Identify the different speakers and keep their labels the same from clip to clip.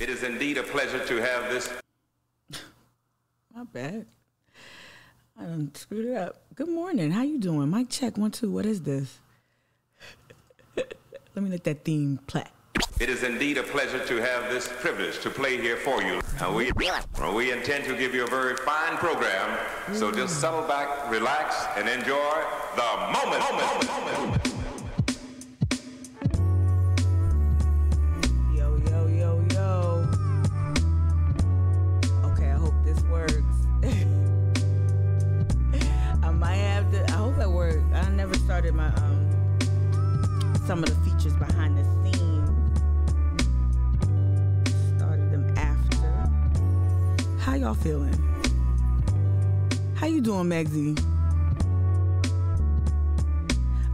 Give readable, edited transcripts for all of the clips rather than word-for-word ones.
Speaker 1: It is indeed a pleasure to have this.
Speaker 2: My bad. I done screwed it up. Good morning. How you doing? Mic check 1 2. What is this? Let me let that theme play.
Speaker 1: It is indeed a pleasure to have this privilege to play here for you. We intend to give you a very fine program, so just settle back, relax, and enjoy the moment.
Speaker 2: Yo. Okay, I hope this works. I might have to. I hope that works. I never started my some of the features behind the scenes. Started them after. How y'all feeling? How you doing, Megzy?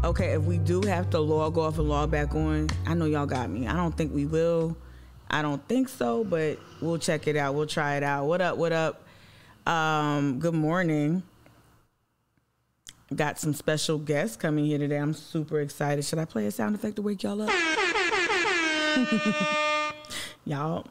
Speaker 2: Okay, if we do have to log off and log back on, I know y'all got me. I don't think we will. I don't think so, but we'll check it out. We'll try it out. What up? Good morning. Got some special guests coming here today. I'm super excited. Should I play a sound effect to wake y'all up? Y'all.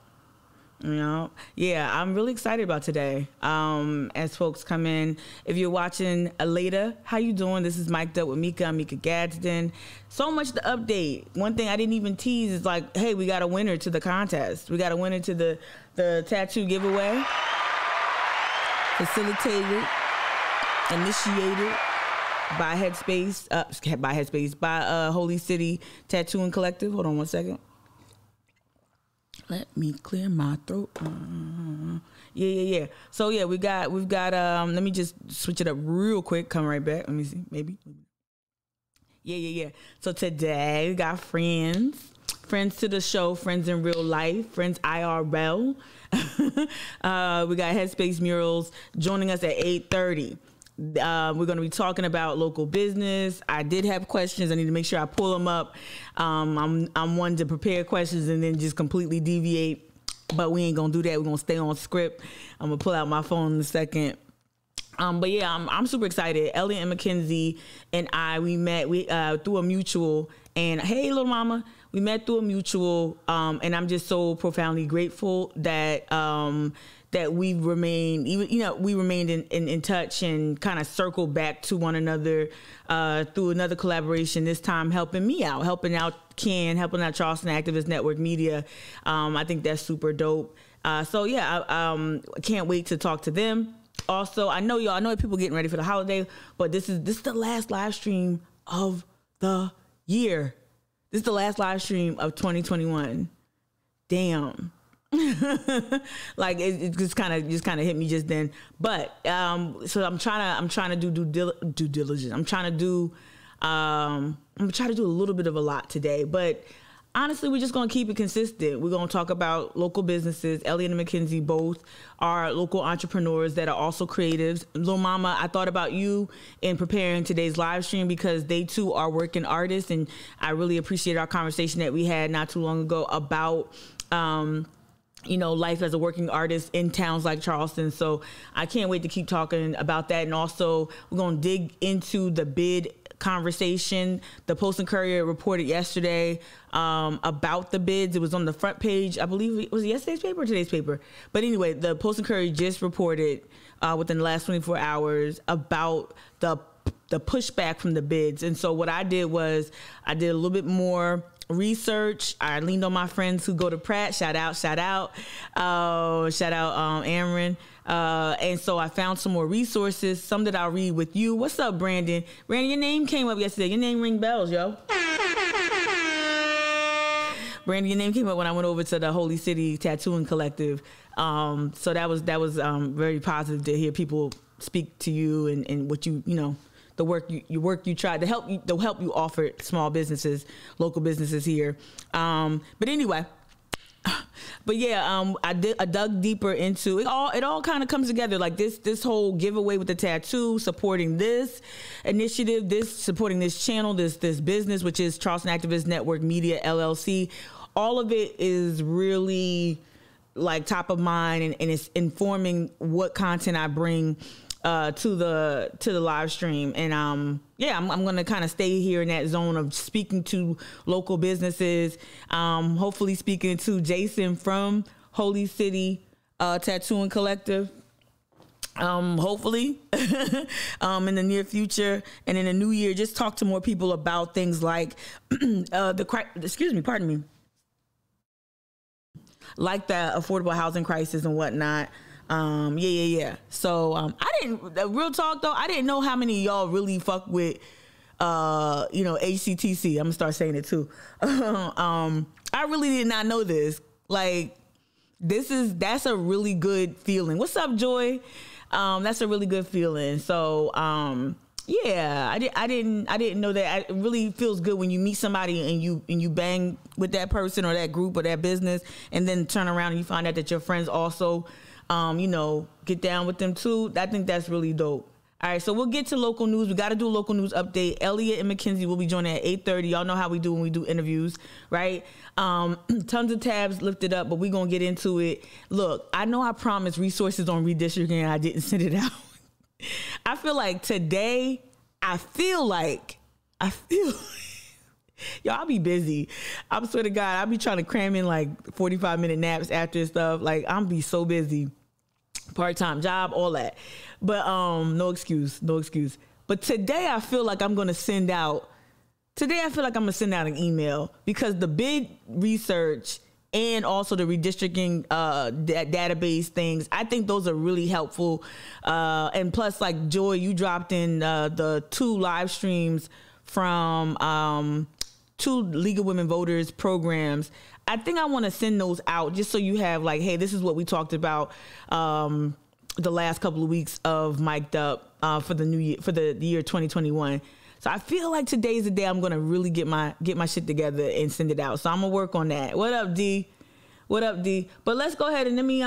Speaker 2: Yeah, I'm really excited about today. As folks come in, if you're watching later, how you doing? This is Mic'd Up with Mika. I'm mikagadsden. So much to update. One thing I didn't even tease is like, hey, we got a winner to the contest. We got a winner to the tattoo giveaway. Facilitated, initiated by Headspace, by Holy City Tattoo and Collective. Hold on one second. Let me clear my throat. Yeah. So yeah, we've got. Let me just switch it up real quick. Come right back. Let me see. Maybe. Yeah. So today we got friends to the show, friends in real life, friends IRL. We got Headspace Murals joining us at 8:30. We're going to be talking about local business. I did have questions. I need to make sure I pull them up. I'm one to prepare questions and then just completely deviate, but we ain't going to do that. We're going to stay on script. I'm going to pull out my phone in a second. But yeah, I'm super excited. Elliott and McKenzie and we met through a mutual, and hey, little mama, we met through a mutual. And I'm just so profoundly grateful that we remained in touch and kind of circled back to one another through another collaboration, this time helping out Charleston Activist Network Media. I think that's super dope. So yeah, I can't wait to talk to them. Also, I know people getting ready for the holiday, but this is the last live stream of the year. This is the last live stream of 2021. Damn. Like it just kind of hit me just then. But so I'm trying to do due diligence. I'm trying to do a little bit of a lot today, but honestly, we're just going to keep it consistent. We're going to talk about local businesses. Elliott and McKenzie both are local entrepreneurs that are also creatives. Lil Mama, I thought about you in preparing today's live stream because they too are working artists, and I really appreciate our conversation that we had not too long ago about life as a working artist in towns like Charleston. So I can't wait to keep talking about that. And also we're going to dig into the bid conversation. The Post and Courier reported yesterday about the bids. It was on the front page. I believe it was yesterday's paper or today's paper. But anyway, the Post and Courier just reported within the last 24 hours about the pushback from the bids. And so what I did was I did a little bit more research. I leaned on my friends who go to Pratt. Shout out Amron. And so I found some more resources, some that I'll read with you. What's up, Brandon? Brandon, your name came up yesterday. Your name ring bells, yo. Brandon, your name came up when I went over to the Holy City Tattooing Collective. So that was very positive to hear people speak to you and what the work you tried to help you offer small businesses, local businesses here. But anyway, I dug deeper into it. It all kind of comes together like this whole giveaway with the tattoo, supporting this initiative, supporting this channel, this business, which is Charleston Activist Network Media LLC. All of it is really like top of mind, and it's informing what content I bring to the live stream. And I'm going to kind of stay here in that zone of speaking to local businesses, hopefully speaking to Jason from Holy City Tattooing Collective. Hopefully in the near future and in the new year, just talk to more people about things like pardon me, like the affordable housing crisis and whatnot. So I didn't, real talk though, I didn't know how many of y'all really fuck with HCTC. I'm gonna start saying it too. I really did not know this. Like, that's a really good feeling. What's up, Joy? That's a really good feeling. So, yeah, I didn't know that. It really feels good when you meet somebody and you bang with that person or that group or that business, and then turn around and you find out that your friends also, get down with them too. I think that's really dope. All right, so we'll get to local news. We got to do a local news update. Elliott and McKenzie will be joining at 8:30. Y'all know how we do when we do interviews, right? Tons of tabs lifted up, but we're going to get into it. Look, I know I promised resources on redistricting and I didn't send it out. I feel like today, y'all, I'll be busy. I swear to God, I'll be trying to cram in like 45-minute naps after and stuff. Like, I'm be so busy. Part-time job, all that. But no excuse. But today I feel like I'm going to send out an email, because the bid research and also the redistricting database things, I think those are really helpful. And plus, like, Joy, you dropped in the 2 live streams from 2 League of Women Voters programs. I think I want to send those out just so you have, like, hey, this is what we talked about the last couple of weeks of Mic'd Up for the new year, for the year 2021. So I feel like today's the day I'm gonna really get my shit together and send it out. So I'm gonna work on that. What up, D? But let's go ahead and let me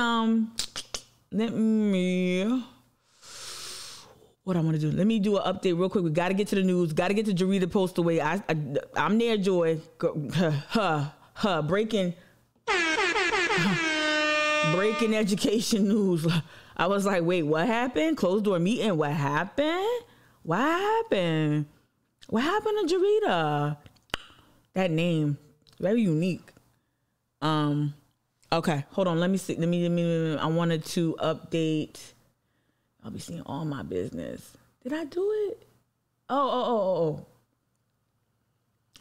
Speaker 2: what I want to do. Let me do an update real quick. We got to get to the news. Got to get to Jarita Post away. I'm there, Joy. Breaking education news. I was like, wait, what happened? Closed door meeting. What happened? What happened to Jarita? That name, very unique. Okay, hold on. Let me see. Let me. I wanted to update. I'll be seeing all my business. Did I do it? Oh.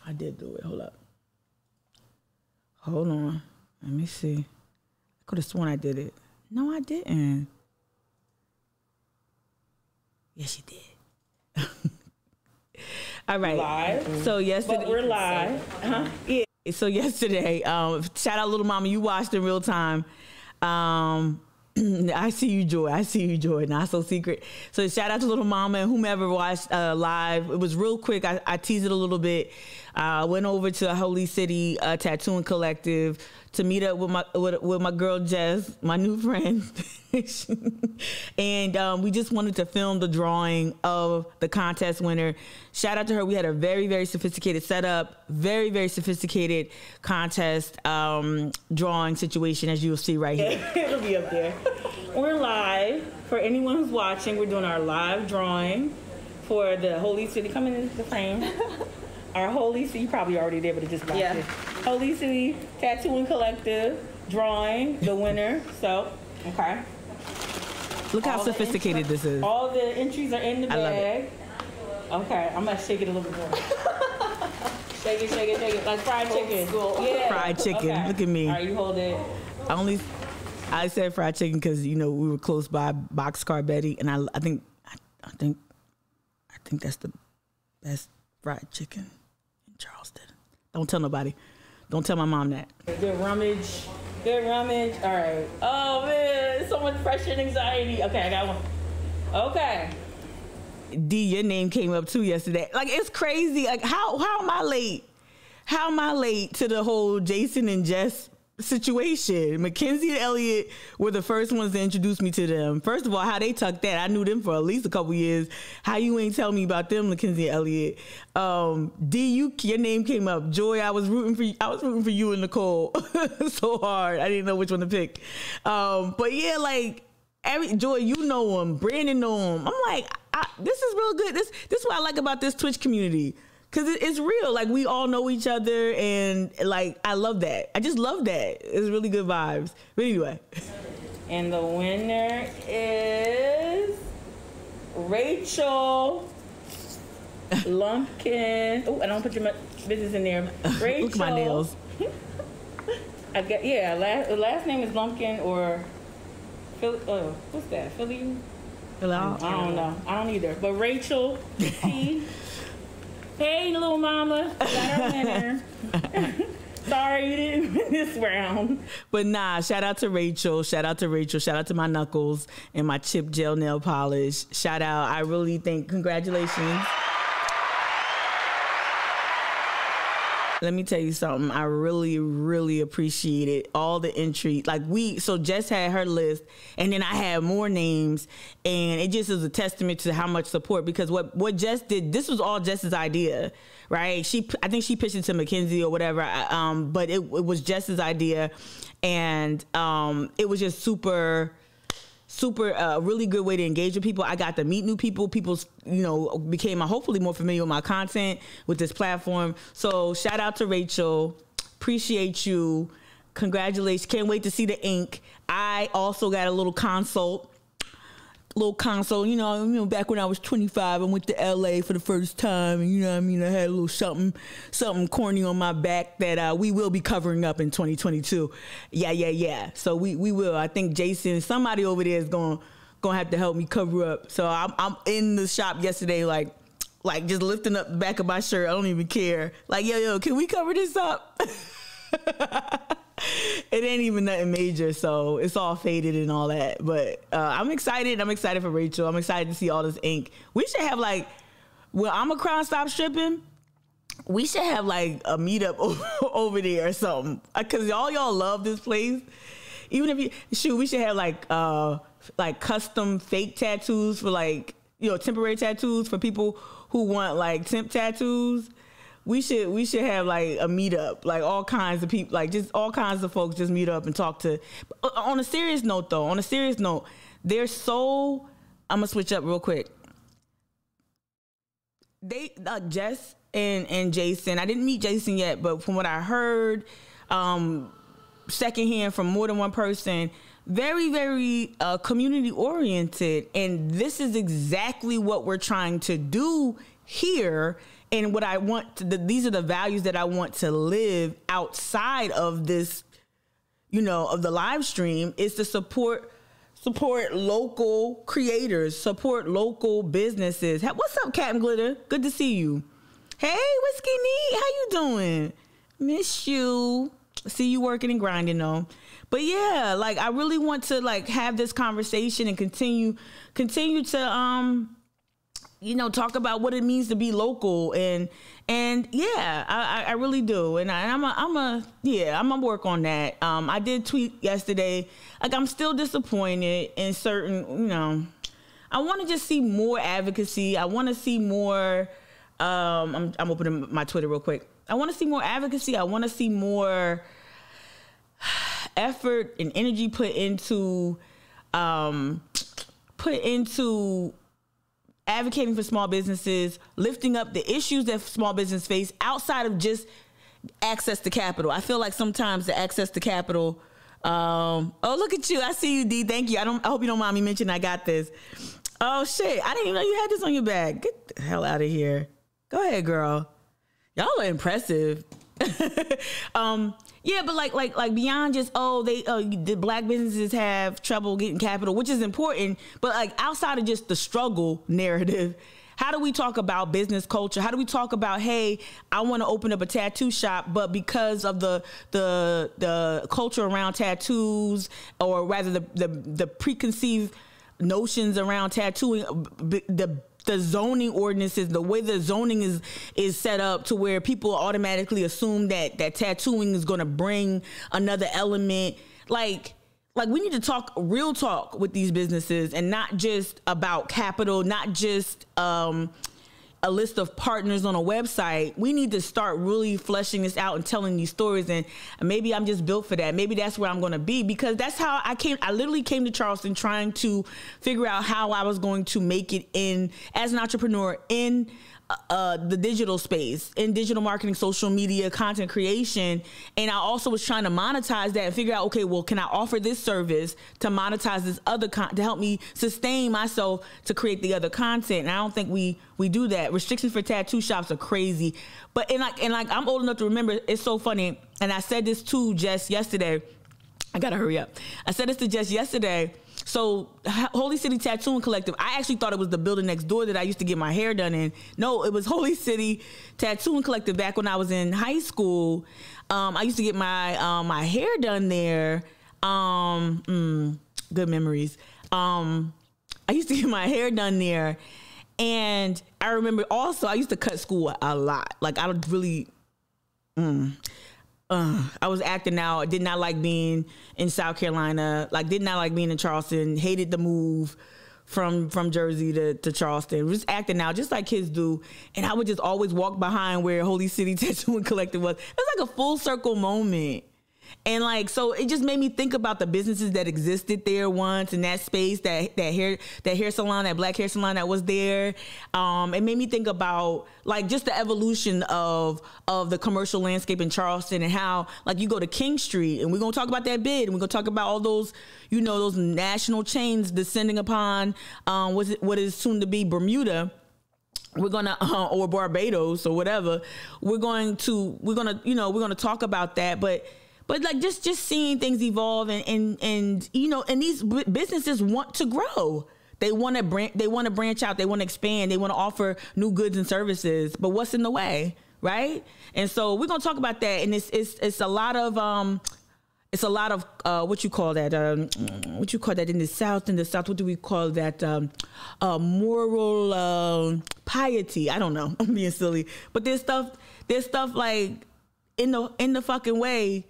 Speaker 2: I did do it. Hold on. Let me see. I could have sworn I did it. No, I didn't. Yes, you did. All right.
Speaker 3: Live.
Speaker 2: So yesterday,
Speaker 3: but we're live.
Speaker 2: Yeah. So yesterday, shout out Little Mama, you watched in real time. I see you, Joy. Not so secret. So shout out to Little Mama and whomever watched live. It was real quick. I teased it a little bit. Went over to Holy City Tattooing Collective to meet up with my girl Jess, my new friend, and we just wanted to film the drawing of the contest winner. Shout out to her. We had a very, very sophisticated setup, very, very sophisticated contest drawing situation, as you'll see right here.
Speaker 3: It'll be up there. We're live. For anyone who's watching, we're doing our live drawing for the Holy City. Coming into the frame. Our Holy City, you probably already there, but it just blocked it. Holy City Tattooing Collective drawing the winner. So, okay.
Speaker 2: Look how sophisticated this is.
Speaker 3: All the entries are in the bag. Okay, I'm gonna shake it a little bit more. Shake it, like fried chicken. Yeah.
Speaker 2: Fried chicken. Okay. Look at me.
Speaker 3: All right, you hold it.
Speaker 2: I said fried chicken because we were close by Boxcar Betty, and I think that's the best fried chicken in Charleston. Don't tell nobody. Don't tell my mom that.
Speaker 3: Good rummage. All right. Oh man, so much pressure and anxiety. Okay, I got one. Okay.
Speaker 2: D, your name came up too yesterday. Like, it's crazy. Like, how am I late? How am I late to the whole Jason and Jess situation? McKenzie and Elliott were the first ones to introduce me to them. First of all, how they tucked that. I knew them for at least a couple years. How you ain't tell me about them, McKenzie and Elliott? D, your name came up. Joy, I was rooting for you and Nicole so hard. I didn't know which one to pick. But yeah, like, Joy, you know him. Brandon know him. I'm like, this is real good. This is what I like about this Twitch community. Cause it's real. Like we all know each other, and like I love that. I just love that. It's really good vibes. But anyway.
Speaker 3: And the winner is Rachel Lumpkin. Oh, I don't put your business in there. Rachel.
Speaker 2: Look at my nails.
Speaker 3: I get last name is Lumpkin or Philly. What's that? Philly.
Speaker 2: Hello.
Speaker 3: I don't know. I don't either. But Rachel T. Hey, little mama. Got our winner. Sorry you didn't win this round.
Speaker 2: But nah, shout out to Rachel. Shout out to my knuckles and my chip gel nail polish. Shout out. I really think congratulations. Let me tell you something. I really, really appreciated all the entry. Like so Jess had her list, and then I had more names, and it just is a testament to how much support. Because what Jess did, this was all Jess's idea, right? I think she pitched it to McKenzie or whatever, but it was Jess's idea, and it was just super really good way to engage with people. I got to meet new people. People, became hopefully more familiar with my content with this platform. So shout out to Rachel. Appreciate you. Congratulations. Can't wait to see the ink. I also got a little consult. Back when I was 25, I went to LA for the first time, and I had a little something corny on my back that we will be covering up in 2022. Yeah. So we will. I think Jason, somebody over there is gonna have to help me cover up. So I'm in the shop yesterday, like just lifting up the back of my shirt. I don't even care. Like, yo, can we cover this up? It ain't even nothing major, so it's all faded and all that. But I'm excited. I'm excited for Rachel. I'm excited to see all this ink. We should have when Omicron stops stripping, we should have a meetup over there or something. Cause y'all love this place. Even if we should have custom fake tattoos for temporary tattoos for people who want temp tattoos. We should have a meetup, all kinds of people, just all kinds of folks just meet up and talk to. On a serious note, they're so. I'm gonna switch up real quick. They Jess and Jason. I didn't meet Jason yet, but from what I heard, secondhand from more than one person, very, very community oriented, and this is exactly what we're trying to do here. And what I want these are the values that I want to live outside of this, of the live stream, is to support local creators, support local businesses. What's up, Captain Glitter? Good to see you. Hey, Whiskey Neat, how you doing? Miss you. See you working and grinding though. But yeah, I really want to have this conversation and continue to talk about what it means to be local and yeah, I really do. And I'm gonna work on that. I did tweet yesterday, I'm still disappointed in certain, I want to just see more advocacy. I want to see more, I'm opening my Twitter real quick. I want to see more advocacy. I want to see more effort and energy put into advocating for small businesses, lifting up the issues that small business face outside of just access to capital. I feel like sometimes the access to capital. Oh, look at you! I see you, D. Thank you. I hope you don't mind me mentioning I got this. Oh shit! I didn't even know you had this on your back. Get the hell out of here. Go ahead, girl. Y'all are impressive. Yeah, but like beyond just the black businesses have trouble getting capital, which is important, but outside of just the struggle narrative, how do we talk about business culture? How do we talk about, hey, I want to open up a tattoo shop, but because of the culture around tattoos, or rather the preconceived notions around tattooing, the zoning ordinances, the way the zoning is set up to where people automatically assume that tattooing is going to bring another element. Like we need to talk real talk with these businesses, and not just about capital, not just a list of partners on a website. We need to start really fleshing this out and telling these stories. And maybe I'm just built for that. Maybe that's where I'm going to be, because that's how I literally came to Charleston trying to figure out how I was going to make it in as an entrepreneur in the digital space, in digital marketing, social media, content creation. And I also was trying to monetize that and figure out, okay, well, can I offer this service to monetize this other to help me sustain myself to create the other content? And I don't think we do that. Restrictions for tattoo shops are crazy. But and like I'm old enough to remember, it's so funny. And I said this to Jess yesterday. I gotta hurry up. I said this to Jess yesterday. So Holy City Tattooing Collective, I actually thought it was the building next door that I used to get my hair done in. No, it was Holy City Tattooing Collective back when I was in high school. I used to get my hair done there. Good memories. I used to get my hair done there. And I remember also I used to cut school a lot. Like I would really... I was acting out. I did not like being in South Carolina. Like, did not like being in Charleston. Hated the move from Jersey to Charleston. Just acting out, just like kids do. And I would just always walk behind where Holy City Tattooing Collective was. It was like a full circle moment. And like, so it just made me think about the businesses that existed there once in that space, that hair salon, that black hair salon that was there. It made me think about like just the evolution of the commercial landscape in Charleston, and how like you go to King Street, and we're going to talk about that bid, and we're going to talk about all those, you know, those national chains descending upon what is soon to be Bermuda. We're gonna or Barbados or whatever. We're gonna talk about that, but like just seeing things evolve and you know, and these businesses want to grow. They want to branch out. They want to expand. They want to offer new goods and services. But what's in the way, right? And so we're gonna talk about that. And it's a lot of what you call that? What you call that in the South? In the South, what do we call that? Moral piety. I don't know. I'm being silly. But there's stuff like in the fucking way.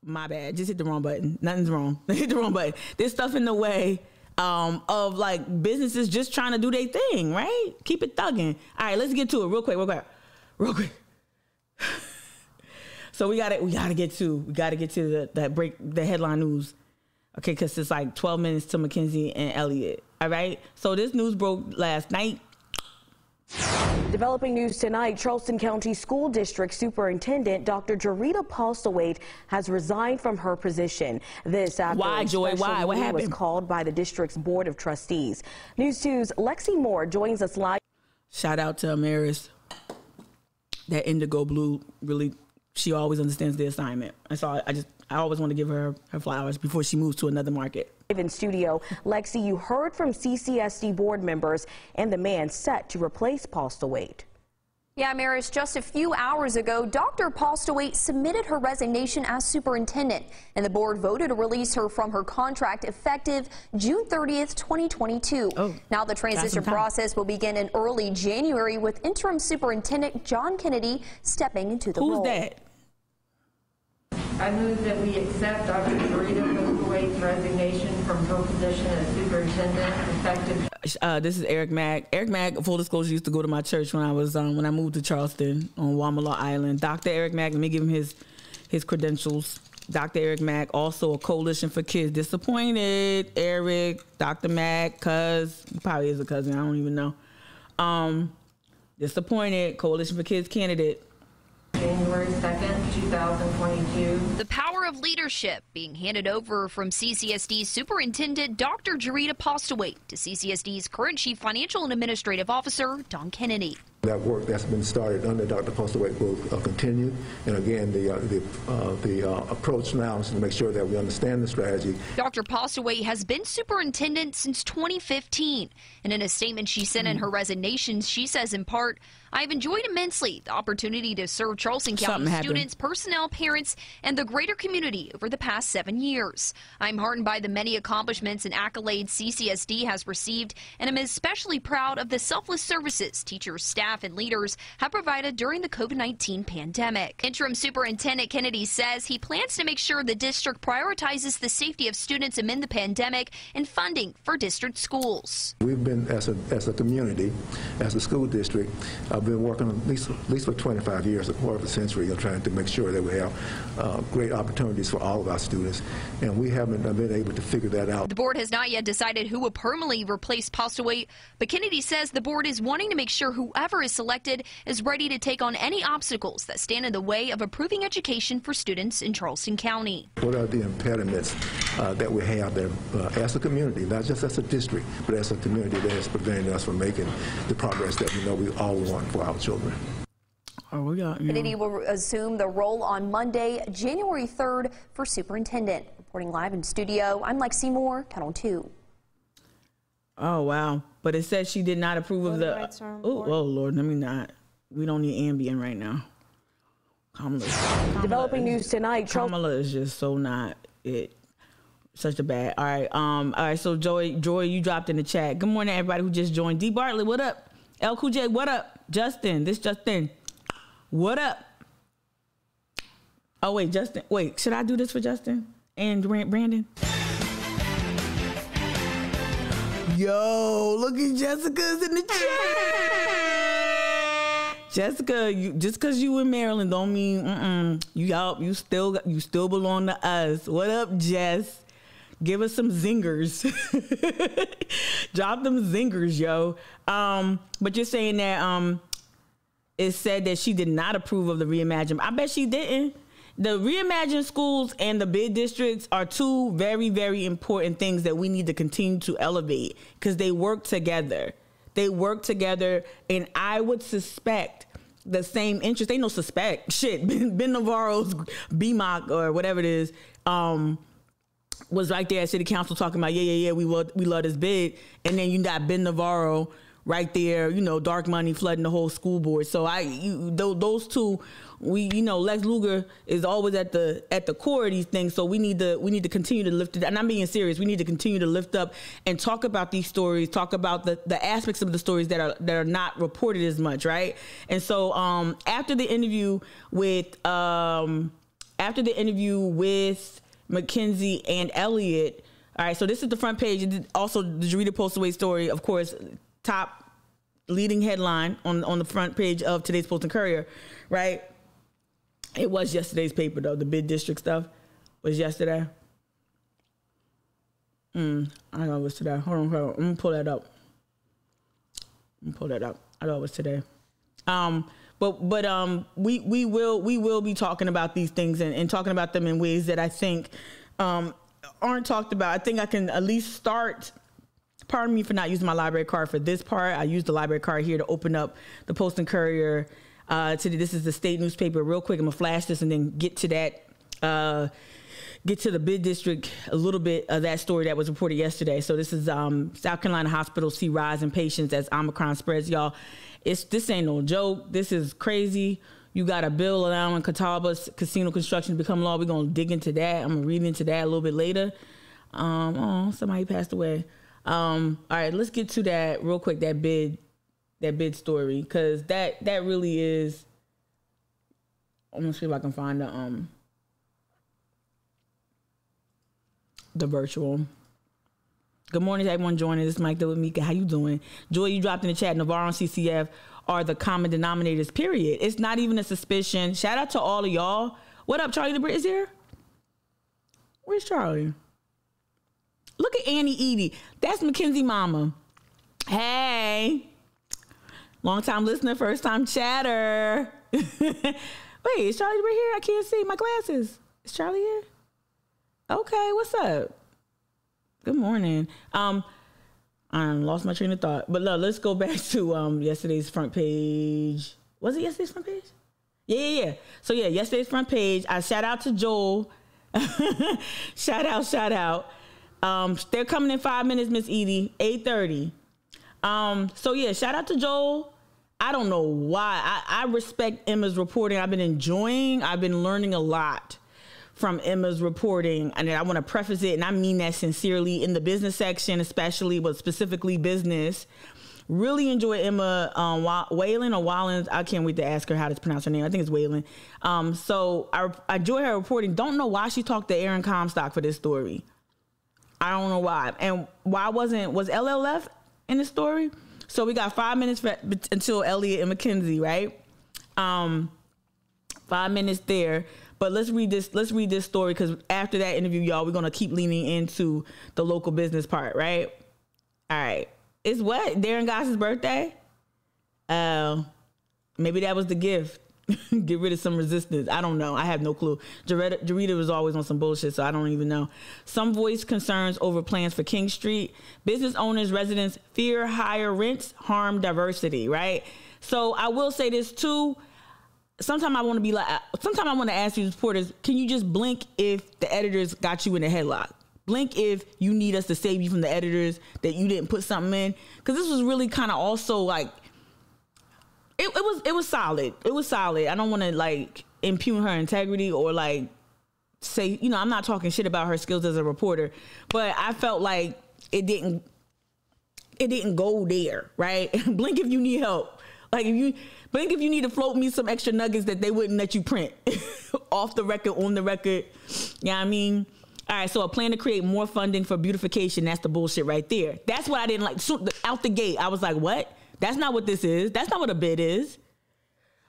Speaker 2: My bad. Just hit the wrong button. Nothing's wrong. Hit the wrong button. There's stuff in the way of like businesses just trying to do their thing, right? Keep it thugging. All right, let's get to it real quick. So we gotta get to the headline news. Okay, because it's like 12 minutes to McKenzie and Elliott. All right. So this news broke last night.
Speaker 4: Developing news tonight, Charleston County School District Superintendent Dr. Jarita Postlewaite has resigned from her position. This after
Speaker 2: Why, Joy? Why? What happened?
Speaker 4: Was called by the district's Board of Trustees. News 2's Lexi Moore joins us live.
Speaker 2: Shout out to Amaris. That indigo blue, really, she always understands the assignment. I always want to give her flowers before she moves to another market.
Speaker 4: In studio, Lexi, you heard from CCSD board members and the man set to replace Postlewaite.
Speaker 5: Yeah, Maris, just a few hours ago, Dr. Postlewaite submitted her resignation as superintendent, and the board voted to release her from her contract effective June 30th, 2022. Now the transition process will begin in early January with interim superintendent John Kennedy stepping into the role.
Speaker 2: Who's that?
Speaker 6: I move that we accept Dr. Jarita Postlewaite's resignation from her position as superintendent effective.
Speaker 2: This is Eric Mack. Eric Mack, full disclosure, used to go to my church when I was when I moved to Charleston on Wamala Island. Dr. Eric Mack, let me give him his credentials. Dr. Eric Mack, also a Coalition for Kids Disappointed. Eric, Dr. Mack, he probably is a cousin, I don't even know. Disappointed, Coalition for Kids candidate.
Speaker 6: January 2nd, 2022.
Speaker 5: The power of leadership being handed over from CCSD Superintendent Dr. Jarita Postlewaite to CCSD's current Chief Financial and Administrative Officer, Don Kennedy.
Speaker 7: That work that's been started under Dr. Postlewaite will continue. And again, the approach now is to make sure that we understand the strategy. Dr.
Speaker 5: Postlewaite has been superintendent since 2015. And in a statement she sent in her resignation, she says in part,
Speaker 8: I've enjoyed immensely the opportunity to serve Charleston County students, personnel, parents, and the greater community over the past 7 years. I'm heartened by the many accomplishments and accolades CCSD has received, and I'm especially proud of the selfless services teachers, staff, and leaders have provided during the COVID-19 pandemic. Interim Superintendent Kennedy says he plans to make sure the district prioritizes the safety of students amid the pandemic and funding for district schools.
Speaker 7: We've been, as a community, as a school district, I've been working at least for 25 years, a quarter of a century, trying to make sure that we have great opportunities for all of our students, and we haven't been able to figure that out.
Speaker 8: The board has not yet decided who will permanently replace Postlewaite, but Kennedy says the board is wanting to make sure whoever is selected is ready to take on any obstacles that stand in the way of improving education for students in Charleston County.
Speaker 7: What are the impediments that we have there as a community, not just as a district, but as a community that is preventing us from making the progress that we know we all want for our children?
Speaker 5: Kennedy will assume the role on Monday, January 3rd for superintendent. Reporting live in studio, I'm Lexi Moore, Channel 2.
Speaker 2: Oh, wow. But it says she did not approve of the... Oh, Lord, let me not. We don't need Ambien right now. Kamala
Speaker 4: Developing news tonight.
Speaker 2: Kamala is just so not it. Such a bad. All right. So Joy, you dropped in the chat. Good morning, everybody who just joined. D Bartlett, what up? L Cool J, what up? Justin, what up? Oh wait, Justin. Wait, should I do this for Justin and Brandon? Yo, look at Jessica's in the chat. Jessica, just because you in Maryland don't mean you still belong to us. What up, Jess? Give us some zingers. Drop them zingers, yo. But you're saying that it said that she did not approve of the Reimagine. I bet she didn't. The Reimagine schools and the bid districts are two very, very important things that we need to continue to elevate because they work together. And I would suspect the same interest. They no suspect. Shit, Ben Navarro's BMOC or whatever it is, was right there at City Council talking about, we love this bid. And then you got Ben Navarro right there, dark money flooding the whole school board. So those two, Lex Luger is always at the core of these things. So we need to continue to lift it. And I'm being serious. We need to continue to lift up and talk about these stories, talk about the aspects of the stories that are not reported as much, right? And so after the interview with McKenzie and Elliott, all right, so this is the front page. Also, the Jarita Postlewaite story, of course, top leading headline on the front page of today's Post and Courier, right? It was yesterday's paper, though. The bid district stuff was yesterday. I know it was today. Hold on. I'm going to pull that up. I know it was today. But we will be talking about these things and talking about them in ways that I think aren't talked about. I think I can at least start. Pardon me for not using my library card for this part. I used the library card here to open up the Post and Courier. This is the state newspaper. Real quick, I'm gonna flash this and then get to that. Get to the bid district, a little bit of that story that was reported yesterday. So this is South Carolina hospitals see rise in patients as Omicron spreads. Y'all, this ain't no joke. This is crazy. You got a bill allowing Catawba's casino construction to become law. We're gonna dig into that. I'm gonna read into that a little bit later. Somebody passed away. All right, let's get to that real quick. That bid story, because that really is. I'm gonna see if I can find the virtual. Good morning to everyone joining. This is Mike with Mika. How you doing? Joy, you dropped in the chat. Navarro and CCF are the common denominators, period. It's not even a suspicion. Shout out to all of y'all. What up, Charlie the Brit? Is here? Where's Charlie? Look at Annie Edie. That's McKenzie mama. Hey. Long time listener, first time chatter. Wait, is Charlie the Brit here? I can't see my glasses. Is Charlie here? Okay, what's up? Good morning. I lost my train of thought. But look, let's go back to yesterday's front page. Was it yesterday's front page? Yeah. So yeah, yesterday's front page. I shout out to Joel. Shout out. They're coming in 5 minutes, Miss Edie, 8:30. So yeah, shout out to Joel. I don't know why. I respect Emma's reporting. I've been learning a lot from Emma's reporting. And I want to preface it, and I mean that sincerely, in the business section, especially, but specifically business. Really enjoy Emma Whalen or Wallens. I can't wait to ask her how to pronounce her name. I think it's Whalen. So I enjoy her reporting. Don't know why she talked to Aaron Comstock for this story. I don't know why. And why was LLF in the story? So we got 5 minutes until Elliott and McKenzie, right? 5 minutes there. But let's read this story, because after that interview, y'all, we're going to keep leaning into the local business part, right? All right. It's what? Darren Goss's birthday? Maybe that was the gift. Get rid of some resistance. I don't know. I have no clue. Jarita was always on some bullshit, so I don't even know. Some voice concerns over plans for King Street. Business owners, residents fear higher rents, harm diversity, right? So I will say this too. Sometimes I want to ask you reporters, can you just blink if the editors got you in a headlock? Blink if you need us to save you from the editors that you didn't put something in. Because this was really kind of also like, it was solid. It was solid. I don't want to like impugn her integrity or like say, I'm not talking shit about her skills as a reporter, but I felt like it didn't go there, right? Blink if you need help. Like blink if you need to float me some extra nuggets that they wouldn't let you print off the record, on the record. You know what I mean? All right, so a plan to create more funding for beautification. That's the bullshit right there. That's what I didn't like. So, out the gate, I was like, what? That's not what this is. That's not what a bid is.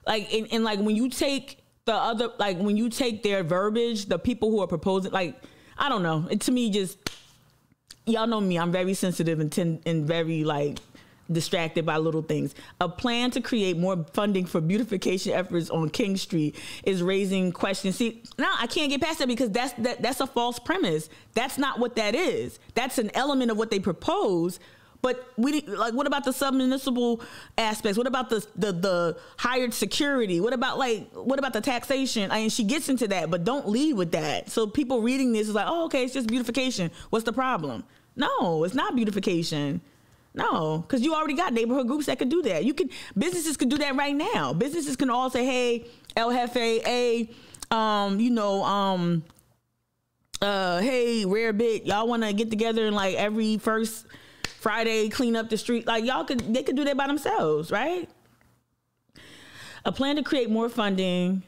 Speaker 2: Like, and like when you take when you take their verbiage, the people who are proposing, like, I don't know. To me, just, y'all know me. I'm very sensitive and very like distracted by little things. A plan to create more funding for beautification efforts on King Street is raising questions. See, now I can't get past that, because that's a false premise. That's not what that is. That's an element of what they propose. But what about the sub-municipal aspects? What about the hired security? What about the taxation? I mean, she gets into that, but don't lead with that. So people reading this is like, oh, okay, it's just beautification. What's the problem? No, it's not beautification. No, because you already got neighborhood groups that could do that. Businesses could do that right now. Businesses can all say, hey, El Jefe, hey, hey, Rare Bit, y'all want to get together and like every first Friday clean up the street? Like they could do that by themselves, right? A plan to create more funding.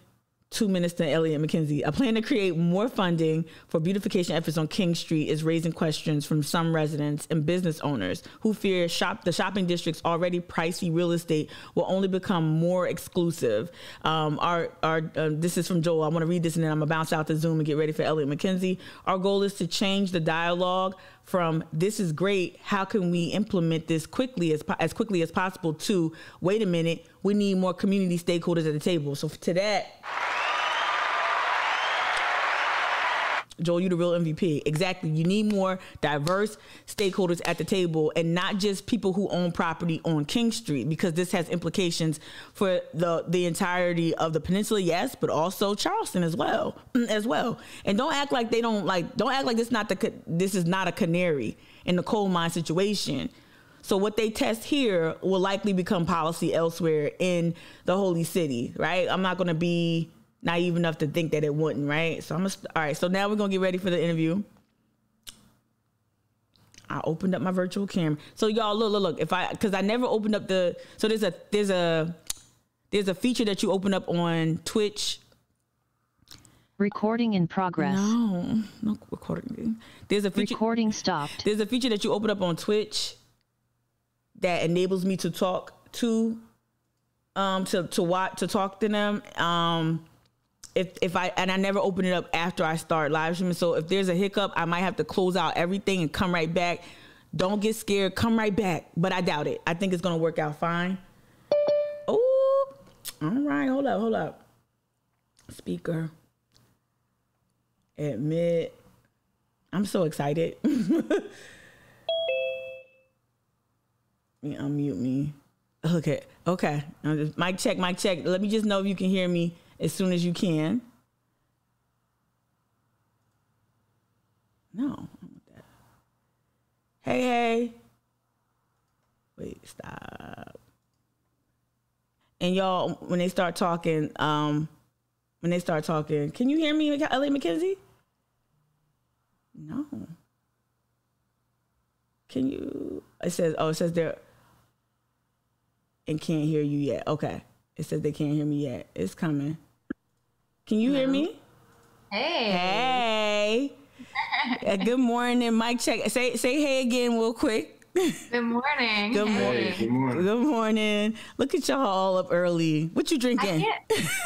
Speaker 2: 2 minutes to Elliott McKenzie. A plan to create more funding for beautification efforts on King Street is raising questions from some residents and business owners who fear the shopping district's already pricey real estate will only become more exclusive. This is from Joel. I want to read this and then I'm going to bounce out to Zoom and get ready for Elliott McKenzie. Our goal is to change the dialogue from "this is great, how can we implement this as quickly as possible" to "wait a minute, we need more community stakeholders at the table." So to that, Joel, you the real MVP. Exactly. You need more diverse stakeholders at the table, and not just people who own property on King Street, because this has implications for the entirety of the peninsula, yes, but also Charleston as well. And don't act like this is not a canary in the coal mine situation. So what they test here will likely become policy elsewhere in the Holy City, right? I'm not going to be naive enough to think that it wouldn't, right? So all right, so now we're gonna get ready for the interview. I opened up my virtual camera. So y'all look, because I never opened up so there's a feature that you open up on Twitch.
Speaker 9: Recording in progress.
Speaker 2: No recording. There's a feature.
Speaker 9: Recording stopped. There's
Speaker 2: a feature that you open up on Twitch that enables me to talk to talk to them. I never open it up after I start live streaming. So if there's a hiccup, I might have to close out everything and come right back. Don't get scared. Come right back. But I doubt it. I think it's going to work out fine. Oh, all right. Hold up. Speaker. Admit. I'm so excited. Unmute me. Okay. Mic check. Let me just know if you can hear me as soon as you can. No, I don't want that. Hey. Wait, stop. And y'all, when they start talking, can you hear me, Elliott McKenzie? No. Can you? It says they're and can't hear you yet. Okay. It says they can't hear me yet. It's coming. Can you hear me?
Speaker 9: Hey.
Speaker 2: Hey. Good morning. Mic check. Say hey again real quick.
Speaker 9: Good morning.
Speaker 2: Good morning.
Speaker 10: Hey, good morning.
Speaker 2: Good morning. Look at y'all all up early. What you drinking?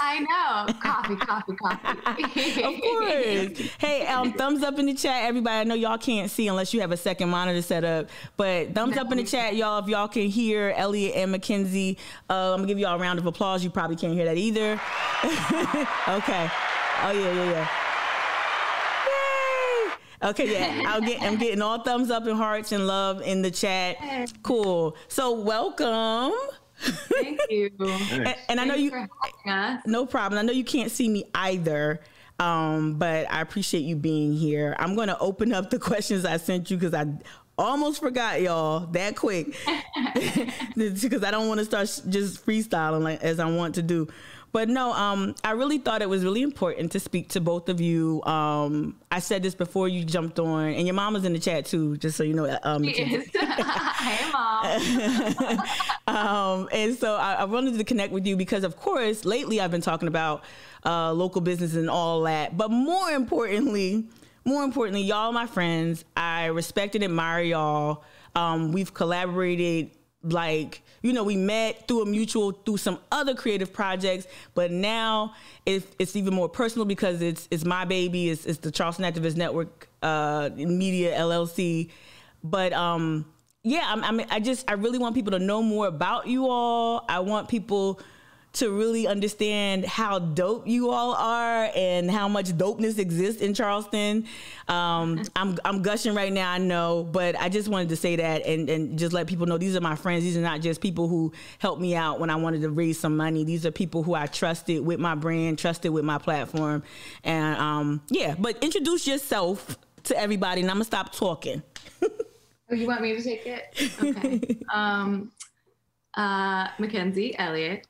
Speaker 9: I know. Coffee.
Speaker 2: Of course. Hey, thumbs up in the chat, everybody. I know y'all can't see unless you have a second monitor set up, but thumbs up in the chat, y'all, if y'all can hear Elliott and McKenzie. I'm gonna give y'all a round of applause. You probably can't hear that either. Okay. Oh yeah. Okay, yeah, I'm getting all thumbs up and hearts and love in the chat. Cool. So welcome.
Speaker 9: Thank you.
Speaker 2: And I know you.
Speaker 9: For having us.
Speaker 2: No problem. I know you can't see me either, but I appreciate you being here. I'm going to open up the questions I sent you because I almost forgot y'all that quick because I don't want to start just freestyling like as I want to do. But no, I really thought it was really important to speak to both of you. I said this before you jumped on, and your mom was in the chat too, just so you know.
Speaker 9: Yes. Hey, Mom.
Speaker 2: And so I wanted to connect with you because, of course, lately I've been talking about local business and all that. But more importantly, y'all, my friends, I respect and admire y'all. We've collaborated. Like, you know, we met through some other creative projects, but now it's even more personal because it's my baby. It's the Charleston Activist Network Media LLC. But yeah, I really want people to know more about you all. I want people to really understand how dope you all are and how much dopeness exists in Charleston. I'm gushing right now, I know, but I just wanted to say that and just let people know these are my friends. These are not just people who helped me out when I wanted to raise some money. These are people who I trusted with my brand, trusted with my platform. And yeah, but introduce yourself to everybody and I'm gonna stop talking.
Speaker 9: Oh, you want me to take it? Okay. McKenzie Elliott.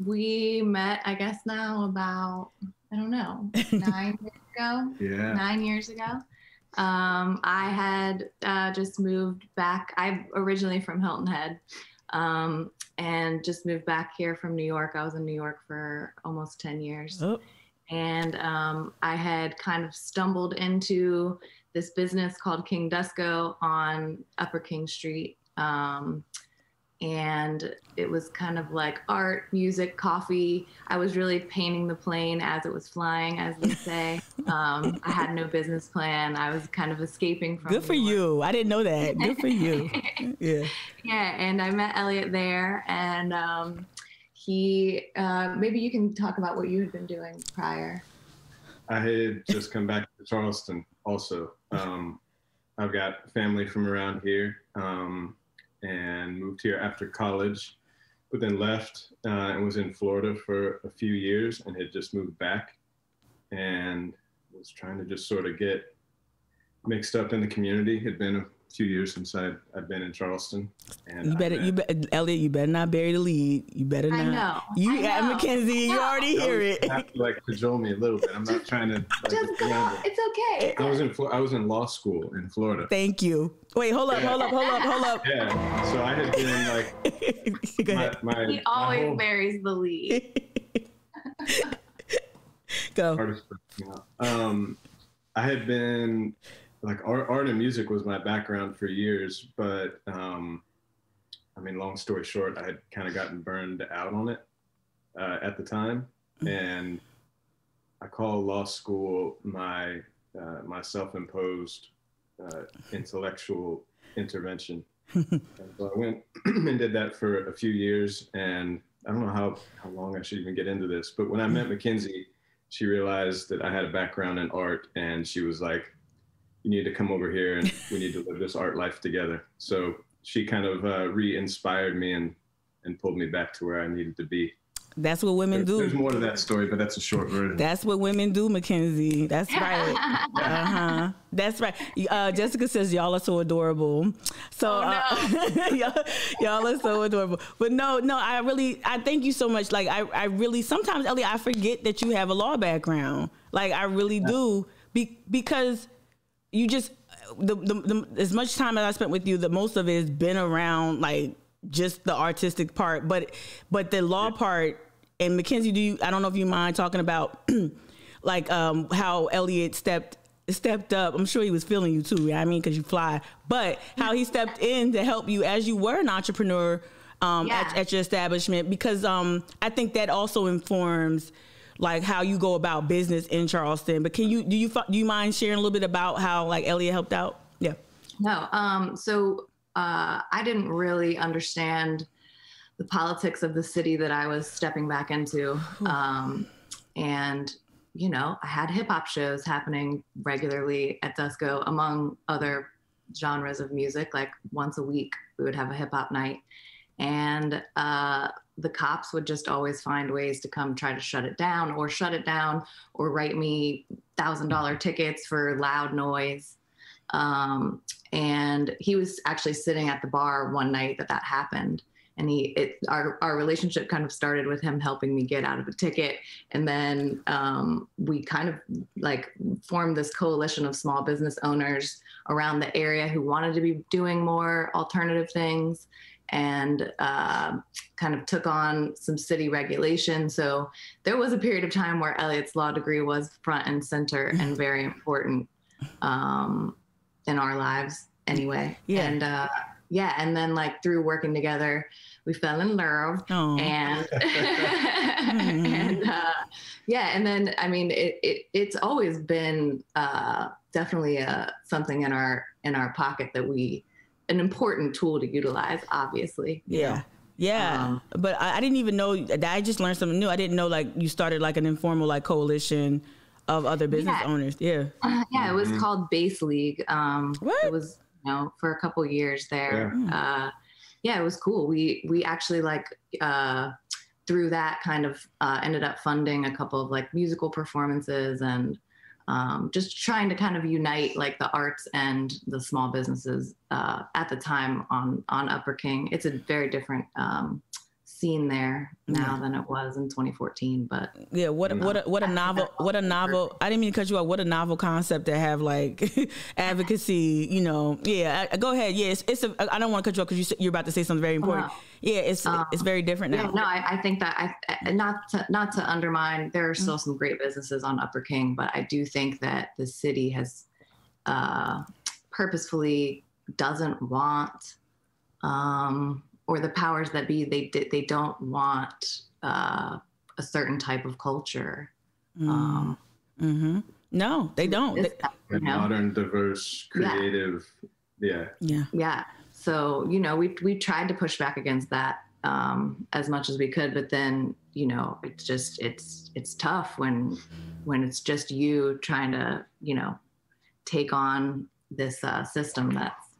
Speaker 9: We met, I guess now about, I don't know, 9 years ago.
Speaker 10: Yeah.
Speaker 9: 9 years ago. I had just moved back. I'm originally from Hilton Head, and just moved back here from New York. I was in New York for almost 10 years. Oh. And I had kind of stumbled into this business called King Dusko on Upper King Street. And it was kind of like art, music, coffee. I was really painting the plane as it was flying, as they say. I had no business plan. I was kind of escaping from
Speaker 2: Good for you. I didn't know that. Good for you. Yeah.
Speaker 9: Yeah, and I met Elliott there, and he, maybe you can talk about what you had been doing prior.
Speaker 10: I had just come back to Charleston also. I've got family from around here. And moved here after college, but then left and was in Florida for a few years and had just moved back and was trying to just sort of get mixed up in the community. It had been a few years since I'd been in Charleston. And
Speaker 2: Elliott, you better not bury the lead. You better not.
Speaker 9: I know.
Speaker 2: McKenzie, you already hear it.
Speaker 10: You have to like cajole me a little bit. I'm not trying to. Like,
Speaker 9: just go. It's okay.
Speaker 10: I was in law school in Florida.
Speaker 2: Thank you. Wait, hold up.
Speaker 10: Yeah. So I had been like.
Speaker 9: He always buries the lead.
Speaker 2: Go.
Speaker 10: I had been. Like art and music was my background for years, but I mean, long story short, I had kind of gotten burned out on it at the time, and I call law school my my self-imposed intellectual intervention. And so I went and did that for a few years, and I don't know how long I should even get into this, but when I met McKenzie, she realized that I had a background in art, and she was like, you need to come over here and we need to live this art life together. So she kind of re-inspired me and pulled me back to where I needed to be.
Speaker 2: That's what women do.
Speaker 10: There's more to that story, but that's a short version.
Speaker 2: That's what women do, McKenzie. That's right. That's right. Jessica says y'all are so adorable. So y'all are so adorable. But no, I thank you so much. Like I really, sometimes, Elliott, I forget that you have a law background. Like I really do, because you just, the as much time as I spent with you, the most of it has been around like just the artistic part, but the law part. And McKenzie, I don't know if you mind talking about like how Elliott stepped up. I'm sure he was feeling you too. I mean, because you fly, but how he stepped in to help you as you were an entrepreneur at your establishment. Because I think that also informs like how you go about business in Charleston. But do you mind sharing a little bit about how like Elliott helped out? Yeah.
Speaker 9: No. So I didn't really understand the politics of the city that I was stepping back into. And you know, I had hip hop shows happening regularly at Dusko, among other genres of music. Like once a week, we would have a hip hop night. And the cops would just always find ways to come try to shut it down or write me $1,000 tickets for loud noise. And he was actually sitting at the bar one night that happened. And our relationship kind of started with him helping me get out of a ticket. And then we kind of like formed this coalition of small business owners around the area who wanted to be doing more alternative things, and kind of took on some city regulation. So there was a period of time where Elliotts Law degree was front and center and very important in our lives anyway. Yeah. And then like through working together, we fell in love. And and then I mean it's always been definitely something in our pocket that an important tool to utilize, obviously.
Speaker 2: Yeah. But I didn't even know that. I just learned something new. I didn't know like you started like an informal like coalition of other business owners. It
Speaker 9: was called Base League. It was, you know, for a couple of years there. It was cool. We actually like through that kind of ended up funding a couple of like musical performances and just trying to kind of unite like the arts and the small businesses at the time on Upper King. It's a very different scene there now than it was in 2014. But
Speaker 2: what a novel. I didn't mean to cut you off. What a novel concept to have like advocacy, you know. Go ahead. I don't want to cut you off because you're about to say something very important. It's very different now.
Speaker 9: I think that not to undermine, there are still some great businesses on Upper King, but I do think that the city has purposefully doesn't want or the powers that be, they don't want a certain type of culture.
Speaker 2: No, they don't.
Speaker 10: Modern, diverse, creative.
Speaker 9: Yeah. So, you know, we tried to push back against that as much as we could, but then, you know, it's tough when it's just you trying to, you know, take on this system that's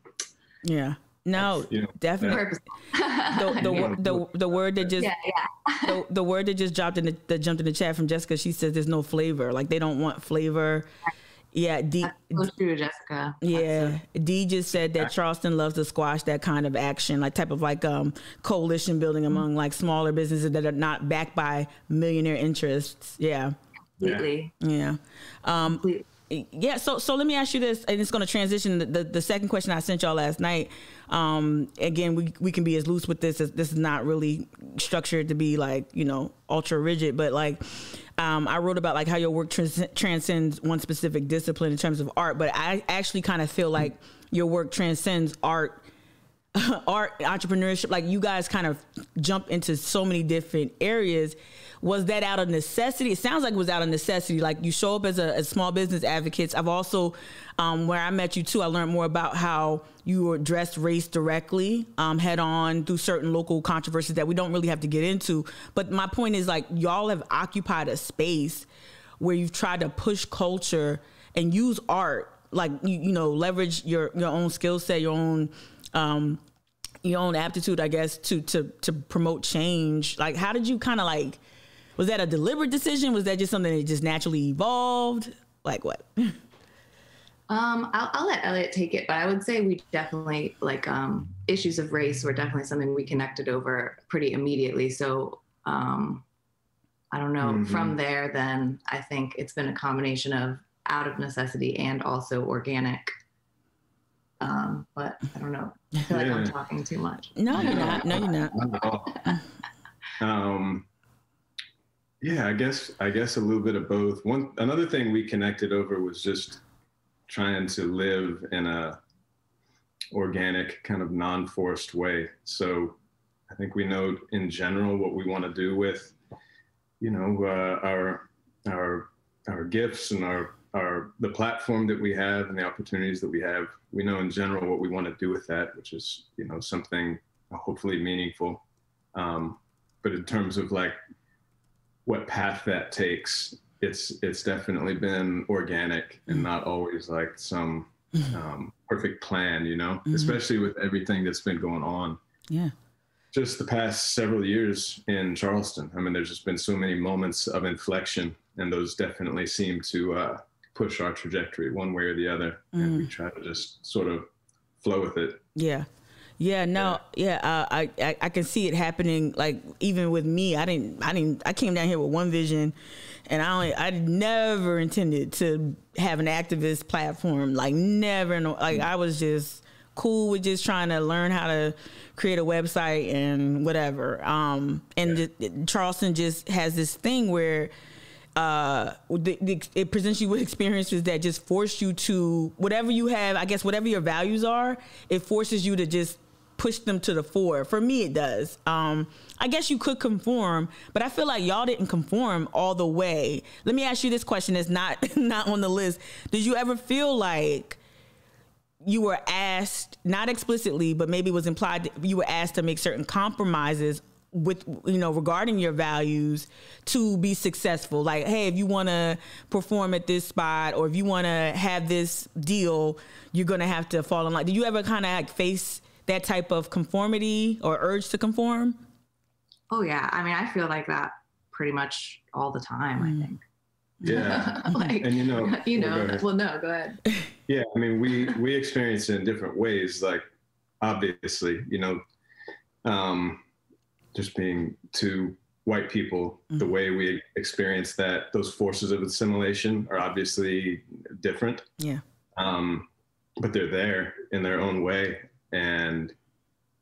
Speaker 2: No, definitely. The word that just the word that just jumped in the chat from Jessica. She says there's no flavor. Like they don't want flavor. Yeah,
Speaker 9: that's so true, Jessica.
Speaker 2: Yeah, D just said that Charleston loves to squash that kind of action, like type of like coalition building among like smaller businesses that are not backed by millionaire interests. Yeah,
Speaker 9: completely.
Speaker 2: Yeah. Yeah, so let me ask you this, and it's going to transition the second question I sent y'all last night. Again, we can be as loose with this as this is not really structured to be like, you know, ultra rigid, but like I wrote about like how your work transcends one specific discipline in terms of art, but I actually kind of feel like your work transcends art, entrepreneurship. Like you guys kind of jump into so many different areas. Was that out of necessity? It sounds like it was out of necessity. Like you show up as a small business advocates. I've also, where I met you too, I learned more about how you addressed race directly, head on through certain local controversies that we don't really have to get into. But my point is like y'all have occupied a space where you've tried to push culture and use art, like, you know, leverage your own skill set, your own aptitude, I guess, to promote change. Like, how did you kind of like, was that a deliberate decision? Was that just something that just naturally evolved? Like what?
Speaker 9: I'll let Elliot take it, but I would say we definitely, like, issues of race were definitely something we connected over pretty immediately. So I don't know, from there, then I think it's been a combination of out of necessity and also organic. But I don't know. I feel like I'm talking too much.
Speaker 2: No, you're not. No, you're
Speaker 10: not. Yeah, I guess a little bit of both. Another thing we connected over was just trying to live in a organic, kind of non-forced way. So I think we know in general what we want to do with, you know, our gifts and the platform that we have and the opportunities that we have. We know in general what we want to do with that, which is, you know, something hopefully meaningful. But in terms of like what path that takes, it's definitely been organic and not always like some perfect plan, you know, especially with everything that's been going on.
Speaker 2: Yeah.
Speaker 10: Just the past several years in Charleston. I mean, there's just been so many moments of inflection, and those definitely seem to push our trajectory one way or the other. And we try to just sort of flow with it.
Speaker 2: Yeah. Yeah, no, I can see it happening. Like even with me, I came down here with one vision, and I never intended to have an activist platform. Like never, like I was just cool with just trying to learn how to create a website and whatever. Charleston just has this thing where it presents you with experiences that just force you to whatever you have. I guess whatever your values are, it forces you to just push them to the fore. For me, it does. I guess you could conform, but I feel like y'all didn't conform all the way. Let me ask you this question that's not on the list. Did you ever feel like you were asked, not explicitly, but maybe it was implied that you were asked to make certain compromises with, you know, regarding your values to be successful? Like, hey, if you want to perform at this spot, or if you want to have this deal, you're going to have to fall in line. Did you ever kind of like face that type of conformity or urge to conform?
Speaker 9: Oh yeah. I mean, I feel like that pretty much all the time, I think.
Speaker 10: Yeah.
Speaker 9: Like,
Speaker 10: and
Speaker 9: well, no, go ahead.
Speaker 10: Yeah. I mean, we experience it in different ways. Like, obviously, you know, just being two white people, the way we experience that, those forces of assimilation are obviously different.
Speaker 2: Yeah.
Speaker 10: But they're there in their own way. And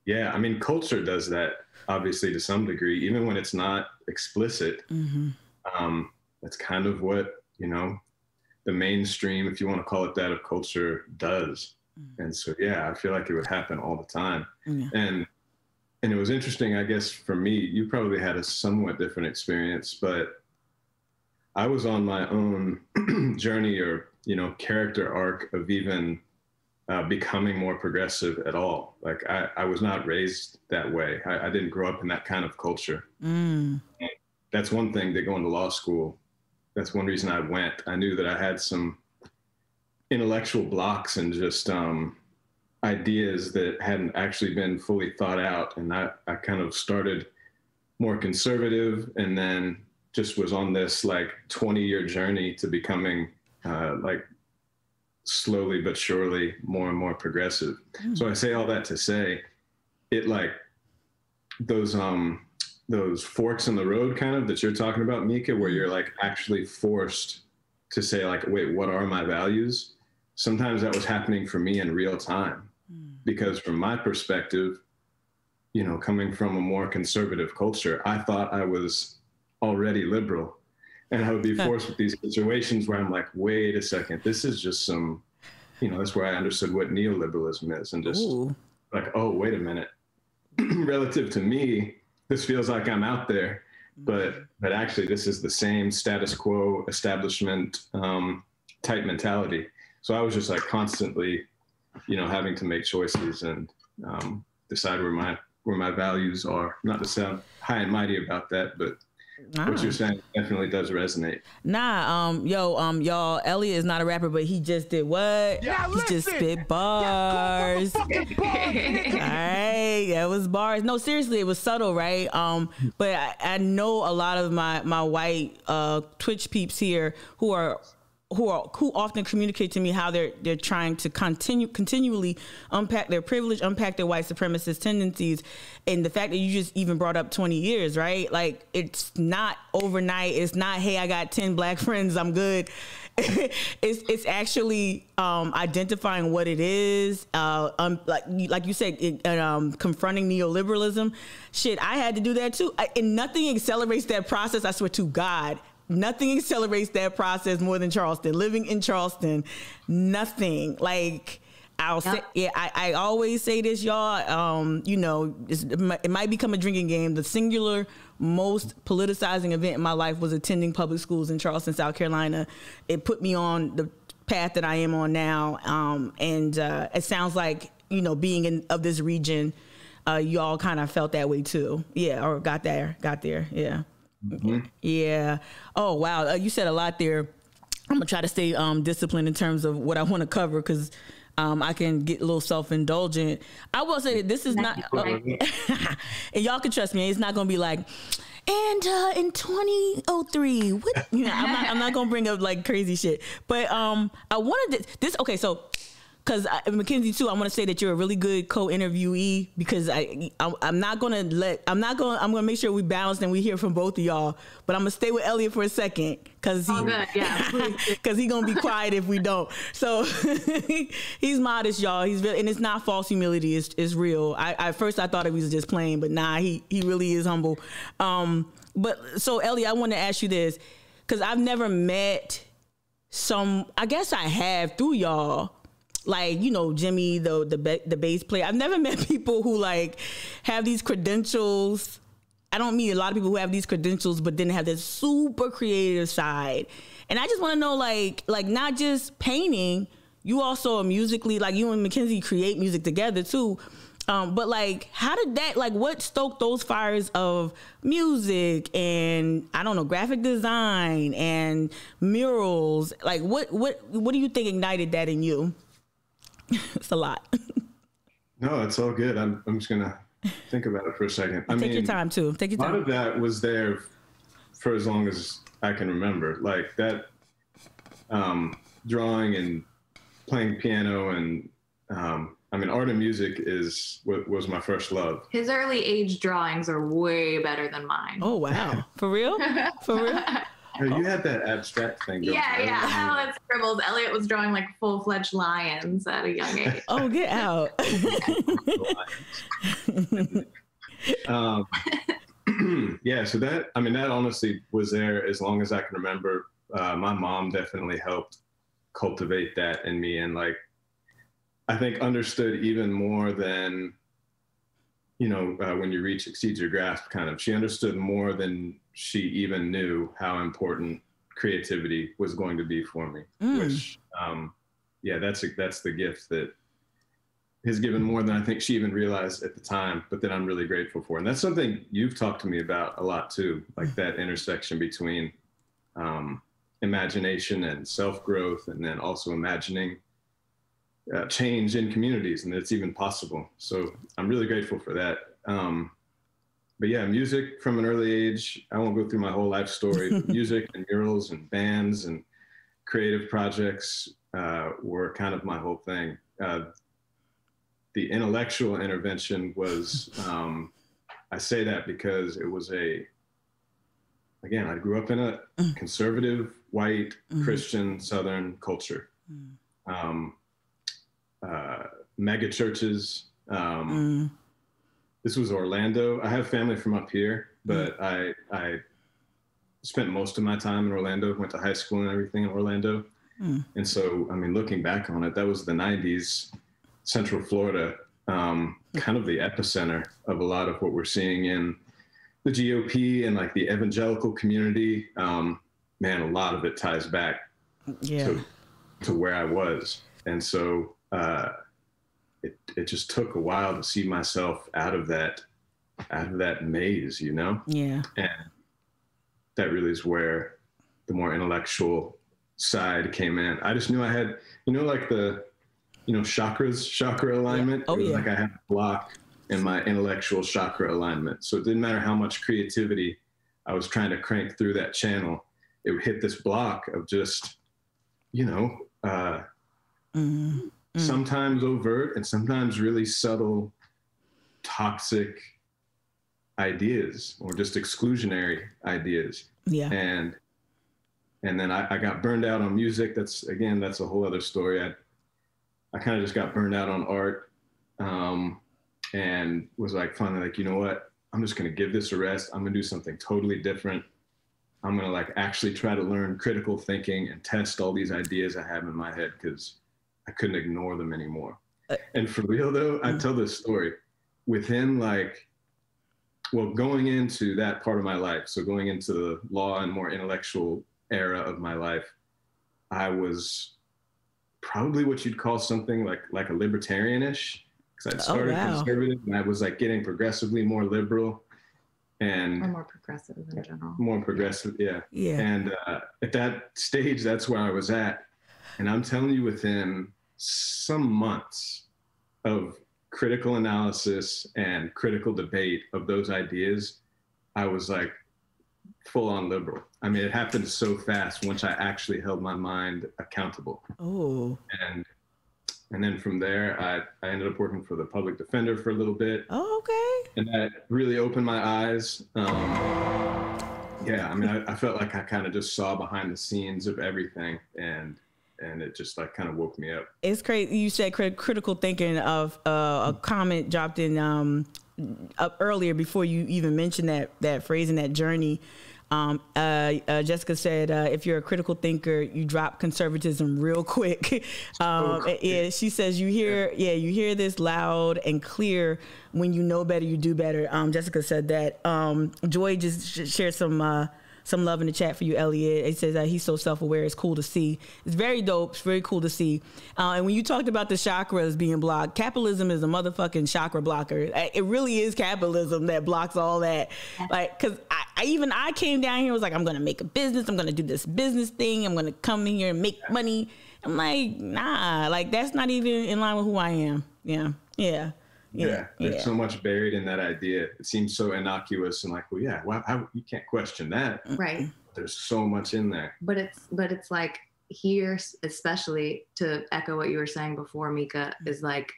Speaker 10: yeah, I mean, culture does that obviously to some degree, even when it's not explicit. That's kind of what, you know, the mainstream, if you want to call it that, of culture does. And so, yeah, I feel like it would happen all the time. And it was interesting, I guess, for me, you probably had a somewhat different experience, but I was on my own journey or, you know, character arc of even becoming more progressive at all. Like I was not raised that way. I didn't grow up in that kind of culture. That's one thing that going to law school, that's one reason I went. I knew that I had some intellectual blocks and just ideas that hadn't actually been fully thought out. And I kind of started more conservative and then just was on this like 20-year journey to becoming like slowly but surely more and more progressive. So I say all that to say it, like those forks in the road kind of that you're talking about, Mika, where you're like actually forced to say like, wait, what are my values? Sometimes that was happening for me in real time because from my perspective, you know, coming from a more conservative culture, I thought I was already liberal. And I would be forced with these situations where I'm like, wait a second, this is just some, you know, that's where I understood what neoliberalism is and just like, oh, wait a minute. Relative to me, this feels like I'm out there, but actually this is the same status quo establishment type mentality. So I was just like constantly, you know, having to make choices and decide where my values are. Not to sound high and mighty about that, but what you're saying definitely does resonate.
Speaker 2: Y'all, Elliot is not a rapper, but he just did what?
Speaker 11: Yeah,
Speaker 2: he just spit bars. All right, that was bars. No, seriously, it was subtle, right? But I know a lot of my white Twitch peeps here who are who often communicate to me how they're trying to continually unpack their privilege, unpack their white supremacist tendencies. And the fact that you just even brought up 20 years, right? Like, it's not overnight. It's not, hey, I got 10 black friends, I'm good. It's actually identifying what it is, like you said, confronting neoliberalism. Shit, I had to do that too. And nothing accelerates that process, I swear to God. Nothing accelerates that process more than Charleston. Living in Charleston, nothing. Like, I'll say, yeah, I always say this, y'all. You know, it might become a drinking game. The singular most politicizing event in my life was attending public schools in Charleston, South Carolina. It put me on the path that I am on now. And it sounds like, you know, being of this region, y'all kind of felt that way too. Yeah, or got there. Yeah. Mm-hmm. Yeah. Oh, wow. You said a lot there. I'm gonna try to stay disciplined in terms of what I want to cover, because I can get a little self-indulgent. I will say that this is not, and y'all can trust me, it's not gonna be like, and in 2003, what? You know, I'm not gonna bring up like crazy shit. But I wanted this. Okay, so. Because McKenzie too, I want to say that you're a really good co-interviewee, because I'm gonna make sure we balance and we hear from both of y'all. But I'm gonna stay with Elliott for a second, because he gonna be quiet if we don't. So he's modest, y'all. He's and it's not false humility. It's real. At first I thought he was just playing, but nah, he really is humble. But so Elliott, I want to ask you this, because I've never met I guess I have through y'all. Like, you know, Jimmy, the bass player. I've never met people who like have these credentials. I don't meet a lot of people who have these credentials, but then have this super creative side. And I just want to know, like not just painting. You also are musically, like you and McKenzie create music together too. But like, how did that, like, what stoked those fires of music and, I don't know, graphic design and murals? Like, what do you think ignited that in you? It's a lot.
Speaker 10: No, it's all good. I'm just gonna think about it for a second.
Speaker 2: Take your time too. Take your time.
Speaker 10: A lot of that was there for as long as I can remember. Like that, drawing and playing piano, and art and music was my first love.
Speaker 9: His early age drawings are way better than mine.
Speaker 2: Oh wow, for real? For real?
Speaker 10: You had that abstract thing going.
Speaker 9: Yeah. Elliott scribbles. Elliott was drawing like full-fledged lions at a young age.
Speaker 2: Oh, get out.
Speaker 10: Yeah, so that honestly was there as long as I can remember. My mom definitely helped cultivate that in me, and like, I think understood even more than, you know, when your reach exceeds your grasp, kind of. She understood more than she even knew how important creativity was going to be for me, which, that's the gift that has given more than I think she even realized at the time, but that I'm really grateful for. And that's something you've talked to me about a lot too, like that intersection between imagination and self-growth, and then also imagining change in communities, and that it's even possible. So I'm really grateful for that. But yeah, music from an early age, I won't go through my whole life story. Music and murals and bands and creative projects were kind of my whole thing. The intellectual intervention was, I say that because it was I grew up in a conservative, white, Christian, Southern culture. Mega churches. This was Orlando. I have family from up here, but I spent most of my time in Orlando, went to high school and everything in Orlando. And so, looking back on it, that was the 90s, Central Florida, kind of the epicenter of a lot of what we're seeing in the GOP and like the evangelical community. Man, a lot of it ties back to where I was. And so, it just took a while to see myself out of that maze, you know?
Speaker 2: Yeah. And
Speaker 10: that really is where the more intellectual side came in. I just knew I had, you know, like the, you know, chakra alignment.
Speaker 2: Yeah. Oh, yeah.
Speaker 10: Like I had a block in my intellectual chakra alignment. So it didn't matter how much creativity I was trying to crank through that channel. It would hit this block of just you know, sometimes overt and sometimes really subtle, toxic ideas or just exclusionary ideas.
Speaker 2: Yeah.
Speaker 10: And then I got burned out on music. That's a whole other story. I kind of just got burned out on art, and was like, finally, like, you know what? I'm just going to give this a rest. I'm going to do something totally different. I'm going to like actually try to learn critical thinking and test all these ideas I have in my head, because I couldn't ignore them anymore. And for real though, I tell this story within going into that part of my life. So going into the law and more intellectual era of my life, I was probably what you'd call something like a libertarian-ish, because I'd started conservative and I was like getting progressively more liberal and
Speaker 9: or more progressive in general.
Speaker 10: More progressive, yeah. And at that stage, that's where I was at. And I'm telling you, within some months of critical analysis and critical debate of those ideas, I was like full on liberal. I mean, it happened so fast once I actually held my mind accountable.
Speaker 2: Oh.
Speaker 10: And then from there, I ended up working for the public defender for a little bit.
Speaker 2: Oh, okay.
Speaker 10: And that really opened my eyes. Yeah, I mean, I felt like I kind of just saw behind the scenes of everything, and it just like kind of woke me up. It's
Speaker 2: crazy. You said critical thinking of a comment dropped in up earlier before you even mentioned that phrase and that journey. Jessica said, if you're a critical thinker, you drop conservatism real quick. Yeah, she says you hear this loud and clear. When you know better, you do better. Jessica said that. Joy just shared some love in the chat for you, Elliot. It says he's so self-aware. It's cool to see. It's very dope. It's very cool to see. And when you talked about the chakras being blocked, capitalism is a motherfucking chakra blocker. It really is capitalism that blocks all that. Like, because I came down here and was like, I'm going to make a business. I'm going to do this business thing. I'm going to come in here and make money. I'm like, nah, like that's not even in line with who I am. Yeah.
Speaker 10: There's so much buried in that idea. It seems so innocuous and like, well, yeah, you can't question that.
Speaker 9: Right.
Speaker 10: There's so much in there.
Speaker 9: But it's like here, especially to echo what you were saying before, Mika, is like,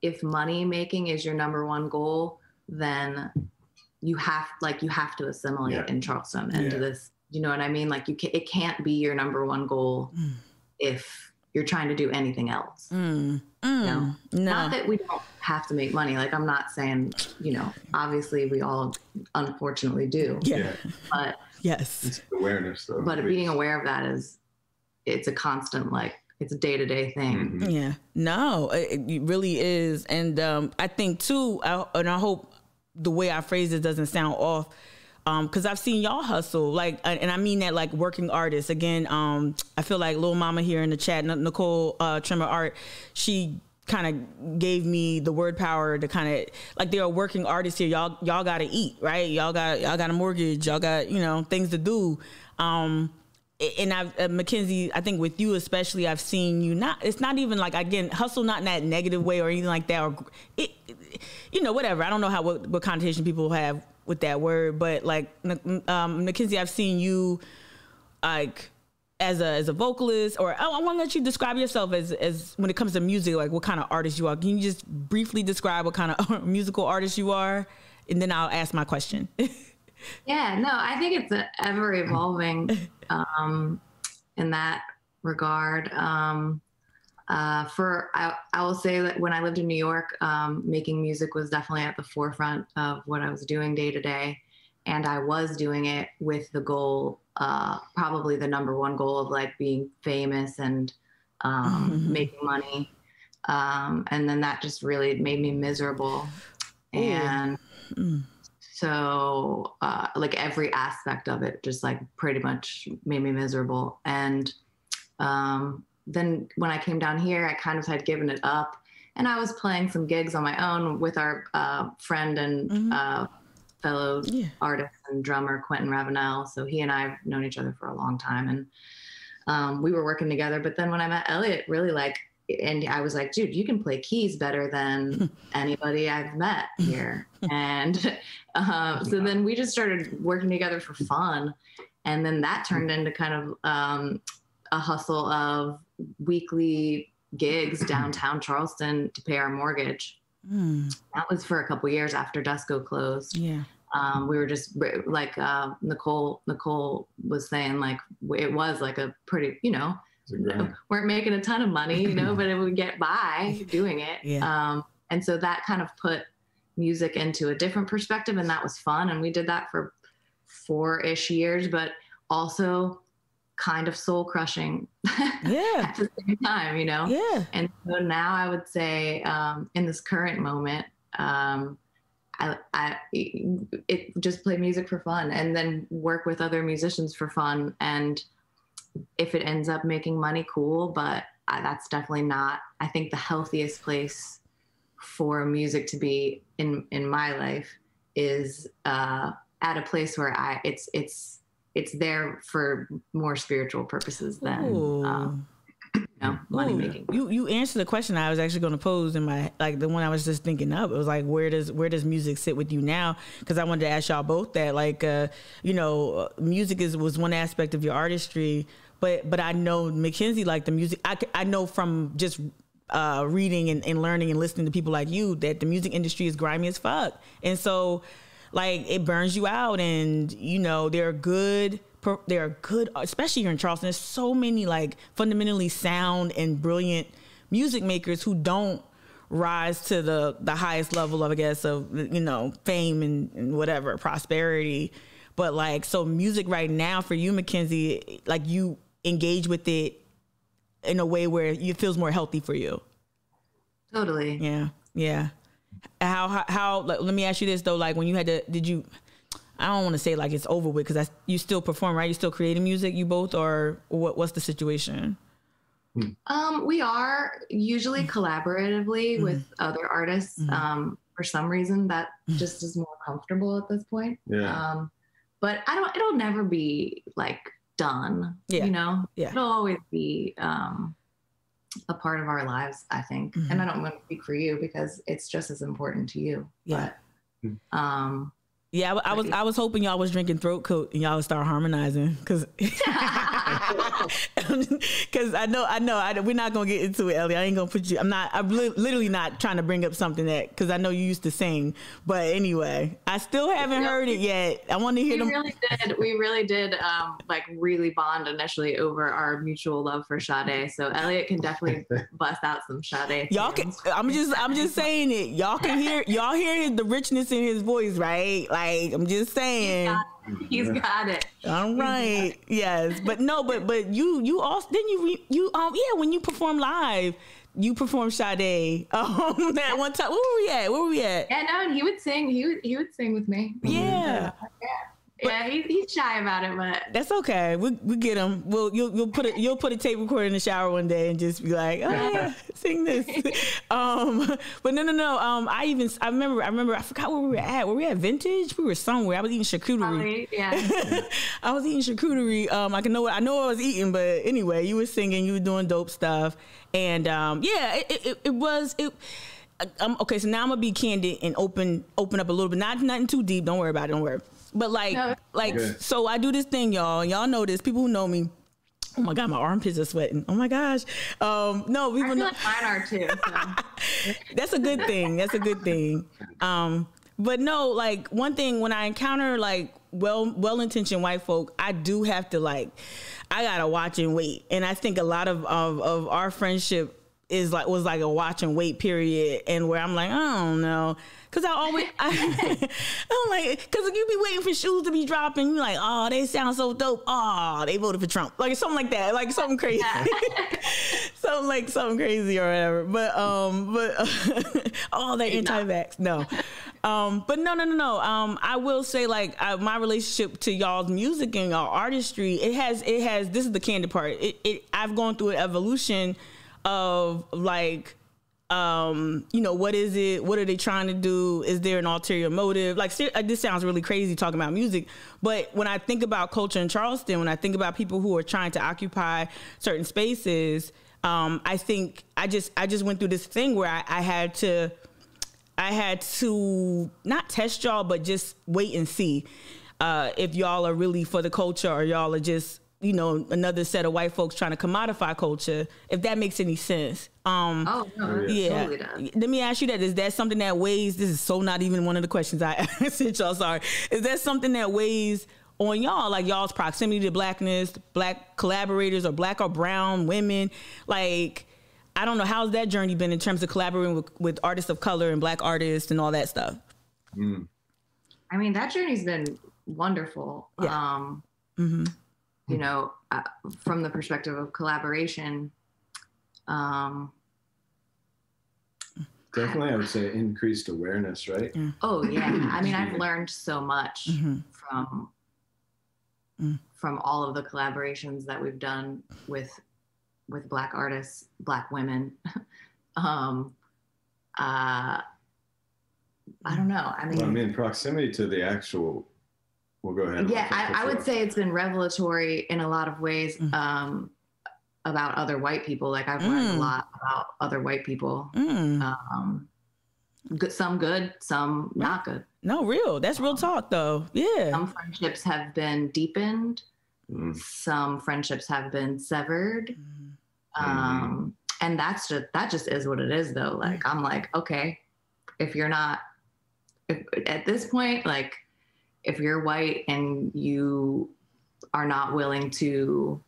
Speaker 9: if money making is your number one goal, then you have to assimilate in Charleston into this. You know what I mean? Like it can't be your number one goal if you're trying to do anything else. No. Not that we don't have to make money. Like I'm not saying, obviously we all unfortunately do.
Speaker 2: Yeah.
Speaker 9: But
Speaker 2: yes.
Speaker 10: It's awareness though.
Speaker 9: But being aware of that it's a constant, like it's a day-to-day thing.
Speaker 2: Mm-hmm. Yeah. No, it really is. And I think too, and I hope the way I phrase it doesn't sound off, because I've seen y'all hustle, like, and I mean that like working artists. Again, I feel like Lil Mama here in the chat, Nicole Trimmer Art, she kind of gave me the word power to kind of like, there are working artists here. Y'all got to eat, right? Y'all got a mortgage. Y'all got things to do. And I've McKenzie, I think with you especially, I've seen you it's not even like, again, hustle not in that negative way or anything like that, or whatever. I don't know what connotation people have with that word, but like McKenzie, I've seen you like as a vocalist, or I want to let you describe yourself as when it comes to music, like what kind of artist you are. Can you just briefly describe what kind of musical artist you are, and then I'll ask my question.
Speaker 9: Yeah, no, I think it's ever evolving in that regard. I will say that when I lived in New York, making music was definitely at the forefront of what I was doing day to day. And I was doing it with the goal, probably the number one goal of like being famous and making money. And then that just really made me miserable. And so like every aspect of it just like pretty much made me miserable. And then when I came down here, I kind of had given it up, and I was playing some gigs on my own with our friend and fellow artist and drummer, Quentin Ravenel. So he and I have known each other for a long time, and we were working together. But then when I met Elliot, really and I was like, dude, you can play keys better than anybody I've met here. And so then we just started working together for fun. And then that turned into kind of a hustle of weekly gigs downtown Charleston to pay our mortgage. That was for a couple years after Desco closed.
Speaker 2: Yeah.
Speaker 9: We were just like Nicole was saying, like it was like a pretty, you know, weren't making a ton of money, you know, but it would get by doing it.
Speaker 2: Yeah.
Speaker 9: And so that kind of put music into a different perspective, and that was fun. And we did that for 4-ish years, but also kind of soul crushing at the same time, you know?
Speaker 2: Yeah.
Speaker 9: And so now I would say in this current moment, it just play music for fun and then work with other musicians for fun. And if it ends up making money, cool. But that's definitely not, I think, the healthiest place for music to be in my life is at a place where it's there for more spiritual purposes than money making.
Speaker 2: You answered the question I was actually going to pose in my, like the one I was just thinking of. It was like, where does music sit with you now? Because I wanted to ask y'all both that. Like, music was one aspect of your artistry, but I know McKenzie, like the music, I know from just reading and learning and listening to people like you that the music industry is grimy as fuck, and so like it burns you out. And there are good, especially here in Charleston, there's so many like fundamentally sound and brilliant music makers who don't rise to the highest level of, I guess, of fame and whatever, prosperity. But like, so music right now for you, McKenzie, like you engage with it in a way where it feels more healthy for you.
Speaker 9: Totally.
Speaker 2: Yeah. How let me ask you this though, like when you had to, I don't want to say like it's over with, because you still perform, right? You still creating music, you both, or what's the situation?
Speaker 9: We are usually collaboratively with other artists. For some reason that just is more comfortable at this point.
Speaker 10: Yeah.
Speaker 9: But it'll never be like done,
Speaker 2: Yeah.
Speaker 9: It'll always be a part of our lives, I think. And I don't want to speak for you because it's just as important to you.
Speaker 2: Yeah.
Speaker 9: But,
Speaker 2: yeah, I was hoping y'all was drinking throat coat and y'all would start harmonizing, because I know we're not gonna get into it, Ellie. I ain't gonna put you. I'm literally not trying to bring up something that, because I know you used to sing, but anyway, I still haven't heard it yet. I want to hear them.
Speaker 9: We really did like really bond initially over our mutual love for Sade. So Elliott can definitely bust out some Sade.
Speaker 2: Y'all can. I'm just saying it. Y'all hear the richness in his voice, right? Like, I'm just saying.
Speaker 9: He's got it.
Speaker 2: All right. Yes. But no, but you also, didn't you when you perform live, you perform Sade that one time. Where were we at?
Speaker 9: Yeah, no, and he would sing. He would sing with me.
Speaker 2: Yeah.
Speaker 9: Yeah, he's shy about it, but
Speaker 2: that's okay. We get him. You'll put a tape recorder in the shower one day and just be like, oh yeah, sing this. But no. I remember. I forgot where we were at. Were we at Vintage? We were somewhere. I was eating charcuterie.
Speaker 9: Yeah.
Speaker 2: I was eating charcuterie. I know what I was eating, but anyway, you were singing. You were doing dope stuff, and it was. Okay, so now I'm gonna be candid and open up a little bit. Nothing too deep. Don't worry about it. Don't worry. But so I do this thing, y'all. Y'all know this. People who know me. Oh my God, my armpits are sweating. Oh my gosh. No, we
Speaker 9: feel like mine are too. So.
Speaker 2: That's a good thing. But no, like one thing, when I encounter like well-intentioned white folk, I do have to I gotta watch and wait. And I think a lot of our friendship was like a watch and wait period, and where I'm like, I don't know. Cause I'm like, cause you be waiting for shoes to be dropping. You're like, oh, they sound so dope. Oh, they voted for Trump. Like something like that. Like something crazy. something crazy or whatever. But all that anti-vax. No. But no. I will say my relationship to y'all's music and y'all artistry, it has, this is the candid part. I've gone through an evolution of what is it? What are they trying to do? Is there an ulterior motive? This sounds really crazy talking about music, but when I think about culture in Charleston, when I think about people who are trying to occupy certain spaces, I think I just went through this thing where I had to not test y'all, but just wait and see if y'all are really for the culture or y'all are just another set of white folks trying to commodify culture, if that makes any sense.
Speaker 9: No,
Speaker 2: yeah.
Speaker 9: Totally does.
Speaker 2: Let me ask you that. Is that something that weighs, this is so not even one of the questions I asked y'all, sorry. Is that something that weighs on y'all, like y'all's proximity to blackness, black collaborators or black or brown women? Like, I don't know, how's that journey been in terms of collaborating with artists of color and black artists and all that stuff?
Speaker 9: I mean, that journey's been wonderful.
Speaker 2: Yeah.
Speaker 9: You know, from the perspective of collaboration,
Speaker 10: definitely, I would say increased awareness, right?
Speaker 9: Oh yeah. I mean, I've learned so much from all of the collaborations that we've done with Black artists, Black women. I don't know. I mean,
Speaker 10: proximity to the actual. We'll go ahead.
Speaker 9: Yeah, I would say it's been revelatory in a lot of ways about other white people. Like I've learned a lot about other white people. Some good, some not good.
Speaker 2: No, real. That's real talk, though. Yeah.
Speaker 9: Some friendships have been deepened. Some friendships have been severed. And that just is what it is, though. Like I'm like, okay, if at this point, like, if you're white and you are not willing to,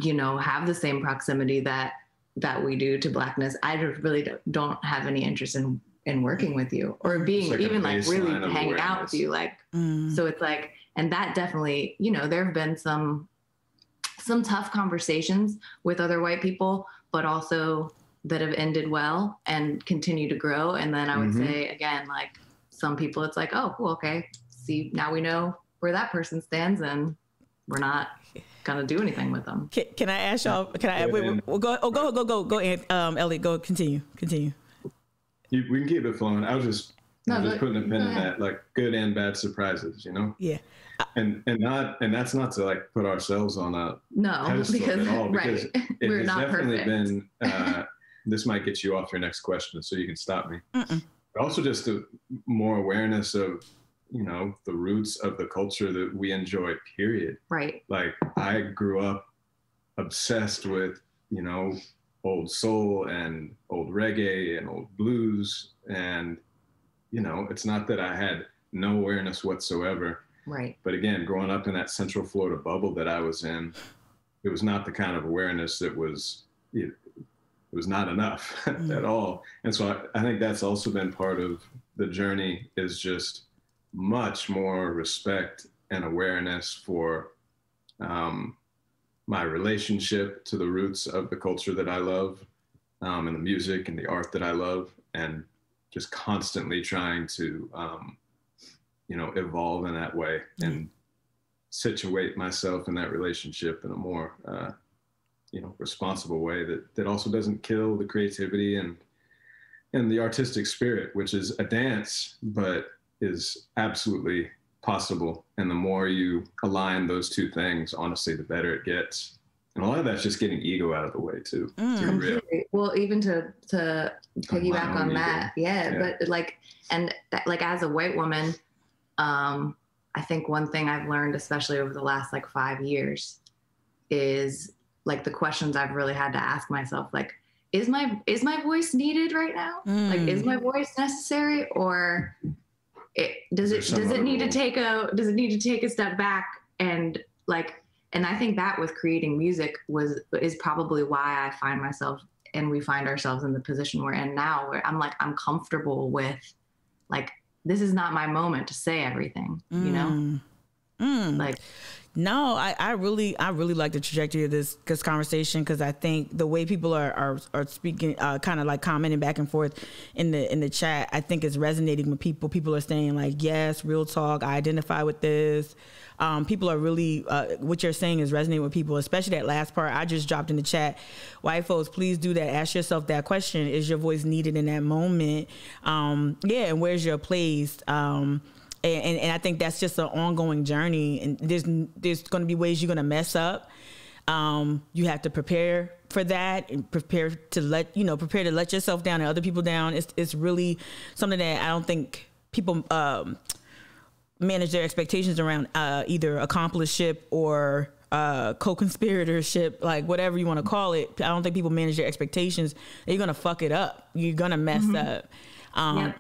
Speaker 9: have the same proximity that we do to blackness, I really don't have any interest in working with you or being like even like really hanging out with you. Like, so it's like, and that definitely, there have been some tough conversations with other white people, but also that have ended well and continue to grow. And then I would say again, like some people, it's like, oh, cool, okay. See, now we know where that person stands and we're not gonna do anything with them.
Speaker 2: Can I ask y'all, go, Elliot, go, continue.
Speaker 10: We can keep it flowing. I was just putting a pin in that, like good and bad surprises,
Speaker 2: Yeah.
Speaker 10: And that's not to like put ourselves on a pedestal
Speaker 9: because,
Speaker 10: at all, because it
Speaker 9: we're
Speaker 10: has
Speaker 9: not
Speaker 10: definitely
Speaker 9: perfect.
Speaker 10: been, this might get you off your next question, so you can stop me. But also just more awareness of, the roots of the culture that we enjoy, period.
Speaker 9: Right.
Speaker 10: Like I grew up obsessed with, old soul and old reggae and old blues. And, it's not that I had no awareness whatsoever.
Speaker 9: Right.
Speaker 10: But again, growing up in that Central Florida bubble that I was in, it was not the kind of awareness that was, it was not enough at all. And so I think that's also been part of the journey, is just much more respect and awareness for my relationship to the roots of the culture that I love, and the music and the art that I love, and just constantly trying to, evolve in that way and situate myself in that relationship in a more, responsible way that also doesn't kill the creativity and the artistic spirit, which is a dance, but is absolutely possible. And the more you align those two things, honestly, the better it gets. And a lot of that's just getting ego out of the way too.
Speaker 9: Well, even to piggyback on that, but like as a white woman, I think one thing I've learned, especially over the last like 5 years, is like the questions I've really had to ask myself, like, is my voice needed right now? Like, is my voice necessary, or does it need to take a step back? And like, and I think that with creating music is probably why I find myself and we find ourselves in the position we're in now, where I'm like, I'm comfortable with, like, this is not my moment to say everything, Like,
Speaker 2: no, I really like the trajectory of this conversation, because I think the way people are speaking, kind of like commenting back and forth in the chat, I think is resonating with people. People are saying like, yes, real talk, I identify with this. People are really, what you're saying is resonating with people, especially that last part I just dropped in the chat. White folks, please do that. Ask yourself that question. Is your voice needed in that moment? And where's your place? And I think that's just an ongoing journey. And there's going to be ways you're going to mess up. You have to prepare for that and prepare to let yourself down and other people down. It's really something that I don't think people manage their expectations around, either accompliceship or co-conspiratorship, like whatever you want to call it. I don't think people manage their expectations. You're gonna fuck it up. You're gonna mess up.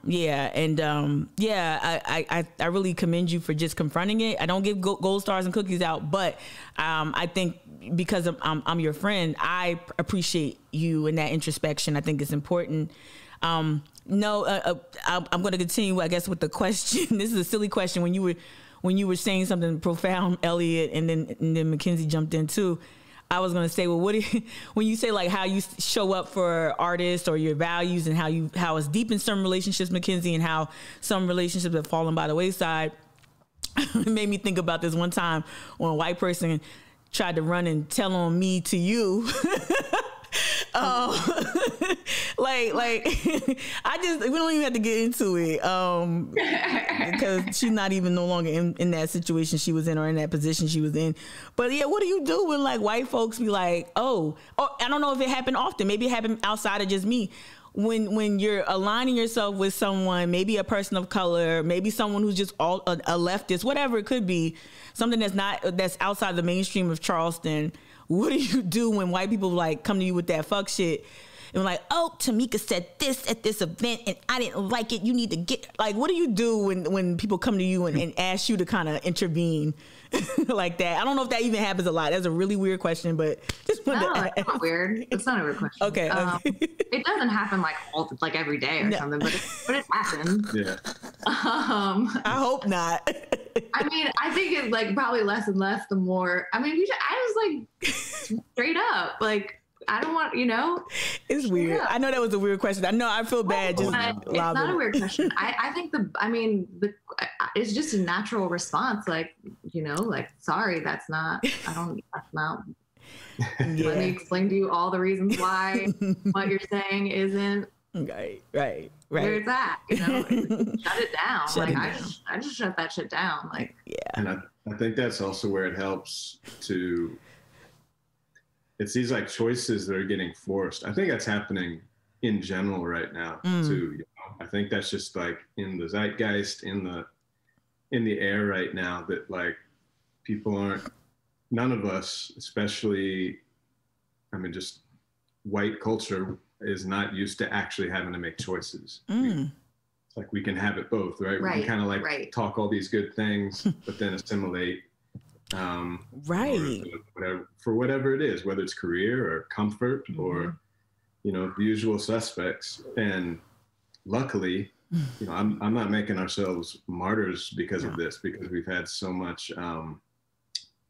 Speaker 2: Yeah, and I really commend you for just confronting it. I don't give gold stars and cookies out, but I think because I'm your friend, I appreciate you in that introspection. I think it's important. I'm going to continue, I guess, with the question. This is a silly question. When you were saying something profound, Elliot, and then McKenzie jumped in too. I was going to say, well, when you say like how you show up for artists or your values and how it's deep in some relationships, McKenzie, and how some relationships have fallen by the wayside, it made me think about this one time when a white person tried to run and tell on me to you. We don't even have to get into it because she's not even no longer in that situation she was in or in that position she was in. But yeah, what do you do when like white folks be like, oh, I don't know if it happened often. Maybe it happened outside of just me. When you're aligning yourself with someone, maybe a person of color, maybe someone who's just a leftist, whatever it could be, something that's outside the mainstream of Charleston. What do you do when white people like come to you with that fuck shit and like, oh, Tamika said this at this event and I didn't like it. You need to get like, what do you do when people come to you and ask you to kind of intervene like that? I don't know if that even happens a lot. That's a really weird question, but just wanted to ask.
Speaker 9: It's not weird. It's not a weird question.
Speaker 2: Okay.
Speaker 9: It doesn't happen like every day or something, but it happens.
Speaker 10: Yeah.
Speaker 2: I hope not.
Speaker 9: I mean, I think it's like probably less and less the more. I mean, I was like straight up, like I don't want,
Speaker 2: It's weird. I know that was a weird question. I know I feel bad.
Speaker 9: It's not a weird question. I think it's just a natural response. Like, like, sorry, that's not. Yeah. Let me explain to you all the reasons why what you're saying isn't.
Speaker 2: Right.
Speaker 9: Where it's at, shut it down. I just shut that shit down. Like,
Speaker 2: yeah.
Speaker 10: And I think that's also where it helps to. It's these like choices that are getting forced. I think that's happening in general right now too. I think that's just like in the zeitgeist, in the air right now that like none of us, especially, just white culture is not used to actually having to make choices. It's like we can have it both, right? We can kind of like talk all these good things, but then assimilate. For whatever it is, whether it's career or comfort or, the usual suspects. And luckily, I'm not making ourselves martyrs because of this, because we've had so much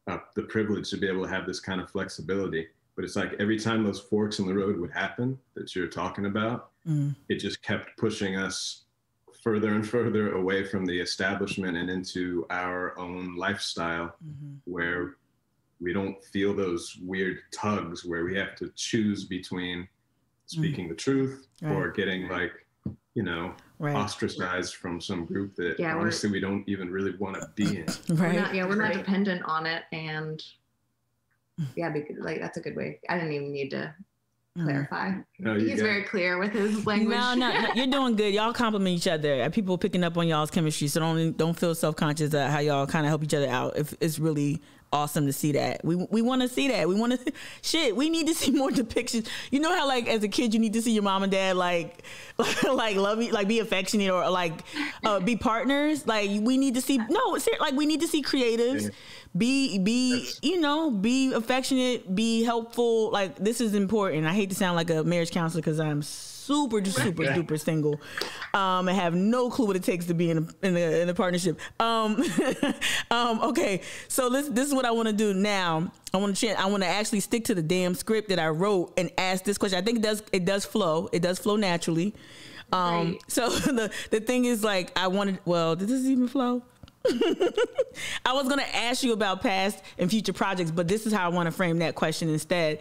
Speaker 10: the privilege to be able to have this kind of flexibility. But it's like every time those forks in the road would happen that you're talking about, it just kept pushing us further and further away from the establishment and into our own lifestyle where we don't feel those weird tugs where we have to choose between speaking the truth or getting like, ostracized from some group that honestly we don't even really want to be in.
Speaker 9: We're not dependent on it. And because, like, that's a good way. I didn't even need to clarify. No, he's very clear with his language.
Speaker 2: No, you're doing good. Y'all compliment each other. People picking up on y'all's chemistry, so don't feel self-conscious at how y'all kind of help each other out. It's really awesome to see that. We want to see that. We want to we need to see more depictions. You know how like as a kid you need to see your mom and dad like love you, like be affectionate or like be partners. Like we need to see we need to see creatives be be affectionate, be helpful. Like this is important. I hate to sound like a marriage counselor because I'm super single and have no clue what it takes to be in a partnership. Okay, so this is what I want to do now. I want to actually stick to the damn script that I wrote and ask this question. I think it does flow naturally. So the thing is like did this even flow? I was going to ask you about past and future projects, but this is how I want to frame that question instead.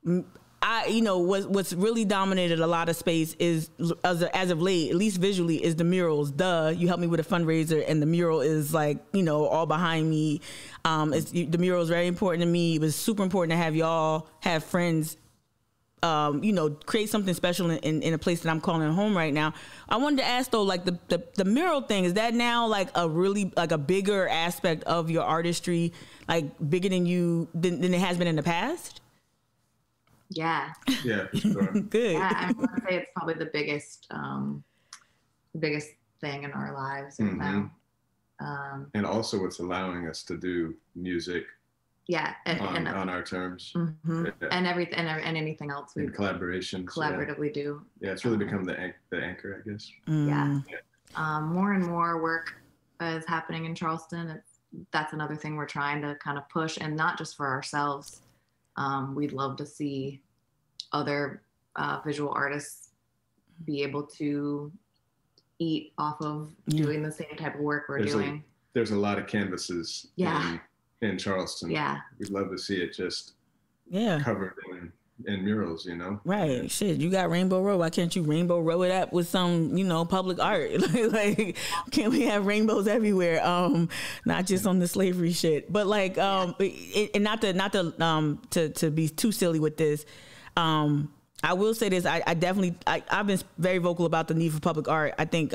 Speaker 2: What's really dominated a lot of space is, as of late, at least visually, is the murals. You helped me with a fundraiser, and the mural is like, all behind me. The mural is very important to me. It was super important to have y'all have friends create something special in a place that I'm calling home right now. I wanted to ask though, like the mural thing, is that now like a really like a bigger aspect of your artistry, like bigger than it has been in the past?
Speaker 9: Yeah.
Speaker 10: Yeah, for sure.
Speaker 2: Good.
Speaker 9: Yeah, I would say it's probably the biggest thing in our lives right now.
Speaker 10: And also it's allowing us to do music on our terms.
Speaker 9: And everything and anything else we collaboratively do.
Speaker 10: Yeah, it's really become the anchor, I guess.
Speaker 9: More and more work is happening in Charleston. That's another thing we're trying to kind of push, and not just for ourselves. We'd love to see other visual artists be able to eat off of doing the same type of work we're doing.
Speaker 10: There's a lot of canvases in Charleston.
Speaker 9: Yeah.
Speaker 10: We'd love to see it just covered in murals,
Speaker 2: Right. Shit, you got Rainbow Row. Why can't you Rainbow Row it up with some, public art? Like, can't we have rainbows everywhere? Not just on the slavery shit. But like, and not to be too silly with this. I will say this. I've been very vocal about the need for public art. I think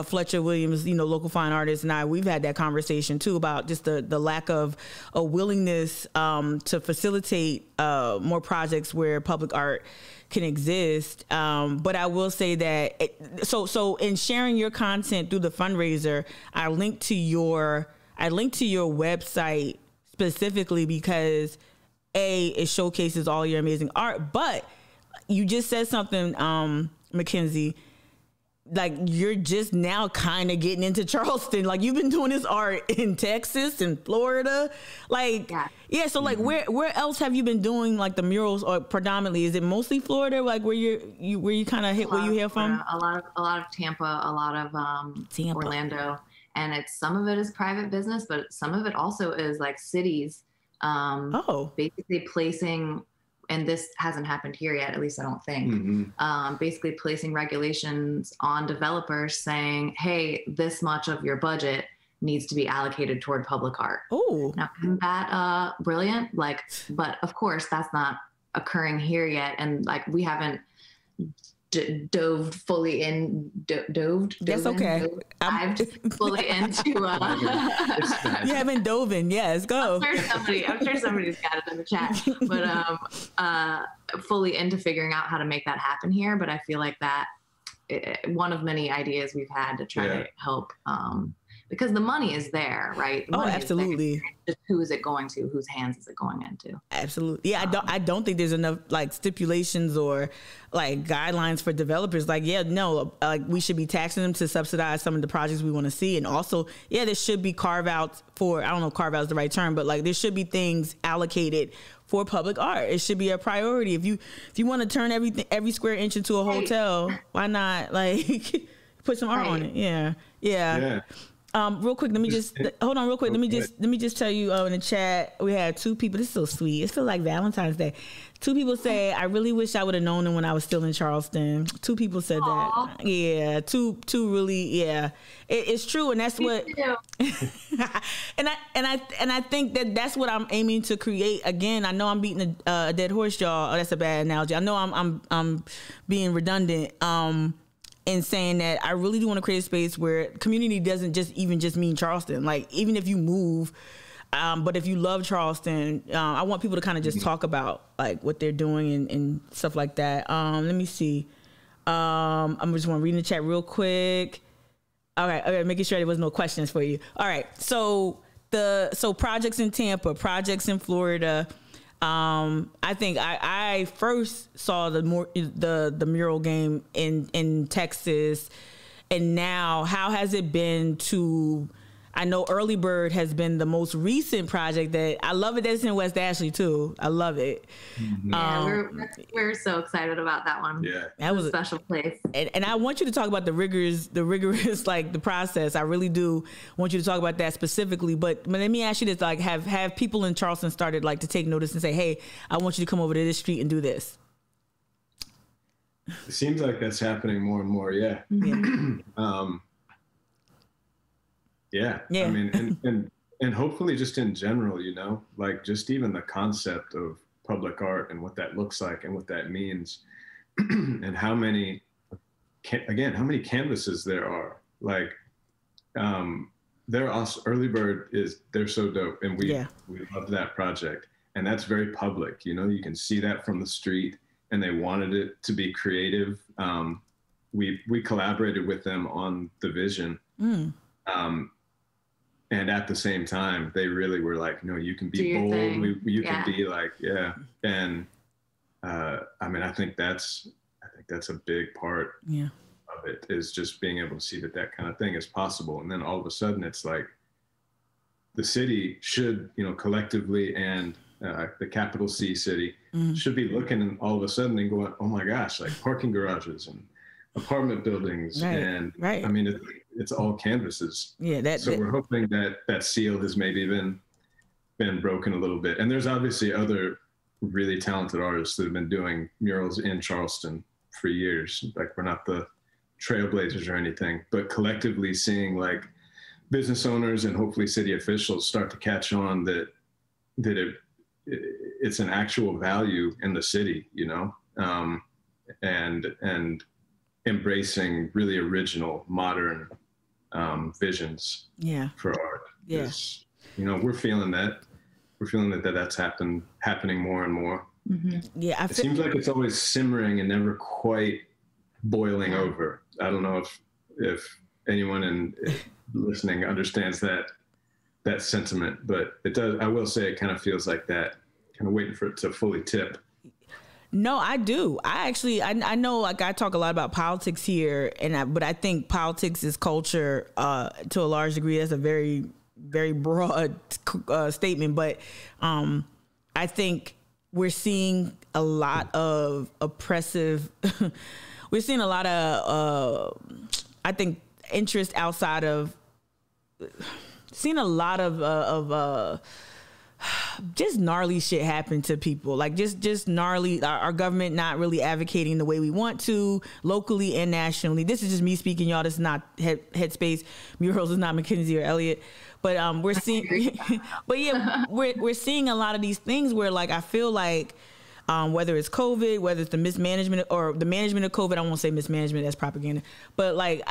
Speaker 2: Fletcher Williams, local fine artist, and we've had that conversation too about just the lack of a willingness to facilitate more projects where public art can exist. But I will say that so in sharing your content through the fundraiser, I linked to your website specifically because it showcases all your amazing art, but you just said something, McKenzie, like you're just now kind of getting into Charleston. Like you've been doing this art in Texas and Florida. Like, so like where else have you been doing like the murals, or predominantly? Is it mostly Florida? Like where you kind of hit where you hail from?
Speaker 9: A lot of Tampa, a lot of Orlando. And some of it is private business, but some of it also is like cities basically placing, and this hasn't happened here yet, at least I don't think, basically placing regulations on developers saying, hey, this much of your budget needs to be allocated toward public art.
Speaker 2: Oh,
Speaker 9: now isn't that brilliant? Like, but of course that's not occurring here yet. And like, we haven't dove fully in,
Speaker 2: That's okay.
Speaker 9: Dived fully into.
Speaker 2: You haven't dove in, yes. Go.
Speaker 9: I'm sure somebody's got it in the chat, but fully into figuring out how to make that happen here. But I feel like that one of many ideas we've had to try to help. Because the money is there, right? The money
Speaker 2: absolutely.
Speaker 9: Just who is it going to? Whose hands is it going into?
Speaker 2: Absolutely. Yeah, I don't think there's enough like stipulations or like guidelines for developers. Like, like we should be taxing them to subsidize some of the projects we want to see, and also, there should be carve outs for. I don't know if carve out is the right term, but like there should be things allocated for public art. It should be a priority. If you want to turn every square inch into a hotel, why not like put some art on it? Yeah. Real quick, let me just hold on real quick. Let me just tell you in the chat, we had two people. This is so sweet. It feels like Valentine's Day. Two people say, I really wish I would have known him when I was still in Charleston. Two people said that. Yeah. Two really, yeah. It's true, and that's what and I think that's what I'm aiming to create. Again, I know I'm beating a dead horse, y'all. Oh, that's a bad analogy. I know I'm being redundant. And saying that I really do want to create a space where community doesn't just mean Charleston. Like, even if you move, but if you love Charleston, I want people to kind of just talk about like what they're doing and stuff like that. Let me see. I'm just want to read in the chat real quick. All right, making sure there was no questions for you. All right, so projects in Tampa, projects in Florida. I think I first saw the mural game in Texas, and now how has it been to? I know Early Bird has been the most recent project that I love. It that's in West Ashley too. I love it.
Speaker 9: Yeah, we're so excited about that one.
Speaker 10: Yeah,
Speaker 2: that was
Speaker 9: a special place.
Speaker 2: And I want you to talk about the rigorous like the process. I really do want you to talk about that specifically. But let me ask you this: like, have people in Charleston started like to take notice and say, "Hey, I want you to come over to this street and do this"?
Speaker 10: It seems like that's happening more and more. Yeah. Yeah. I mean, and hopefully just in general, like just even the concept of public art and what that looks like and what that means, and how many canvases there are. Like, Early Bird they're so dope, and we love that project, and that's very public. You know, you can see that from the street, and they wanted it to be creative. We collaborated with them on the vision, and at the same time, they really were like, "No, you can be bold. You can be like, yeah." And I mean, I think that's a big part of it, is just being able to see that kind of thing is possible. And then all of a sudden, it's like the city should, you know, collectively, and the capital C city should be looking, and all of a sudden and going, "Oh my gosh!" Like parking garages and apartment buildings, and I mean, it's all canvases. So we're hoping that seal has maybe been broken a little bit. And there's obviously other really talented artists that have been doing murals in Charleston for years. Like, we're not the trailblazers or anything, but collectively seeing like business owners and hopefully city officials start to catch on that it's an actual value in the city, you know, and embracing really original, modern visions for art. You know, we're feeling that. We're feeling that's happening more and more. It seems like it's always simmering and never quite boiling over. I don't know if anyone listening understands that sentiment, but it does. I will say it kind of feels like that, kind of waiting for it to fully tip.
Speaker 2: No, I do. I know, like, I talk a lot about politics here, but I think politics is culture to a large degree. That's a very, very broad statement, but I think we're seeing a lot of oppressive. We're seeing a lot of, I think, interest outside of. Seen a lot of just gnarly shit happen to people, like just gnarly. Our government not really advocating the way we want to, locally and nationally. This is just me speaking, y'all. This is not Headspace. Murals is not McKenzie or Elliott, but we're seeing, but yeah, we're seeing a lot of these things where, like, I feel like whether it's COVID, whether it's the mismanagement or the management of COVID, I won't say mismanagement, that's propaganda, but like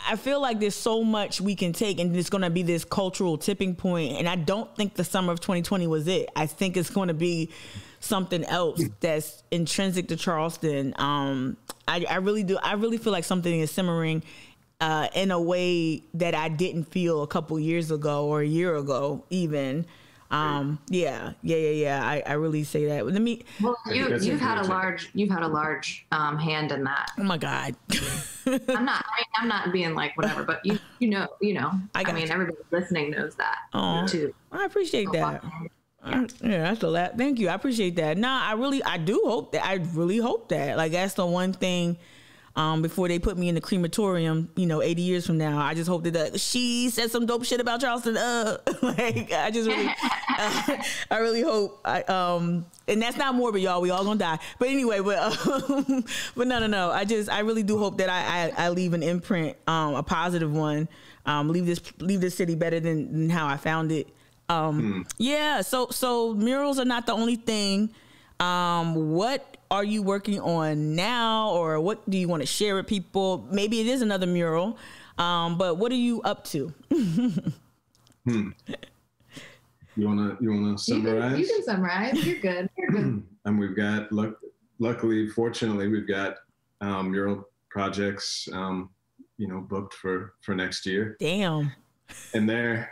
Speaker 2: I feel like there's so much we can take, and it's going to be this cultural tipping point. And I don't think the summer of 2020 was it. I think it's going to be something else that's intrinsic to Charleston. I really do. I really feel like something is simmering in a way that I didn't feel a couple years ago or a year ago even. I really say that. Let me.
Speaker 9: Well, you've had a large hand in that.
Speaker 2: Oh my God.
Speaker 9: I'm not being like whatever, but you know. I mean, everybody listening knows that too.
Speaker 2: I appreciate that. Yeah, that's a lot. Thank you. I appreciate that. I really hope that. Like, that's the one thing. Before they put me in the crematorium, 80 years from now, I just hope that she said some dope shit about Charleston. Like, I just really, I really hope. And that's not morbid, y'all. We all gonna die. But anyway, but no. I really do hope that I leave an imprint, a positive one. Leave this city better than how I found it. Yeah. So murals are not the only thing. What are you working on now, or what do you want to share with people? Maybe it is another mural, but what are you up to?
Speaker 10: You wanna summarize?
Speaker 9: You can summarize. You're good.
Speaker 10: And we've got, fortunately, we've got mural projects, booked for next year.
Speaker 2: Damn.
Speaker 10: And they're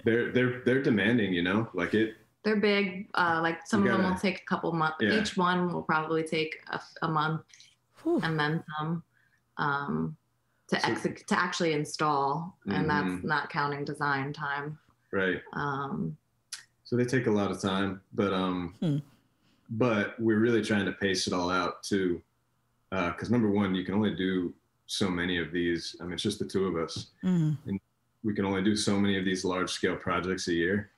Speaker 10: demanding, like it.
Speaker 9: They're big. Like some of them will take a couple months. Yeah. Each one will probably take a month, and then some to actually install, and that's not counting design time.
Speaker 10: Right. So they take a lot of time, but we're really trying to pace it all out too, because number one, you can only do so many of these. I mean, it's just the two of us, and we can only do so many of these large scale projects a year.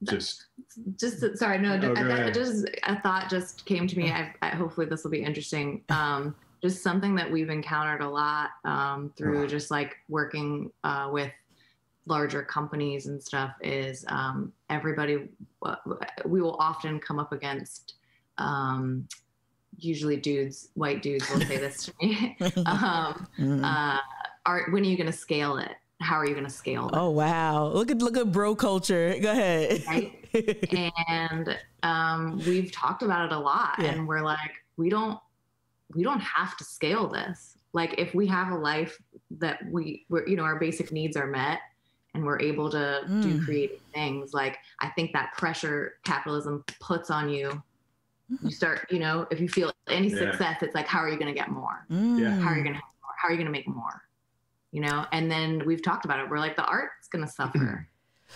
Speaker 9: Sorry, no, a thought just came to me. Hopefully this will be interesting. Just something that we've encountered a lot through just like working with larger companies and stuff is everybody, we will often come up against, usually dudes, white dudes will say this to me. When are you going to scale it? How are you going to scale it?
Speaker 2: Oh, wow. Look at bro culture. Go ahead.
Speaker 9: Right? And we've talked about it a lot, and we're like, we don't have to scale this. Like, if we have a life that we're, you know, our basic needs are met and we're able to do creative things, like, I think that pressure capitalism puts on you, you start, you know, if you feel any success, it's like, how are you going to get more? How are you going to have more? How are you going to make more? You know, and then we's talked about it. We're like, the art's going to suffer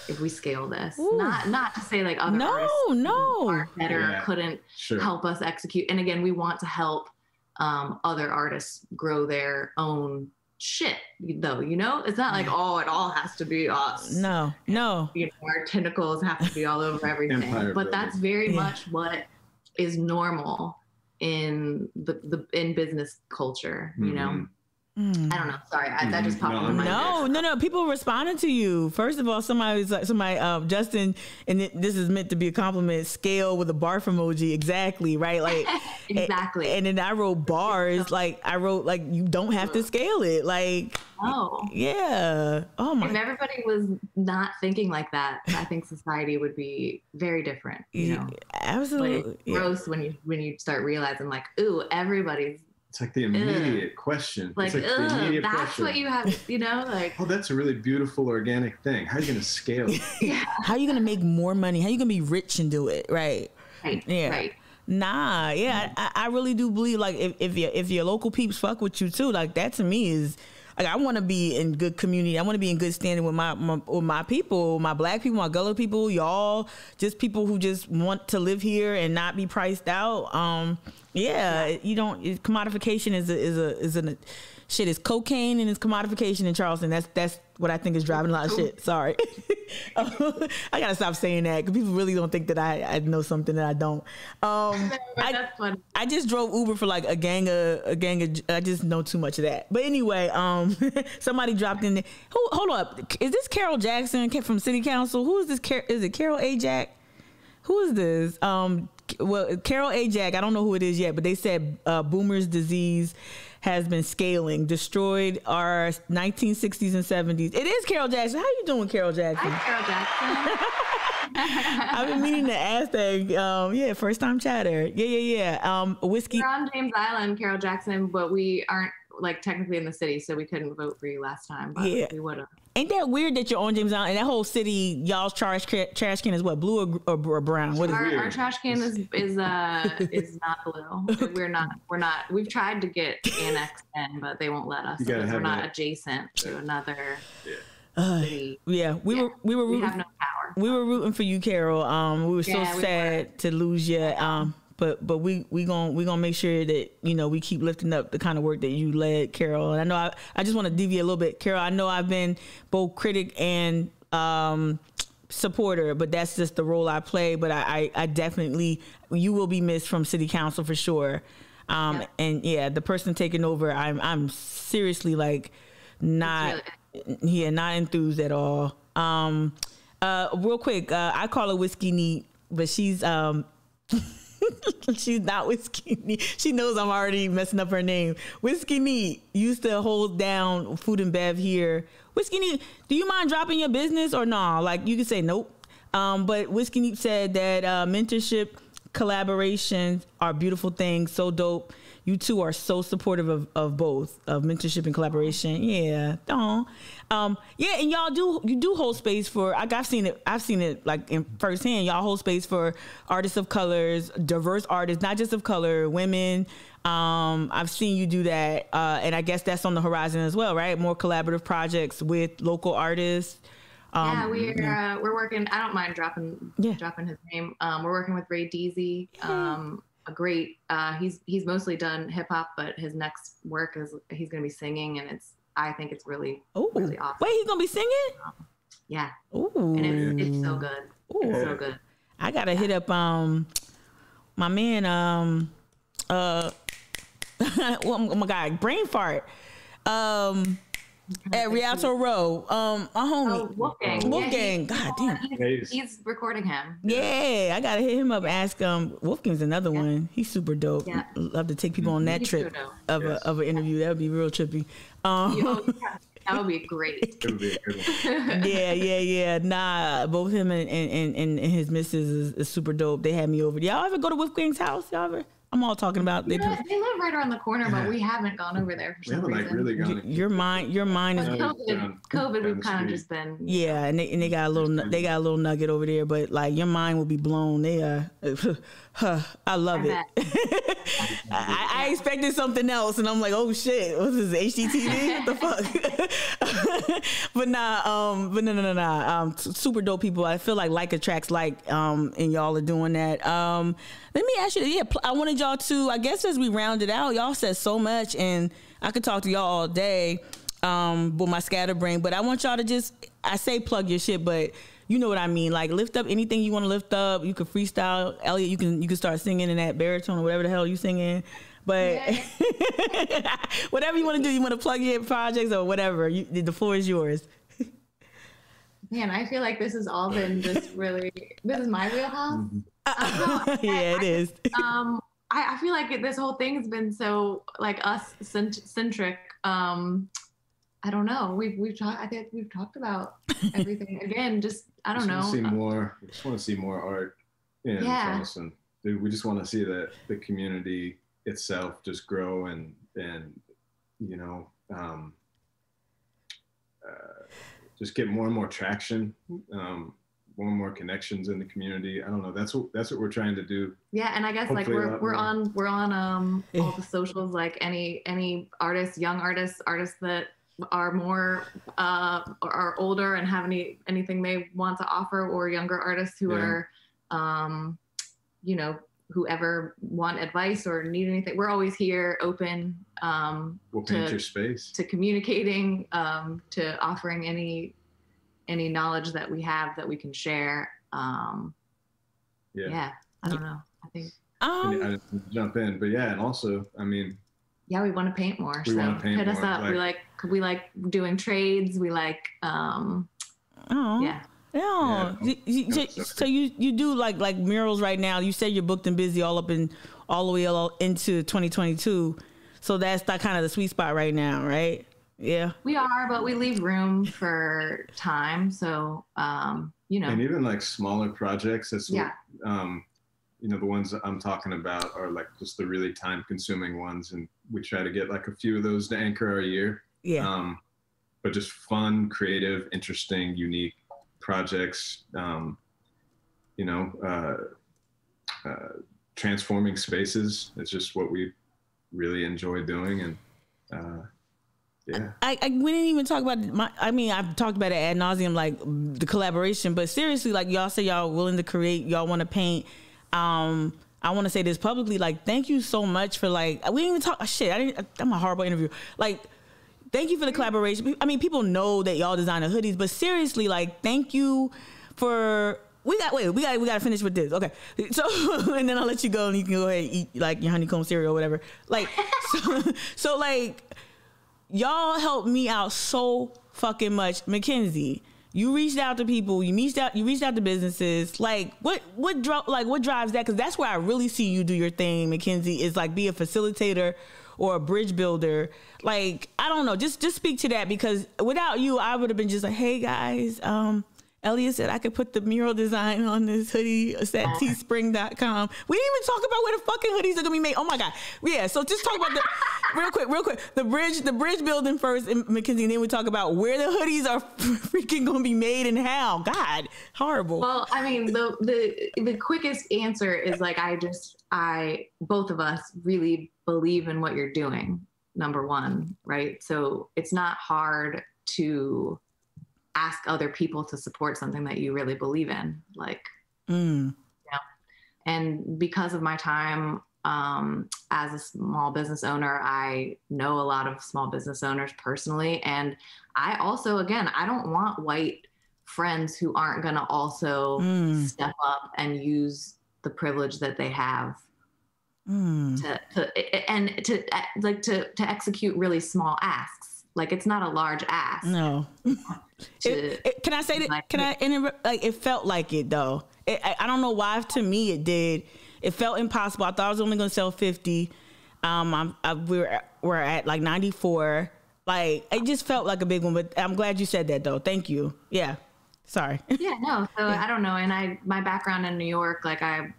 Speaker 9: if we scale this. Not to say like other artists are better, couldn't help us execute. And again, we want to help other artists grow their own shit, though, you know? It's not like, oh, it all has to be us.
Speaker 2: No.
Speaker 9: You know, our tentacles have to be all over everything. But that's very much what is normal in in business culture, you know? I don't know. Sorry, that just popped in my mind.
Speaker 2: No. People responded to you. First of all, somebody, Justin, and this is meant to be a compliment. Scale with a barf emoji, exactly, right? Like
Speaker 9: exactly.
Speaker 2: And then I wrote bars. Like I wrote like you don't have to scale it. Like yeah. Oh my.
Speaker 9: If everybody was not thinking like that, I think society would be very different. You know,
Speaker 2: absolutely.
Speaker 9: But it's gross when you start realizing like, ooh, everybody's.
Speaker 10: It's like the immediate question.
Speaker 9: Like,
Speaker 10: it's like the immediate
Speaker 9: that's
Speaker 10: question.
Speaker 9: what you have, you know, like.
Speaker 10: Oh, that's a really beautiful organic thing. How are you going to scale it?
Speaker 2: How are you going to make more money? How are you going to be rich and do it? Right. Yeah.
Speaker 9: Right.
Speaker 2: Nah. Yeah. I really do believe like if your local peeps fuck with you too, like that to me is like, I want to be in good community. I want to be in good standing with my people, my black people, my Gullah people, y'all, just people who just want to live here and not be priced out. You don't. Commodification is a shit. It's cocaine and it's commodification in Charleston. That's what I think is driving a lot of shit. Sorry, I gotta stop saying that because people really don't think that I know something that I don't.
Speaker 9: That's funny.
Speaker 2: I just drove Uber for like a gang of. I just know too much of that. But anyway, somebody dropped in there. Hold up, is this Carol Jackson from City Council? Who is this? Is it Carol A. Jack? Who is this? Well, Carol A. Jack, I don't know who it is yet, but they said Boomer's disease has been scaling, destroyed our 1960s and 70s. It is Carol Jackson. How you doing, Carol Jackson?
Speaker 9: Hi, Carol Jackson.
Speaker 2: I've been meaning to ask that. First time chatter. Yeah. Whiskey.
Speaker 9: We're on James Island, Carol Jackson, but we aren't like technically in the city, so we couldn't vote for you last time, but we would have.
Speaker 2: Ain't that weird that you're on James Island and that whole city, y'all's trash can is what, blue or brown? What is
Speaker 9: our trash can is not blue. We're not. We've tried to get annexed in, but they won't let us because we're not adjacent to another city.
Speaker 2: We were rooting.
Speaker 9: We have no power.
Speaker 2: We were rooting for you, Carol. We were so sad to lose you. But we gonna make sure that, you know, we keep lifting up the kind of work that you led, Carol. And I know I just want to deviate a little bit, Carol. I know I've been both critic and supporter, but that's just the role I play. But I definitely, you will be missed from City Council for sure. And the person taking over, I'm seriously like not enthused at all. Real quick, I call her Whiskey Neat, but she's she's not Whiskey Neat. She knows I'm already messing up her name. Whiskey Neat used to hold down food and bev here. Whiskey Neat, do you mind dropping your business or no? Like, you can say nope. But Whiskey Neat said that mentorship collaborations are beautiful things. So dope. You two are so supportive of both, of mentorship and collaboration. Yeah. And y'all do hold space for, like, I've seen it like in firsthand. Y'all hold space for artists of colors, diverse artists, not just of color, women. I've seen you do that. And I guess that's on the horizon as well, right? More collaborative projects with local artists.
Speaker 9: We're working. I don't mind dropping his name. We're working with Ray Deasy. A great. He's mostly done hip hop, but his next work he's going to be singing, and I think it's really awesome.
Speaker 2: Wait, he's going to be singing?
Speaker 9: Yeah.
Speaker 2: Ooh.
Speaker 9: And it's so good. It's so good.
Speaker 2: I gotta hit up my man. Oh my God, brain fart. At Rialto Row. My homie.
Speaker 9: Wolfgang.
Speaker 2: Wolfgang. God damn.
Speaker 9: He's recording him.
Speaker 2: Yeah, I gotta hit him up. Ask him. Wolfgang's another one. He's super dope.
Speaker 9: Yeah.
Speaker 2: Love to take people on that trip of an interview. That would be real trippy.
Speaker 9: That would be great.
Speaker 10: It would be a good one.
Speaker 2: Yeah. Nah, both him and his missus is super dope. They had me over. Y'all ever go to Wolfgang's house? Y'all ever? I'm all talking about.
Speaker 9: They live right around the corner, but we haven't gone over there for some reason.
Speaker 10: Like really gone.
Speaker 2: Your mind is
Speaker 9: COVID. We've kind of just been.
Speaker 2: Yeah, and they got a little nugget over there, but like your mind will be blown. They I love it. I expected something else, and I'm like, oh shit, what's this, HGTV? What the fuck? but no. Super dope people. I feel like attracts like, and y'all are doing that. Let me ask you. Yeah, I wanted y'all to. I guess as we round it out, y'all said so much, and I could talk to y'all all day with my scatterbrain. But I want y'all to just. I say plug your shit, but. You know what I mean? Like lift up anything you want to lift up. You can freestyle, Elliot. You can start singing in that baritone or whatever the hell you singing. But whatever you want to do, you want to plug your projects or whatever. The floor is yours.
Speaker 9: Man, I feel like this has all been just really. This is my wheelhouse.
Speaker 2: It is.
Speaker 9: I feel like this whole thing's been so like us centric. I don't know. We've talked. I think we've talked about everything. Again, just I don't know.
Speaker 10: See more. We just want to see more art in Charleston. We just want to see the community itself just grow and just get more and more traction, more and more connections in the community. I don't know. That's what we're trying to do.
Speaker 9: Yeah, and I guess hopefully like we're on all the socials. Like any artists, young artists that are more are older and have anything they want to offer, or younger artists who are whoever want advice or need anything. We're always here, open.
Speaker 10: We'll paint your space
Speaker 9: to communicating, to offering any knowledge that we have that we can share. I don't know. I think
Speaker 10: I didn't jump in, but and also I mean.
Speaker 9: Yeah, we want to paint more. So hit us up. We like doing trades. We like, So you do like murals right now. You say you're booked and busy all the way into 2022. So that's that kind of the sweet spot right now, right? Yeah. We are, but we leave room for time. So, And
Speaker 10: even like smaller projects. That's what, the ones that I'm talking about are like just the really time-consuming ones, and we try to get like a few of those to anchor our year.
Speaker 2: Yeah.
Speaker 10: But just fun, creative, interesting, unique projects. Transforming spaces. It's just what we really enjoy doing, and we
Speaker 2: didn't even talk about I've talked about it ad nauseum, like the collaboration. But seriously, like y'all say y'all willing to create, y'all want to paint. I want to say this publicly, like, thank you so much for we didn't even talk I'm a horrible interview. Like, thank you for the collaboration. I mean, people know that y'all design the hoodies, but seriously, like, thank you for, we got to finish with this. Okay. So, and then I'll let you go and you can go ahead and eat like your honeycomb cereal or whatever. Like, so like y'all helped me out so fucking much. McKenzie, you reached out to people. You reached out to businesses. Like what drives that? Because that's where I really see you do your thing, McKenzie. Is like be a facilitator or a bridge builder. Like I don't know. Just speak to that, because without you, I would have been just like, hey guys, Elliot said I could put the mural design on this hoodie. It's at teespring.com. We didn't even talk about where the fucking hoodies are gonna be made. Oh my god. Yeah. So just talk about the real quick. The bridge building first, and McKenzie, and then we talk about where the hoodies are freaking gonna be made and how. God, horrible.
Speaker 9: Well, I mean, the quickest answer is like both of us really believe in what you're doing. Number one, right? So it's not hard to ask other people to support something that you really believe in, and because of my time as a small business owner, I know a lot of small business owners personally, and I also, again, I don't want white friends who aren't going to also step up and use the privilege that they have to execute really small asks. like, it's not a large ask.
Speaker 2: No. Can I say that? Can I? Like, it felt like it though. I don't know why. To me, it did. It felt impossible. I thought I was only going to sell 50. We're at like 94. Like, it just felt like a big one. But I'm glad you said that though. Thank you. Yeah. Sorry.
Speaker 9: Yeah. No. So I don't know. And my background in New York, like I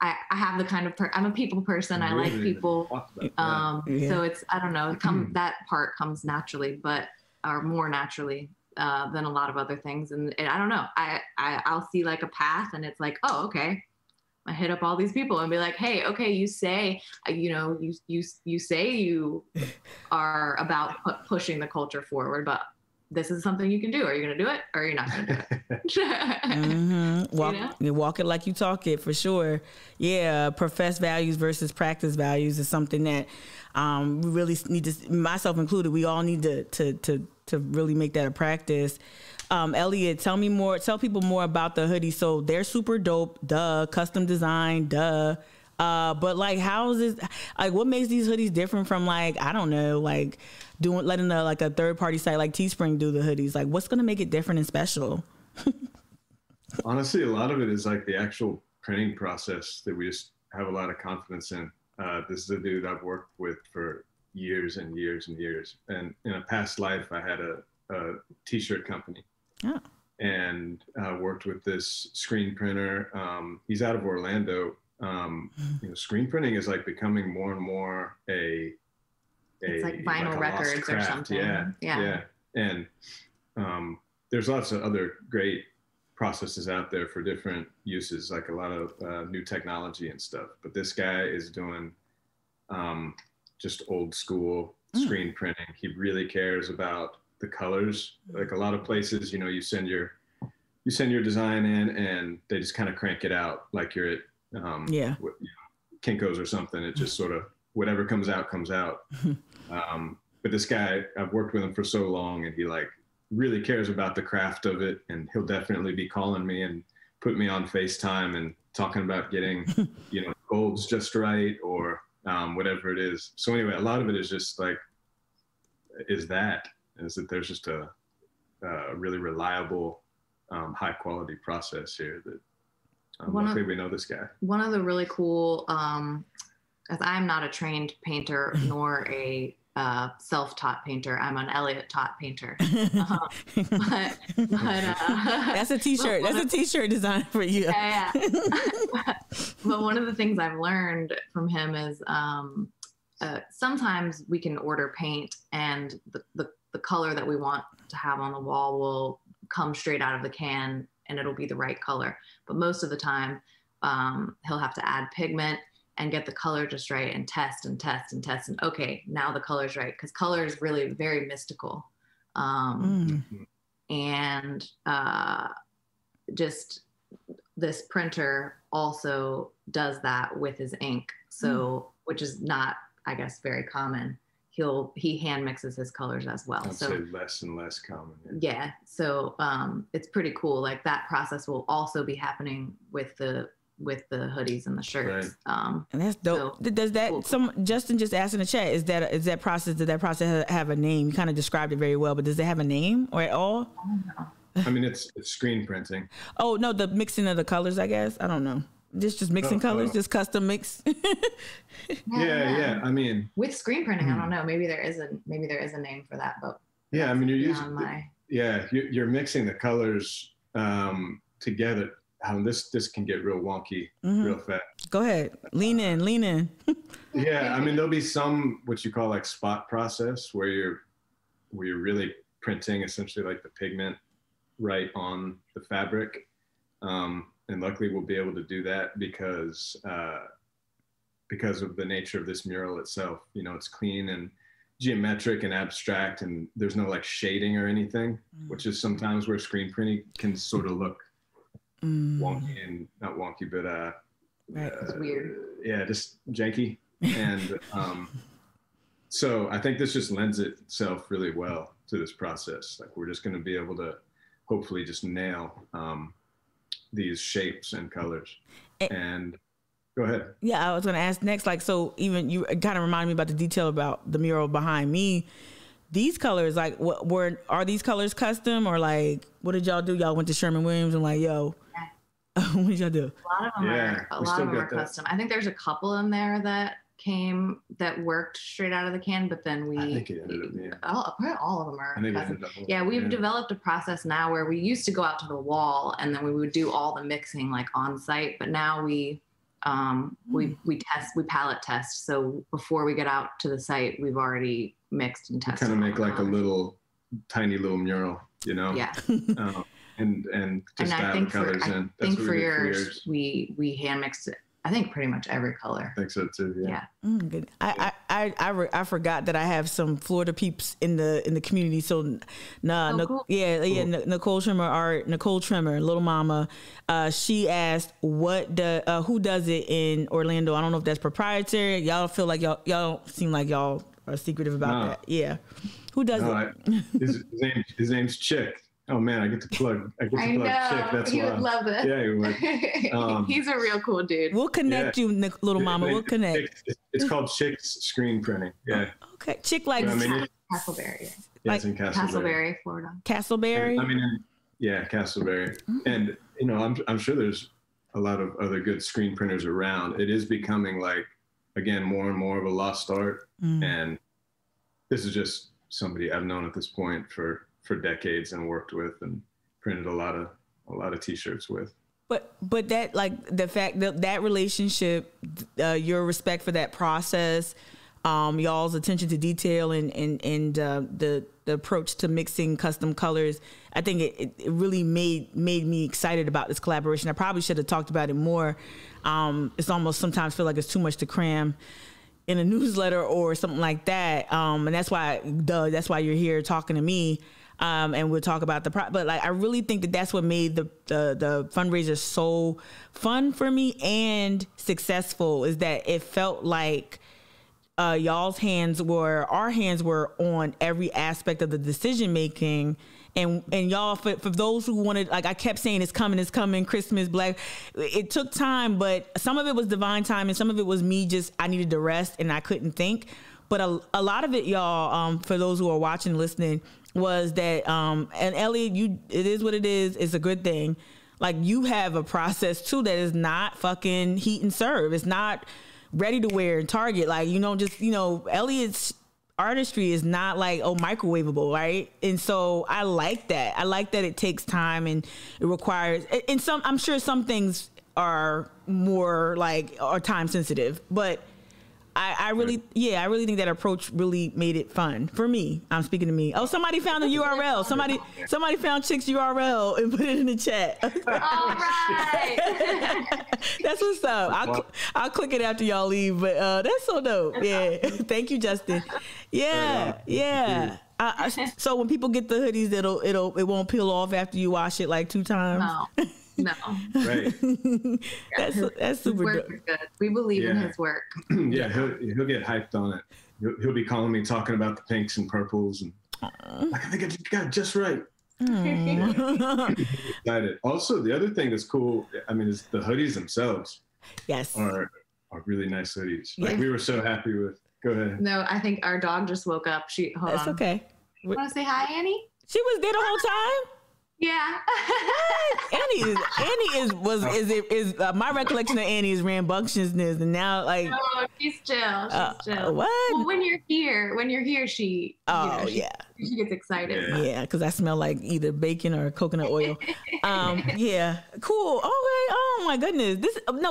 Speaker 9: have the kind of I'm a people person. I like people. So it's, I don't know, that part comes naturally, or more naturally than a lot of other things. And I don't know, I'll see like a path and it's like, oh, okay. I hit up all these people and be like, hey, okay, you say, you say you are about pushing the culture forward, but this is something you can do. Are you going to do it or are you not going to do it?
Speaker 2: You walk it like you talk it, for sure. Yeah. Profess values versus practice values is something that we really need to, myself included, we all need to really make that a practice. Elliott, tell people more about the hoodie. So they're super dope, duh, custom design, duh. But like, how is this, like, what makes these hoodies different from, like, I don't know, like letting like a third party site like Teespring do the hoodies? Like, what's going to make it different and special?
Speaker 10: Honestly, a lot of it is like the actual printing process that we just have a lot of confidence in. This is a dude I've worked with for years and years and years. And in a past life, I had a t-shirt company. Oh. And worked with this screen printer. He's out of Orlando. Screen printing is like becoming more and more it's
Speaker 9: like vinyl records or something.
Speaker 10: Yeah. And there's lots of other great processes out there for different uses, like a lot of new technology and stuff. But this guy is doing just old school screen printing. He really cares about the colors. Like a lot of places, you send your design in and they just kind of crank it out like you're at Kinko's or something. It just sort of, whatever comes out. But this guy, I've worked with him for so long and he like really cares about the craft of it. And he'll definitely be calling me and put me on FaceTime and talking about getting, golds just right or whatever it is. So anyway, a lot of it is just like, is that there's just a really reliable, high quality process here that luckily we know this guy. One
Speaker 9: of the really cool, as I'm not a trained painter nor a self-taught painter, I'm an Elliott-taught painter. But
Speaker 2: that's a t-shirt. That's a t-shirt design for you.
Speaker 9: Yeah. But one of the things I've learned from him is sometimes we can order paint and the color that we want to have on the wall will come straight out of the can and it'll be the right color. But most of the time, he'll have to add pigment and get the color just right and test. And okay, now the color's right. Because color is really very mystical. And just this printer also does that with his ink. So, which is not, I guess, very common. He hand mixes his colors as well.
Speaker 10: I'd say less and less common.
Speaker 9: Yeah. So it's pretty cool. Like that process will also be happening with the hoodies and the shirts.
Speaker 2: Right. And that's dope. So, does that cool. Justin just asked in the chat, did that process have a name? You kind of described it very well, but does it have a name or at all?
Speaker 9: I don't know.
Speaker 10: I mean, it's screen printing.
Speaker 2: Oh no, the mixing of the colors, I guess. I don't know. Just mixing colors, just custom mix.
Speaker 10: Yeah. I mean,
Speaker 9: with screen printing, I don't know. Maybe there is a name for that, but
Speaker 10: yeah, I mean, you're using you're mixing the colors together. This can get real wonky real fast.
Speaker 2: Go ahead, lean in.
Speaker 10: Yeah, I mean, there'll be some what you call like spot process where you're really printing essentially like the pigment right on the fabric. And luckily we'll be able to do that because of the nature of this mural itself. It's clean and geometric and abstract and there's no like shading or anything, which is sometimes where screen printing can sort of look wonky and not wonky, but
Speaker 9: it's weird.
Speaker 10: Yeah, just janky. And so I think this just lends itself really well to this process. Like we're just going to be able to hopefully just nail these shapes and colors. And Go ahead.
Speaker 2: Yeah, I was going to ask next, like, so even you kind of reminded me about the detail about the mural behind me. These colors, like, are these colors custom, or like, what did y'all do? Y'all went to Sherman-Williams and like, yo, what did y'all do?
Speaker 9: A lot of them are custom. I think there's a couple in there that worked straight out of the can, but then
Speaker 10: I think it ended up being
Speaker 9: all of them are.
Speaker 10: I think it ended up.
Speaker 9: Yeah, we've developed a process now where we used to go out to the wall and then we would do all the mixing like on site, but now we palette test. So before we get out to the site, we've already mixed and tested.
Speaker 10: Kind of make like a tiny little mural, you know?
Speaker 9: Yeah.
Speaker 10: And just add the colors in.
Speaker 9: I think for yours, we hand mixed it. I think pretty much every color.
Speaker 10: I think so too. Yeah.
Speaker 2: Good. I forgot that I have some Florida peeps in the community. So, cool. Nicole Trimmer, Little Mama. She asked, who does it in Orlando? I don't know if that's proprietary. Y'all feel like y'all don't seem like y'all are secretive about that. Yeah. Who does
Speaker 10: it? His name's Chick. Oh man, I get to plug Chick. That's
Speaker 9: he would love it.
Speaker 10: Yeah, he would.
Speaker 9: He's a real cool dude.
Speaker 2: We'll connect you, Little Mama. We'll connect.
Speaker 10: It's called Chick's Screen Printing. Yeah.
Speaker 2: Okay, Chick likes
Speaker 9: Castleberry.
Speaker 10: Yeah, it's in
Speaker 9: Castleberry, Florida.
Speaker 2: Castleberry.
Speaker 10: Castleberry. And you know, I'm sure there's a lot of other good screen printers around. It is becoming like, again, more and more of a lost art. And this is just somebody I've known at this point for decades and worked with and printed a lot of t-shirts with.
Speaker 2: But that, like, the fact that relationship, your respect for that process, y'all's attention to detail and the approach to mixing custom colors, I think it really made me excited about this collaboration. I probably should have talked about it more. It's almost sometimes feel like it's too much to cram in a newsletter or something like that. And that's why you're here talking to me. And we'll talk about but like, I really think that's what made the fundraiser so fun for me and successful, is that it felt like our hands were on every aspect of the decision making. And y'all, for those who wanted, like I kept saying, it's coming, Christmas, Black. It took time, but some of it was divine time and some of it was me I needed to rest and I couldn't think. But a lot of it, y'all, for those who are watching, listening, was that, and Elliott, it is what it is. It's a good thing. Like, you have a process too that is not fucking heat and serve. It's not ready to wear in Target. Like, Elliott's artistry is not like, microwavable, right? And so I like that. I like that it takes time and it requires, and I'm sure some things are more are time sensitive, but I really think that approach really made it fun for me. I'm speaking to me. Oh, somebody found the URL. Somebody found Chick's URL and put it in the chat. All right. That's what's up. I'll click it after y'all leave, but that's so dope. Yeah. Thank you, Justin. Yeah. Yeah. So when people get the hoodies, it won't peel off after you wash it like 2 times.
Speaker 9: No.
Speaker 10: Right.
Speaker 2: That's super dope.
Speaker 9: Good. We believe in his work.
Speaker 10: Yeah, he'll get hyped on it. He'll be calling me, talking about the pinks and purples, and I think I got it just right. Excited. Also, the other thing that's cool, is the hoodies themselves.
Speaker 2: Yes.
Speaker 10: Are really nice hoodies. Like, we were so happy with. Go ahead.
Speaker 9: No, I think our dog just woke up.
Speaker 2: That's okay.
Speaker 9: You want to say hi, Annie?
Speaker 2: She was there the whole time?
Speaker 9: Yeah.
Speaker 2: Annie is my recollection of Annie is rambunctiousness, and now
Speaker 9: she's chill.
Speaker 2: What?
Speaker 9: Well, when you're here, she gets excited.
Speaker 2: Yeah, because I smell like either bacon or coconut oil. Yeah, cool. Okay. Oh my goodness. Hold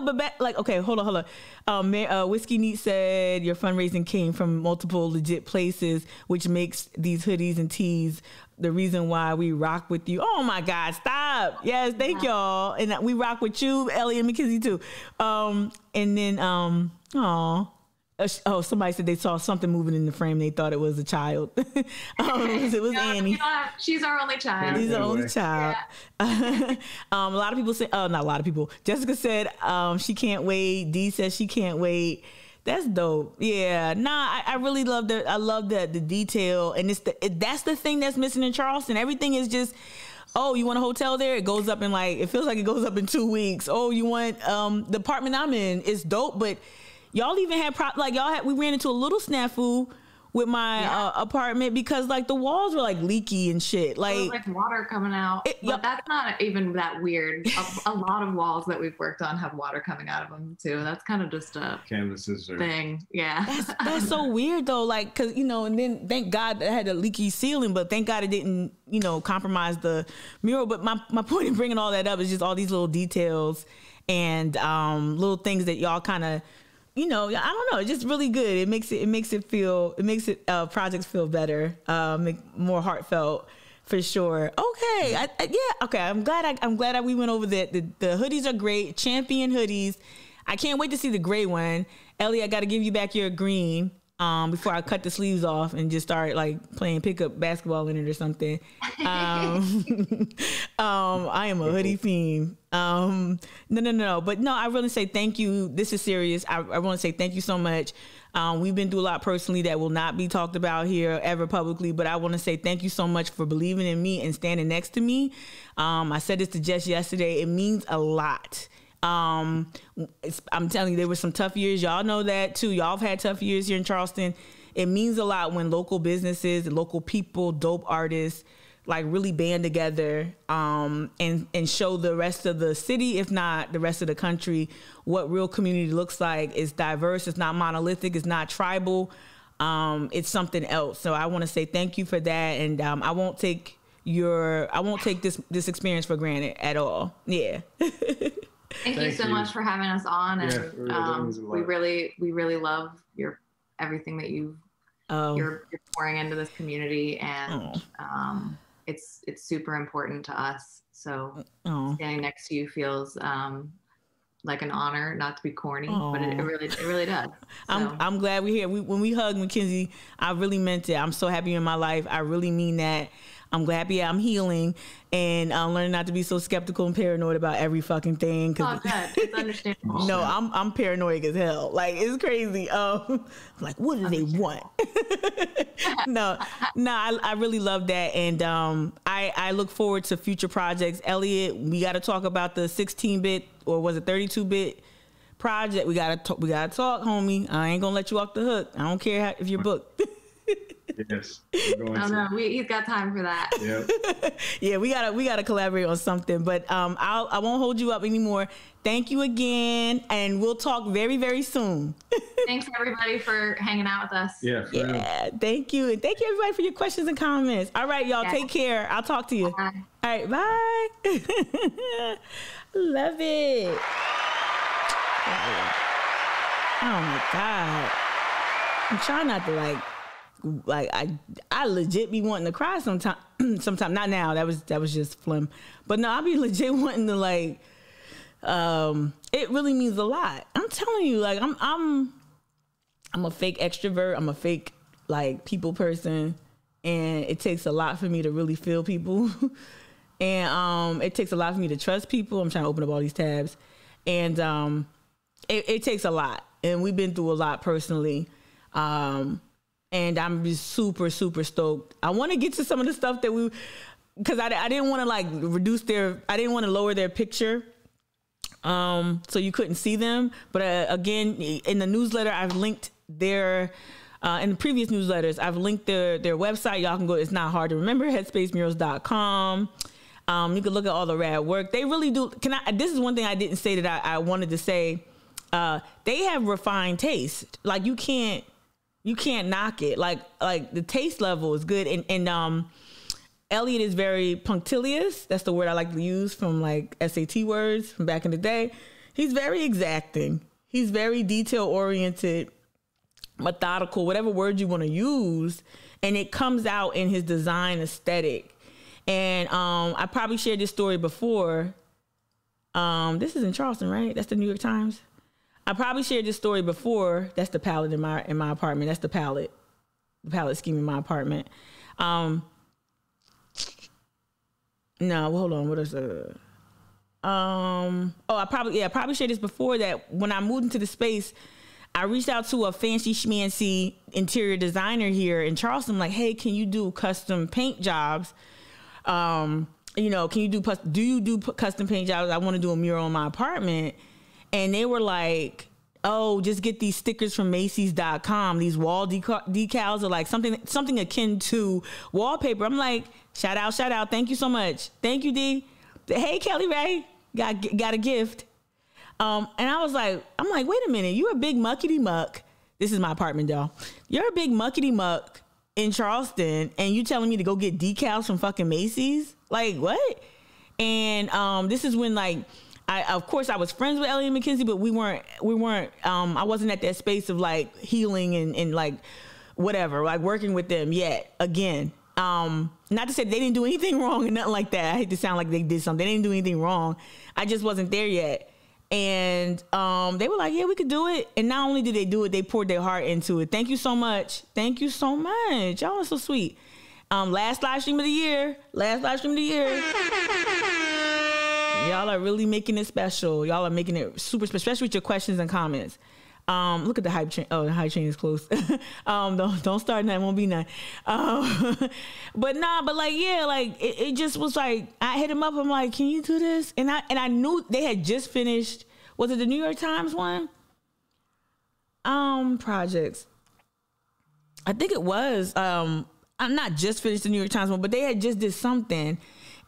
Speaker 2: on. Whiskey Neat said your fundraising came from multiple legit places, which makes these hoodies and tees the reason why we rock with you. Oh my God, stop. Yes, thank y'all. And we rock with you, Elliott and McKenzie too. And then, somebody said they saw something moving in the frame. They thought it was a child. It was Annie.
Speaker 9: She's our only child.
Speaker 2: She's the only child. Yeah. A lot of people say, not a lot of people. Jessica said she can't wait. Dee says she can't wait. That's dope. Yeah. I really love the detail, and that's the thing that's missing in Charleston. Everything is just Oh, you want a hotel there? It goes up in it feels like it goes up in 2 weeks. Oh, you want the apartment I'm in? It's dope, but y'all even had we ran into a little snafu with my apartment because the walls were leaky and shit.
Speaker 9: Like water coming out. But that's not even that weird. A lot of walls that we've worked on have water coming out of them too. That's kind of just a
Speaker 10: canvases
Speaker 9: thing. Yeah.
Speaker 2: That's so weird though. Cause and then thank God I had a leaky ceiling, but thank God it didn't, compromise the mural. But my point in bringing all that up is just all these little details and little things that y'all kind of, I don't know. It's just really good. It makes projects feel better, more heartfelt for sure. Okay. Okay. I'm glad we went over that. The hoodies are great. Champion hoodies. I can't wait to see the gray one. Ellie, I got to give you back your green before I cut the sleeves off and just start playing pickup basketball in it or something. I am a hoodie fiend. No. But no, I really say thank you. This is serious. I want to say thank you so much. We've been through a lot personally that will not be talked about here ever publicly, but I want to say thank you so much for believing in me and standing next to me. I said this to Jess yesterday. It means a lot. I'm telling you, there were some tough years. Y'all know that too. Y'all have had tough years here in Charleston. It means a lot when local businesses, local people, dope artists, really band together and show the rest of the city, if not the rest of the country, what real community looks like. It's diverse. It's not monolithic. It's not tribal. It's something else. So I want to say thank you for that. And I won't take this experience for granted at all. Yeah.
Speaker 9: Thank you so much for having us on, and we really love everything that you're pouring into this community, and it's super important to us. So standing next to you feels like an honor, not to be corny, but it really does. So.
Speaker 2: I'm glad we're here. When we hugged McKenzie, I really meant it. I'm so happy you're in my life. I really mean that. I'm glad I'm healing and I'm learning not to be so skeptical and paranoid about every fucking thing.
Speaker 9: Oh, good. It's understandable.
Speaker 2: No, I'm paranoid as hell. It's crazy. I'm what do they want? No, I really love that. And I look forward to future projects. Elliott, we got to talk about the 16-bit or was it 32-bit project? We got to talk, homie. I ain't going to let you off the hook. I don't care if you're booked.
Speaker 10: Yes.
Speaker 9: He's got time for that.
Speaker 10: Yep.
Speaker 2: Yeah, we gotta collaborate on something. But I won't hold you up anymore. Thank you again, and we'll talk very, very soon.
Speaker 9: Thanks everybody for hanging out with us.
Speaker 10: Yeah.
Speaker 2: Thank you, and thank you everybody for your questions and comments. All right, y'all, take care. I'll talk to you.
Speaker 9: Bye.
Speaker 2: All right, bye. Love it. Oh my God. I'm trying not to I legit be wanting to cry sometime. Not now. That was just phlegm. But no, I be legit wanting to it really means a lot. I'm telling you, I'm a fake extrovert. I'm a fake people person, and it takes a lot for me to really feel people. And it takes a lot for me to trust people. I'm trying to open up all these tabs, and it takes a lot. And we've been through a lot personally. And I'm just super, super stoked. I want to get to some of the stuff that because I didn't want to I didn't want to lower their picture, so you couldn't see them. But again, in the newsletter, I've linked in the previous newsletters, I've linked their website. Y'all can go. It's not hard to remember. Headspacemurals.com. You can look at all the rad work. They really do. This is one thing I didn't say that I wanted to say. They have refined taste. You can't knock it. The taste level is good. And Elliott is very punctilious. That's the word I like to use from SAT words from back in the day. He's very exacting. He's very detail oriented, methodical, whatever word you want to use. And it comes out in his design aesthetic. And I probably shared this story before. This is in Charleston, right? That's the New York Times. I probably shared this story before. That's the palette in my apartment. That's the palette scheme in my apartment. No, hold on. What is it? I probably shared this before, that when I moved into the space, I reached out to a fancy schmancy interior designer here in Charleston. Hey, can you do custom paint jobs? you know, do you do custom paint jobs? I want to do a mural in my apartment. And they were like, oh, just get these stickers from Macy's.com. These wall decals are like something akin to wallpaper. I'm like, shout out. Thank you so much. Thank you, D. Hey, Kelly Ray, got a gift. And I'm like, wait a minute. You're a big muckety muck. This is my apartment, y'all. You're a big muckety muck in Charleston, and you telling me to go get decals from fucking Macy's? Like, what? And this is when, like, of course I was friends with Elliott and McKenzie, but we weren't I wasn't at that space of like healing and like whatever, like working with them yet again. Not to say they didn't do anything wrong and nothing like that. I hate to sound like they did something. They didn't do anything wrong. I just wasn't there yet. And they were like, yeah, we could do it. And not only did they do it, they poured their heart into it. Thank you so much. Thank you so much. Y'all are so sweet. Last live stream of the year. Y'all are really making it special. Y'all are making it super special, especially with your questions and comments. Look at the hype train. Oh, the hype train is close. Don't start none. Won't be none. But like, yeah, like it just was like, I hit him up. I'm like, can you do this? And I knew they had just finished. Was it the New York Times one? Projects. I think it was. I'm not just finished the New York Times one, but they had just did something.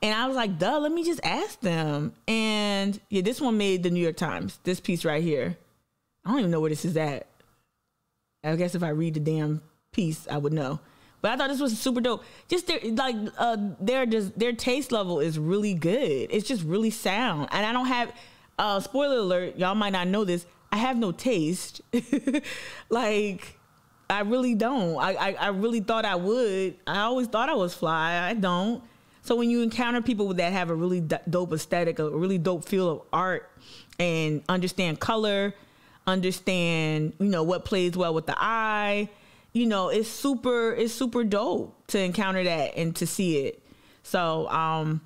Speaker 2: And I was like, duh, let me just ask them. And yeah, this one made the New York Times. This piece right here. I don't even know where this is at. I guess if I read the damn piece, I would know. But I thought this was super dope. Just their taste level is really good. It's just really sound. And I don't have, spoiler alert, y'all might not know this, I have no taste. Like, I really don't. I really thought I would. I always thought I was fly. I don't. So when you encounter people that have a really dope aesthetic, a really dope feel of art, and understand color, understand, you know, what plays well with the eye, you know, it's super dope to encounter that and to see it. So I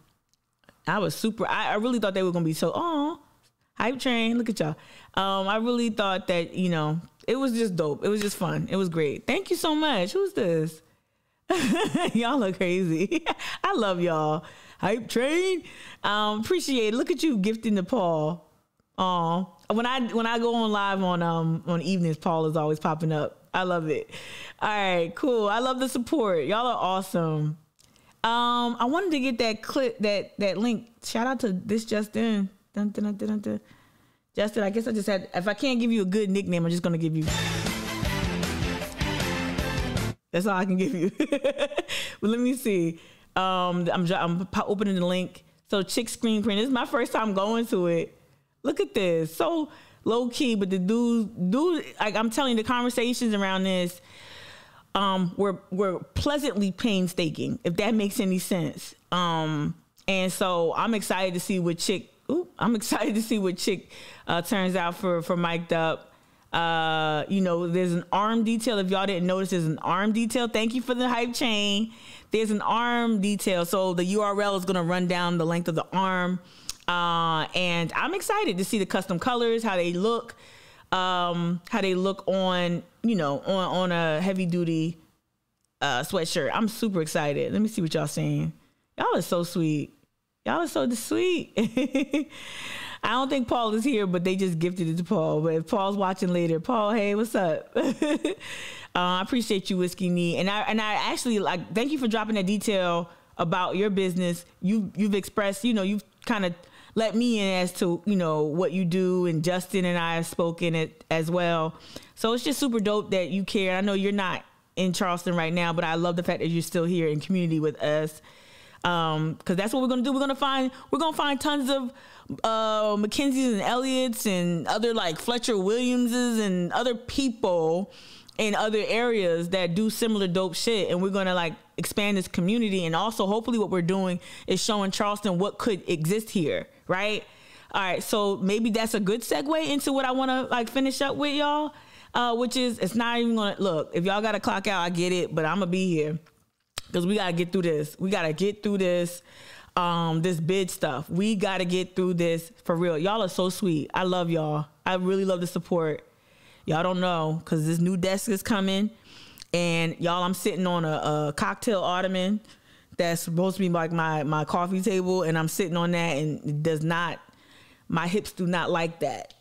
Speaker 2: really thought they were gonna be so hype train. Look at y'all. I really thought that, you know, it was just dope. It was just fun. It was great. Thank you so much. Who's this? Y'all are crazy. I love y'all. Hype train. Appreciate it. Look at you gifting to Paul. When I go on live on evenings, Paul is always popping up. I love it. All right, cool. I love the support. Y'all are awesome. I wanted to get that clip, that link. Shout out to this Justin. Dun, dun, dun, dun, dun. Justin, I guess I just had, if I can't give you a good nickname, I'm just gonna give you. That's all I can give you. But let me see. I'm opening the link. So Chick Screen Print. This is my first time going to it. Look at this. So low key, but the dude, like I'm telling you, the conversations around this were pleasantly painstaking, if that makes any sense. And so I'm excited to see what Chick. Turns out for Mic'd Up. You know, there's an arm detail. If y'all didn't notice, there's an arm detail. Thank you for the hype chain. There's an arm detail. So the URL is going to run down the length of the arm. And I'm excited to see the custom colors, how they look on, you know, on a heavy duty, sweatshirt. I'm super excited. Let me see what y'all saying. Y'all are so sweet. Y'all are so sweet. I don't think Paul is here, but they just gifted it to Paul. But if Paul's watching later, Paul, hey, what's up? I appreciate you, Whiskey Knee. And I actually, like, thank you for dropping that detail about your business. You've expressed, you know, you've kind of let me in as to, you know, what you do. And Justin and I have spoken it as well. So it's just super dope that you care. I know you're not in Charleston right now, but I love the fact that you're still here in community with us. Because that's what we're gonna do. We're gonna find tons of McKenzie's and Elliotts and other like Fletcher Williamses and other people in other areas that do similar dope shit, and we're gonna like expand this community. And also, hopefully, what we're doing is showing Charleston what could exist here, right? All right, so maybe that's a good segue into what I want to like finish up with y'all, which is it's not even gonna look. If y'all gotta clock out, I get it, but I'm gonna be here. Because we got to get through this. We got to get through this, this bid stuff. We got to get through this for real. Y'all are so sweet. I love y'all. I really love the support. Y'all don't know because this new desk is coming. And y'all, I'm sitting on a cocktail ottoman that's supposed to be like my coffee table, and I'm sitting on that, and it does not. My hips do not like that.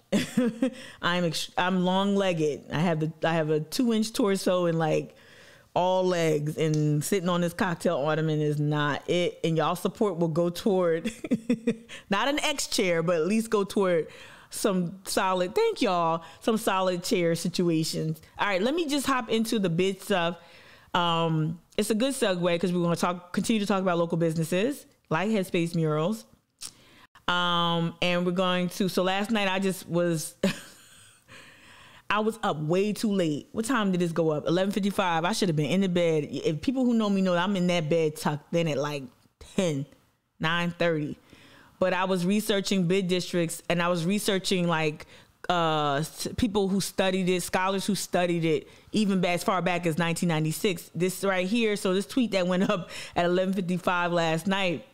Speaker 2: I'm long-legged. I have a 2-inch torso and like all legs, and sitting on this cocktail ottoman is not it. And y'all support will go toward not an X chair, but at least go toward some solid. Thank y'all. Some solid chair situations. All right, let me just hop into the bid stuff. It's a good segue because we're going to continue to talk about local businesses like Headspace Murals. And we're going to, so last night I was up way too late. What time did this go up? 11:55. I should have been in the bed. If people who know me know, I'm in that bed tucked in at like 9:30. But I was researching bid districts, and I was researching like people who studied it, scholars who studied it, even as far back as 1996. This right here. So this tweet that went up at 11:55 last night.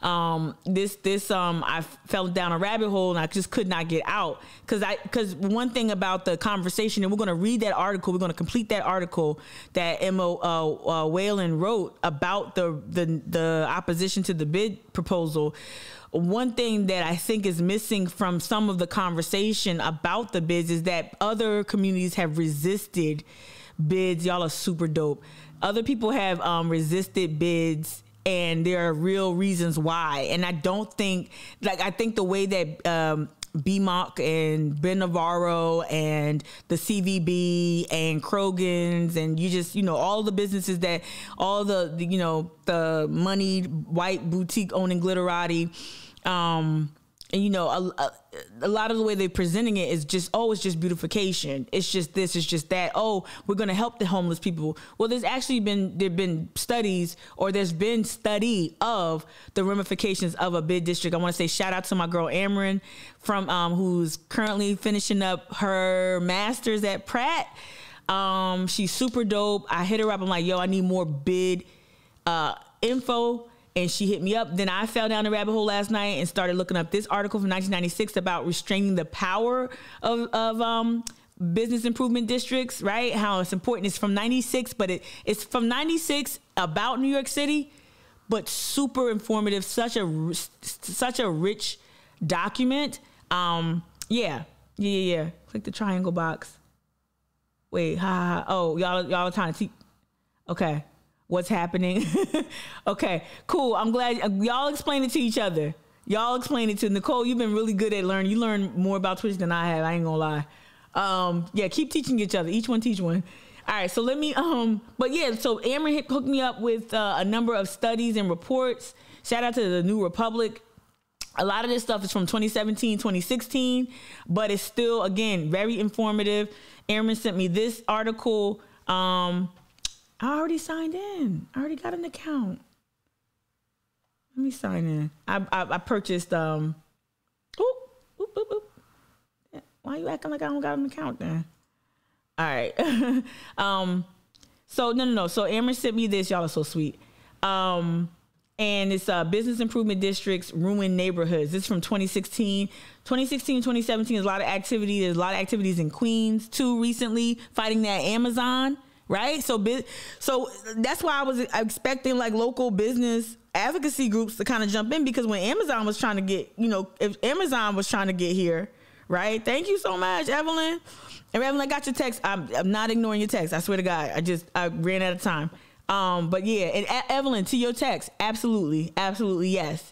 Speaker 2: I fell down a rabbit hole and I just could not get out because one thing about the conversation, and we're going to read that article, we're going to complete that article that Emma Whalen wrote about the opposition to the bid proposal. One thing that I think is missing from some of the conversation about the bids is that other communities have resisted bids. Y'all are super dope. Other people have resisted bids, and there are real reasons why. And I don't think, I think the way that BMOC and Ben Navarro and the CVB and Krogan's and all the businesses that, all the moneyed white boutique owning glitterati, a lot of the way they're presenting it is just, it's just beautification. It's just this, it's just that. Oh, we're going to help the homeless people. Well, there's been studies, or there's been study of the ramifications of a bid district. I want to say shout out to my girl Amron from who's currently finishing up her master's at Pratt. She's super dope. I hit her up. I'm like, yo, I need more bid info. And she hit me up. Then I fell down the rabbit hole last night and started looking up this article from 1996 about restraining the power of business improvement districts, right? How it's important. It's from 96, but it's from 96 about New York City, but super informative. Such a rich document. Yeah. Click the triangle box. Wait, oh, y'all are trying to teach. Okay. What's happening? Okay, cool. I'm glad y'all explain it to each other. Y'all explain it to Nicole. You've been really good at learning. You learn more about Twitch than I have. I ain't gonna lie. Yeah, keep teaching each other. Each one teach one. All right, so let me, but yeah, so Amron hooked me up with a number of studies and reports. Shout out to the New Republic. A lot of this stuff is from 2017, 2016, but it's still, again, very informative. Amron sent me this article. I already signed in. I already got an account. Let me sign in. I purchased, Yeah, why are you acting like I don't got an account then? All right. So no. So Amron sent me this. Y'all are so sweet. And it's business improvement districts, ruined neighborhoods. This is from 2016. 2016, 2017, there's a lot of activity. There's a lot of activities in Queens, too, recently, fighting that Amazon. Right. So that's why I was expecting like local business advocacy groups to kind of jump in, because when Amazon was trying to get, if Amazon was trying to get here. Right. Thank you so much, Evelyn. And Evelyn, I got your text. I'm not ignoring your text. I swear to God. I ran out of time. But yeah. And Evelyn, to your text. Absolutely. Absolutely. Yes.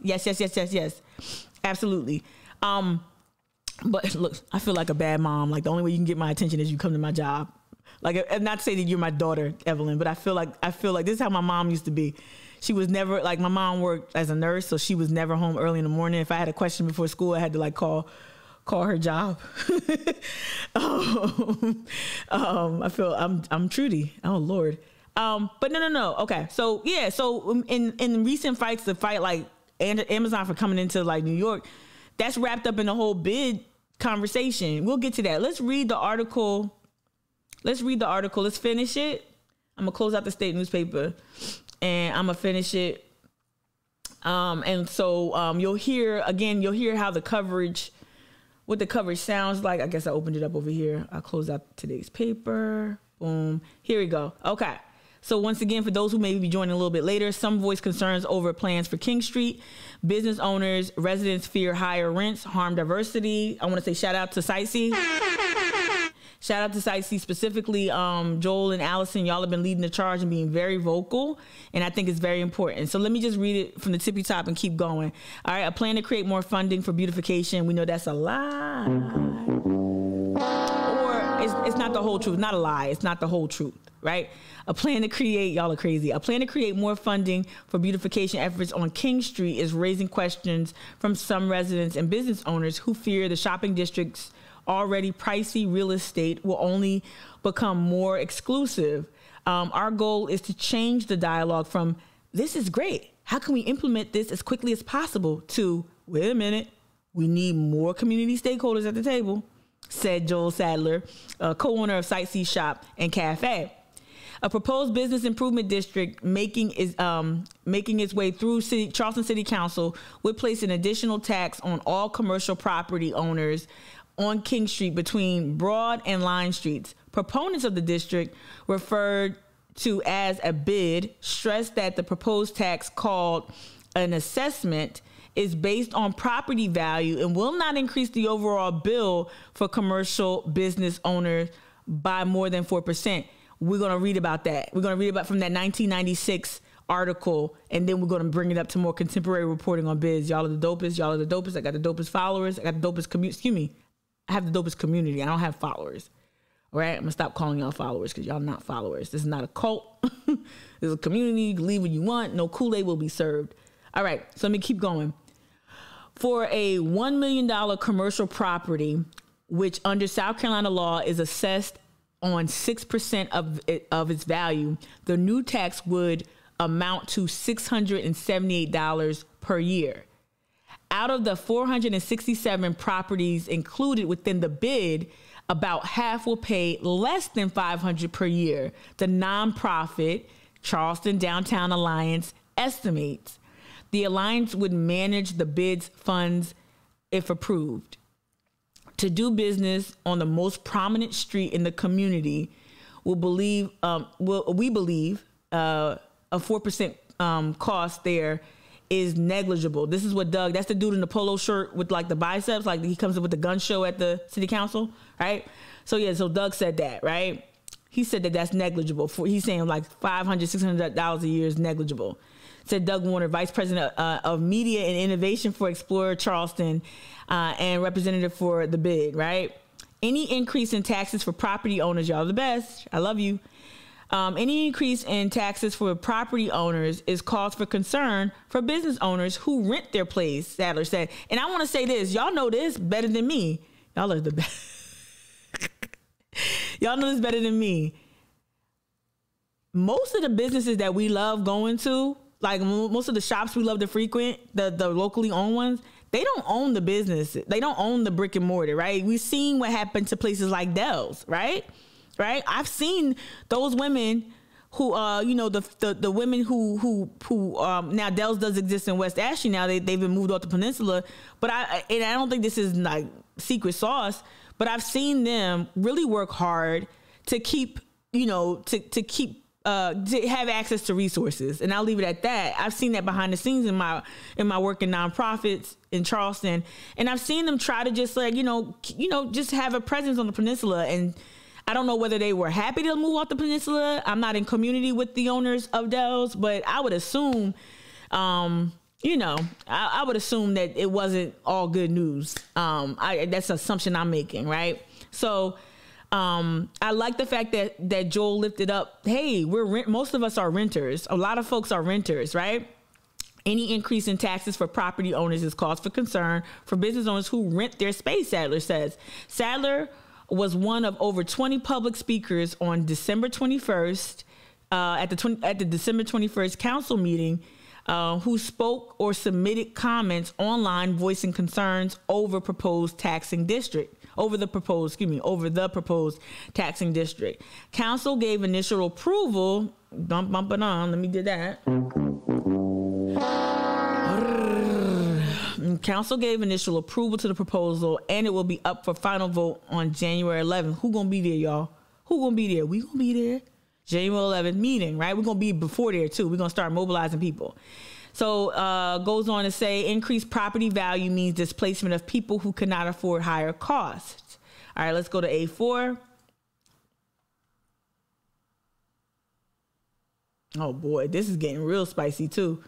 Speaker 2: Absolutely. But look, I feel like a bad mom. Like the only way you can get my attention is you come to my job. Like, not to say that you're my daughter, Evelyn, but I feel like this is how my mom used to be. She was never, like, my mom worked as a nurse, so she was never home early in the morning. If I had a question before school, I had to like call her job. I feel I'm Trudy. Oh Lord. But no. Okay. So yeah. So in recent fights, the fight like Amazon for coming into like New York, that's wrapped up in the whole bid conversation. We'll get to that. Let's read the article. Let's finish it. I'm going to close out the state newspaper and I'm going to finish it. And so you'll hear how what the coverage sounds like. I guess I opened it up over here. I'll close out today's paper. Boom. Here we go. Okay. So once again, for those who may be joining a little bit later, some voice concerns over plans for King Street. Business owners, residents fear higher rents, harm diversity. I want to say shout out to Sightsee. Shout out to Sightsee specifically. Joel and Allison, y'all have been leading the charge and being very vocal, and I think it's very important. So let me just read it from the tippy top and keep going. All right, a plan to create more funding for beautification. We know that's a lie. Or it's not the whole truth. Not a lie. It's not the whole truth, right? A plan to create, y'all are crazy. A plan to create more funding for beautification efforts on King Street is raising questions from some residents and business owners who fear the shopping district's already pricey real estate will only become more exclusive. Our goal is to change the dialogue from "this is great, how can we implement this as quickly as possible" to "wait a minute, we need more community stakeholders at the table," said Joel Sadler, co-owner of Sightsee Shop and Cafe. A proposed business improvement district making its way through Charleston City Council would place an additional tax on all commercial property owners on King Street between Broad and Line Streets. Proponents of the district, referred to as a bid, stressed that the proposed tax, called an assessment, is based on property value and will not increase the overall bill for commercial business owners by more than 4%. We're going to read about that. We're going to read about from that 1996 article, and then we're going to bring it up to more contemporary reporting on bids. Y'all are the dopest. Y'all are the dopest. I got the dopest followers. I got the dopest community. Excuse me. I have the dopest community. I don't have followers. All right? I'm going to stop calling y'all followers because y'all not followers. This is not a cult. This is a community. You can leave what you want. No Kool-Aid will be served. All right. So let me keep going. For a $1 million commercial property, which under South Carolina law is assessed on 6% of its value, the new tax would amount to $678 per year. Out of the 467 properties included within the bid, about half will pay less than $500 per year. The nonprofit Charleston Downtown Alliance estimates. The alliance would manage the bid's funds if approved. To do business on the most prominent street in the community, we believe a 4% cost there is negligible. This is what Doug, that's the dude in the polo shirt with like the biceps, like he comes up with the gun show at the city council, right? So yeah, so Doug said that, right? He said that that's negligible. He's saying like $500, $600 a year is negligible. Said Doug Warner, Vice President of Media and Innovation for Explorer Charleston and representative for the bid, right? Any increase in taxes for property owners, y'all are the best. I love you. Any increase in taxes for property owners is cause for concern for business owners who rent their place, Sadler said. And I want to say this. Y'all know this better than me. Y'all are the best. Y'all know this better than me. Most of the businesses that we love going to, like most of the shops we love to frequent, the locally owned ones, they don't own the business. They don't own the brick and mortar, right? We've seen what happened to places like Dell's, right? Right? I've seen those women who, the women who now Dell's does exist in West Ashley. Now they've been moved off the peninsula, but I don't think this is like secret sauce, but I've seen them really work hard to keep, to have access to resources. And I'll leave it at that. I've seen that behind the scenes in my work in nonprofits in Charleston. And I've seen them try to just like, just have a presence on the peninsula. And I don't know whether they were happy to move off the peninsula. I'm not in community with the owners of Dell's, but I would assume, I would assume that it wasn't all good news. That's an assumption I'm making, right? So I like the fact that Joel lifted up, hey, most of us are renters. A lot of folks are renters, right? Any increase in taxes for property owners is cause for concern for business owners who rent their space, Sadler says. Sadler was one of over 20 public speakers on December 21st, at the December 21st council meeting, who spoke or submitted comments online voicing concerns over the proposed taxing district. Council gave initial approval. Let me do that. Council gave initial approval to the proposal, and it will be up for final vote on January 11th. Who gonna be there, y'all? Who gonna be there? We gonna be there. January 11th meeting, right? We're going to be before there too. We're going to start mobilizing people. So goes on to say increased property value means displacement of people who cannot afford higher costs. All right, let's go to A4. Oh boy, this is getting real spicy too.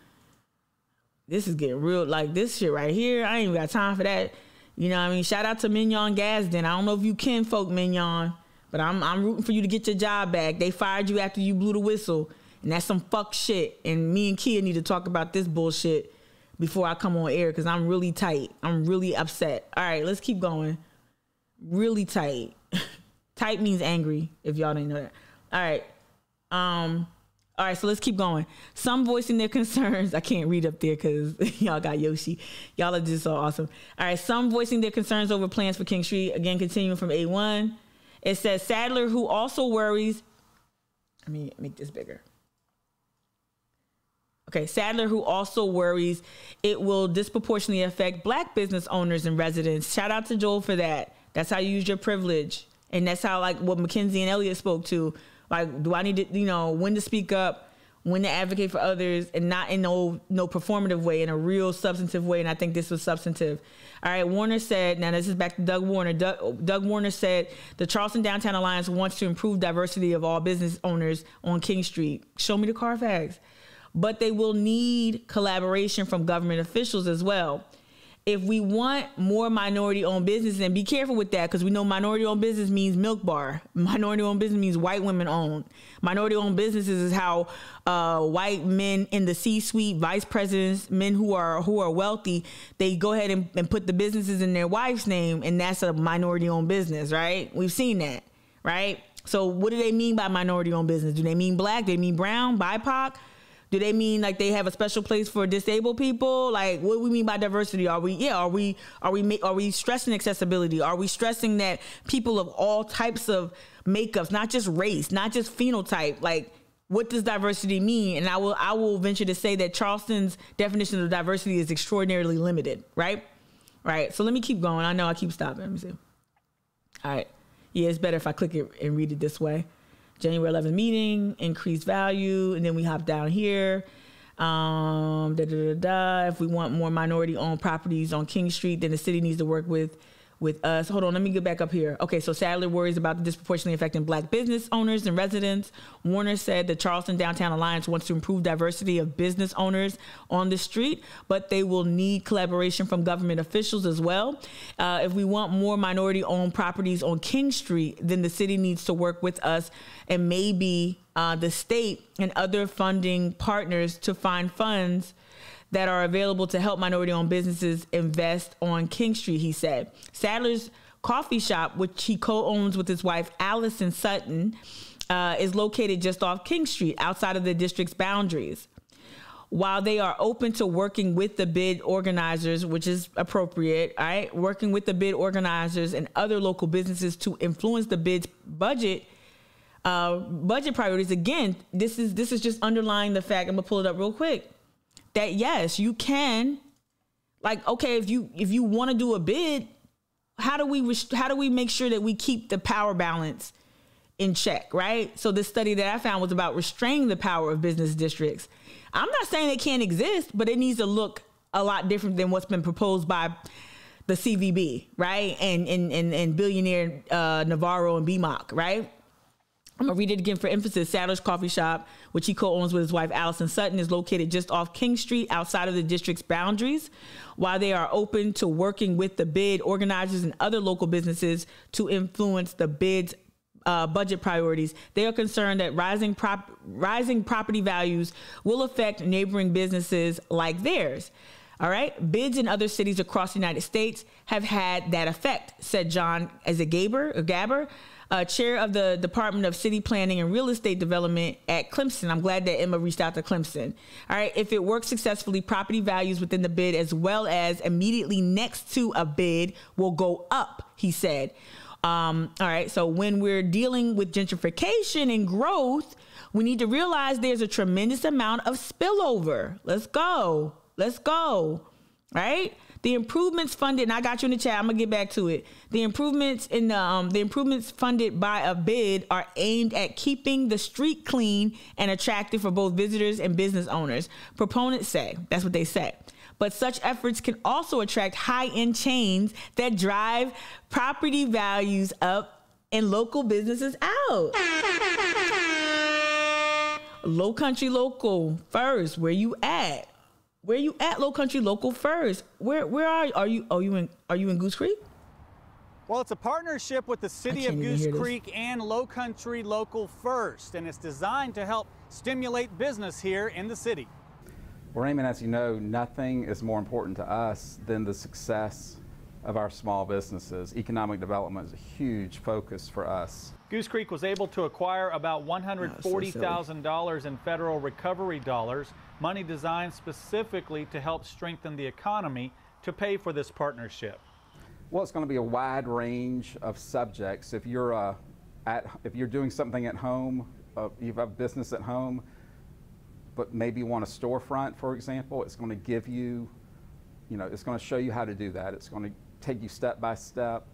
Speaker 2: This is getting real, like this shit right here. I ain't even got time for that. You know what I mean? Shout out to Mikagadsden. I don't know if you kin folk, Mignon, but I'm rooting for you to get your job back. They fired you after you blew the whistle. And that's some fuck shit. And me and Kia need to talk about this bullshit before I come on air because I'm really tight. I'm really upset. All right, let's keep going. Really tight. Tight means angry, if y'all didn't know that. All right, so let's keep going. Some voicing their concerns. I can't read up there because y'all got Yoshi. Y'all are just so awesome. All right, some voicing their concerns over plans for King Street. Again, continuing from A1. It says, Sadler, who also worries. Let me make this bigger. Okay, Sadler, who also worries it will disproportionately affect Black business owners and residents. Shout out to Joel for that. That's how you use your privilege. And that's how, like, what McKenzie and Elliott spoke to. Like, do I need to, you know, when to speak up, when to advocate for others, and not in no performative way, in a real substantive way. And I think this was substantive. All right, Warner said, now this is back to Doug Warner. Doug Warner said, the Charleston Downtown Alliance wants to improve diversity of all business owners on King Street. Show me the Carfax. But they will need collaboration from government officials as well. If we want more minority-owned business, and be careful with that, because we know minority-owned business means milk bar. Minority-owned business means white women-owned. Minority-owned businesses is how white men in the C-suite, vice presidents, men who are wealthy, they go ahead and put the businesses in their wife's name, and that's a minority-owned business, right? We've seen that, right? So what do they mean by minority-owned business? Do they mean Black? Do they mean brown, BIPOC? Do they mean like they have a special place for disabled people? Like, what do we mean by diversity? Are we stressing accessibility? Are we stressing that people of all types of makeups, not just race, not just phenotype? Like, what does diversity mean? And I will venture to say that Charleston's definition of diversity is extraordinarily limited, right? Right. So let me keep going. I know I keep stopping. Let me see. All right. Yeah, it's better if I click it and read it this way. January 11th meeting, increased value, and then we hop down here. If we want more minority-owned properties on King Street, then the city needs to work with us. Hold on, let me get back up here. Okay, so Sadler worries about the disproportionately affecting Black business owners and residents. Warner said the Charleston Downtown Alliance wants to improve diversity of business owners on the street, but they will need collaboration from government officials as well. If we want more minority-owned properties on King Street, then the city needs to work with us and maybe the state and other funding partners to find funds that are available to help minority-owned businesses invest on King Street, he said. Sadler's coffee shop, which he co-owns with his wife, Allison Sutton, is located just off King Street, outside of the district's boundaries. While they are open to working with the bid organizers, which is appropriate, all right, working with the bid organizers and other local businesses to influence the bid's budget priorities. Again, this is just underlying the fact, I'm gonna pull it up real quick, that yes, you can, like, okay, if you want to do a bid, how do we make sure that we keep the power balance in check, right? So this study that I found was about restraining the power of business districts. I'm not saying they can't exist, but it needs to look a lot different than what's been proposed by the CVB, right? And billionaire Navarro and BMOC, right? I'm going to read it again for emphasis. Sadler's Coffee Shop, which he co-owns with his wife, Allison Sutton, is located just off King Street, outside of the district's boundaries. While they are open to working with the bid organizers and other local businesses to influence the bid's budget priorities, they are concerned that rising property values will affect neighboring businesses like theirs. All right. Bids in other cities across the United States have had that effect, said John Gabber, chair of the Department of City Planning and Real Estate Development at Clemson. I'm glad that Emma reached out to Clemson. All right. If it works successfully, property values within the bid as well as immediately next to a bid will go up, he said. All right. So when we're dealing with gentrification and growth, we need to realize there's a tremendous amount of spillover. Let's go. Right? The improvements funded, and I got you in the chat, I'm gonna get back to it. The improvements in the improvements funded by a bid are aimed at keeping the street clean and attractive for both visitors and business owners. Proponents say, that's what they say. But such efforts can also attract high-end chains that drive property values up and local businesses out. Low Country Local first, where you at? Where you at, Low Country Local first? Where are you? Are you in Goose Creek?
Speaker 11: Well, it's a partnership with the City of Goose Creek and Low Country Local First, and it's designed to help stimulate business here in the city.
Speaker 12: Well, Raymond, as you know, nothing is more important to us than the success of our small businesses. Economic development is a huge focus for us.
Speaker 11: Goose Creek was able to acquire about $140,000 in federal recovery dollars, money designed specifically to help strengthen the economy, to pay for this partnership.
Speaker 12: Well, it's going to be a wide range of subjects. If you're doing something at home, you have a business at home, but maybe you want a storefront, for example, it's going to give you, it's going to show you how to do that. It's going to take you step by step.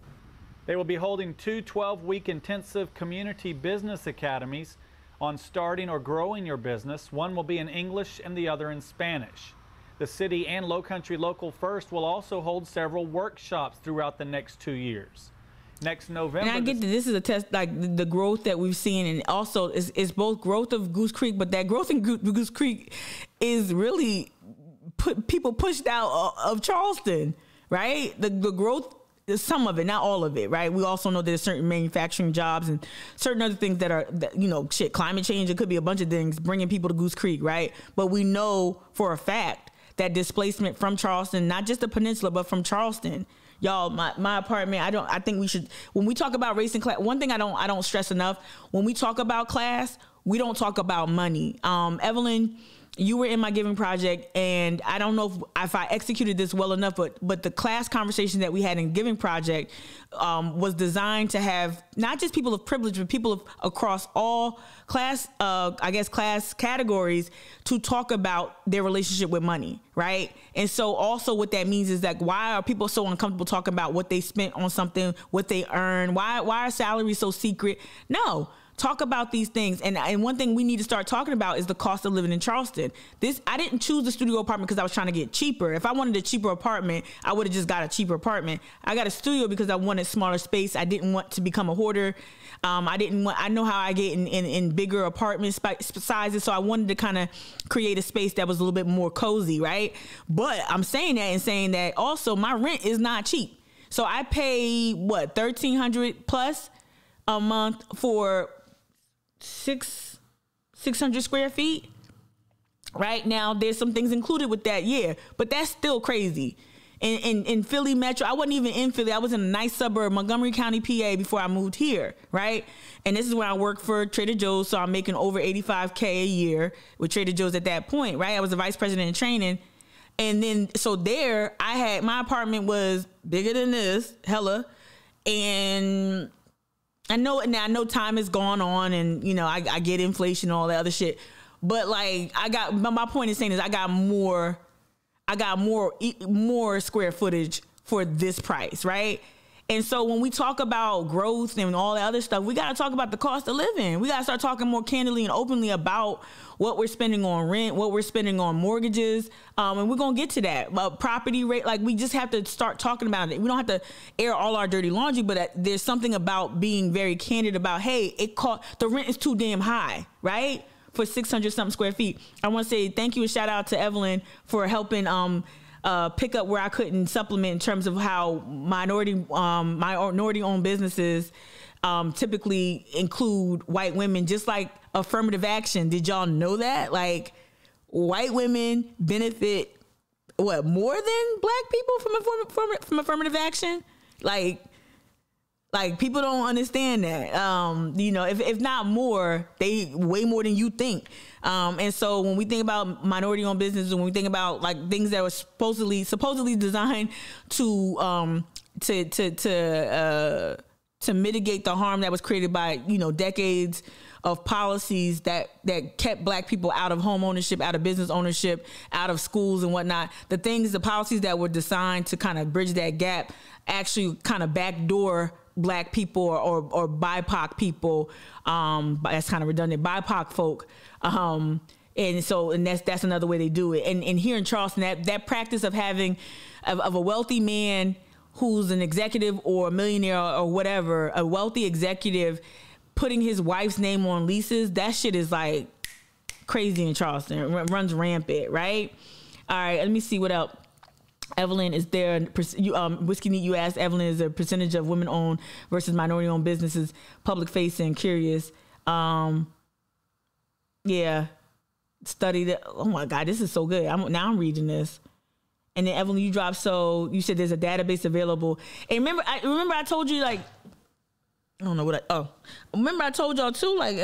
Speaker 11: They will be holding 2 12-week intensive community business academies on starting or growing your business. One will be in English and the other in Spanish. The city and Low Country Local First will also hold several workshops throughout the next 2 years. Next November.
Speaker 2: And I get that this is a test, like the growth that we've seen, and also it's both growth of Goose Creek, but that growth in Goose Creek is really people pushed out of Charleston, right? The growth is some of it, not all of it, right? We also know there's certain manufacturing jobs and certain other things that are, climate change. It could be a bunch of things bringing people to Goose Creek, right? But we know for a fact that displacement from Charleston, not just the peninsula, but from Charleston. Y'all, my apartment, I think we should, when we talk about race and class, one thing I don't stress enough, when we talk about class, we don't talk about money. Evelyn, you were in my giving project, and I don't know if I executed this well enough, but the class conversation that we had in giving project was designed to have not just people of privilege, but people across all class categories to talk about their relationship with money, right? And so also what that means is that why are people so uncomfortable talking about what they spent on something, what they earn? Why are salaries so secret? No. Talk about these things. And one thing we need to start talking about is the cost of living in Charleston. I didn't choose the studio apartment because I was trying to get cheaper. If I wanted a cheaper apartment, I would have just got a cheaper apartment. I got a studio because I wanted smaller space. I didn't want to become a hoarder. I know how I get in bigger apartment sizes. So I wanted to kind of create a space that was a little bit more cozy, right? But I'm saying that and saying that also my rent is not cheap. So I pay $1,300 plus a month for 600 square feet. Right now, there's some things included with that, yeah, but that's still crazy. In Philly Metro, I wasn't even in Philly. I was in a nice suburb, Montgomery County, PA, before I moved here, right? And this is where I worked for Trader Joe's, so I'm making over $85K a year with Trader Joe's at that point, right? I was the vice president in training. And then, so there, my apartment was bigger than this, hella, and I know time has gone on, and I get inflation and all that other shit, but my point is saying is I got more square footage for this price, right? And so when we talk about growth and all that other stuff, we got to talk about the cost of living. We got to start talking more candidly and openly about what we're spending on rent, what we're spending on mortgages. And we're going to get to that. Property rate, we just have to start talking about it. We don't have to air all our dirty laundry, but there's something about being very candid about, hey, the rent is too damn high, right? For 600 something square feet. I want to say thank you and shout out to Evelyn for helping pick up where I couldn't supplement in terms of how minority-owned businesses typically include white women, just like affirmative action. Did y'all know that? White women benefit more than black people from affirmative action? People don't understand that. If not more, they way more than you think. And so when we think about minority-owned businesses, when we think about things that were supposedly designed to mitigate the harm that was created by decades of policies that kept black people out of home ownership, out of business ownership, out of schools and whatnot. The policies that were designed to kind of bridge that gap actually kind of backdoor black people or BIPOC people. That's kind of redundant, BIPOC folk. And that's another way they do it. And here in Charleston, that practice of having of a wealthy man who's an executive or a millionaire or whatever, a wealthy executive putting his wife's name on leases, that shit is like crazy in Charleston. It runs rampant, right? All right, let me see what else. Evelyn, is there, Whiskey Neat, you asked, Evelyn, is a percentage of women-owned versus minority-owned businesses public-facing? Curious. Yeah. Study that. Oh my God, this is so good. Now I'm reading this. And then Evelyn, you dropped, so you said there's a database available. And remember I told you, like, I don't know what remember I told y'all too, like,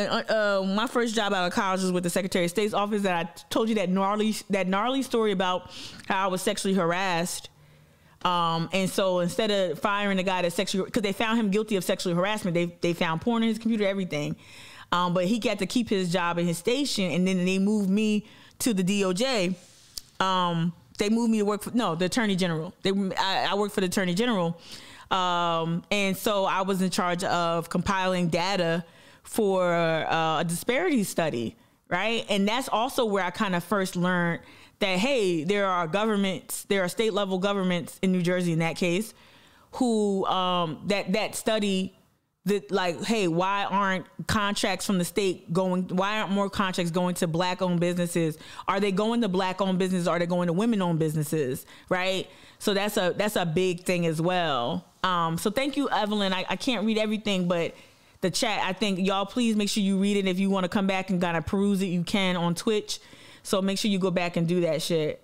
Speaker 2: my first job out of college was with the Secretary of State's office, that I told you that gnarly story about how I was sexually harassed. And so instead of firing the guy that because they found him guilty of sexual harassment, they found porn in his computer, everything. But he got to keep his job and his station, and then they moved me to the DOJ. They moved me to work for the Attorney General. I worked for the Attorney General. And so I was in charge of compiling data for a disparity study, right? And that's also where I kind of first learned that, hey, there are state level governments in New Jersey in that case who that study that, like, hey, why aren't contracts from the state why aren't more contracts going to black owned businesses? Are they going to black owned businesses? Are they going to women owned businesses? Right. So that's a big thing as well. So thank you, Evelyn. I can't read everything, but the chat, I think y'all please make sure you read it. If you want to come back and kind of peruse it, you can on Twitch. So make sure you go back and do that shit.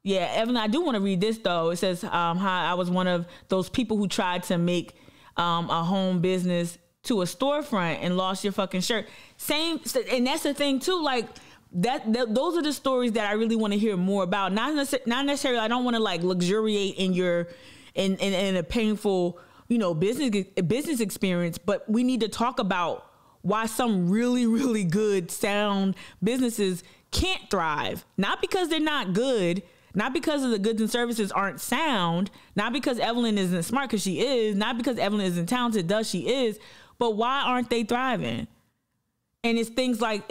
Speaker 2: Yeah, Evelyn, I do want to read this, though. It says, how I was one of those people who tried to make a home business to a storefront and lost your fucking shirt. Same, and that's the thing, too. Like, those are the stories that I really want to hear more about. Not necessarily, I don't want to, like, luxuriate in a painful, business experience, but we need to talk about why some really, really good, sound businesses can't thrive. Not because they're not good, not because of the goods and services aren't sound, not because Evelyn isn't smart, because she is, not because Evelyn isn't talented, she is, but why aren't they thriving? And it's things like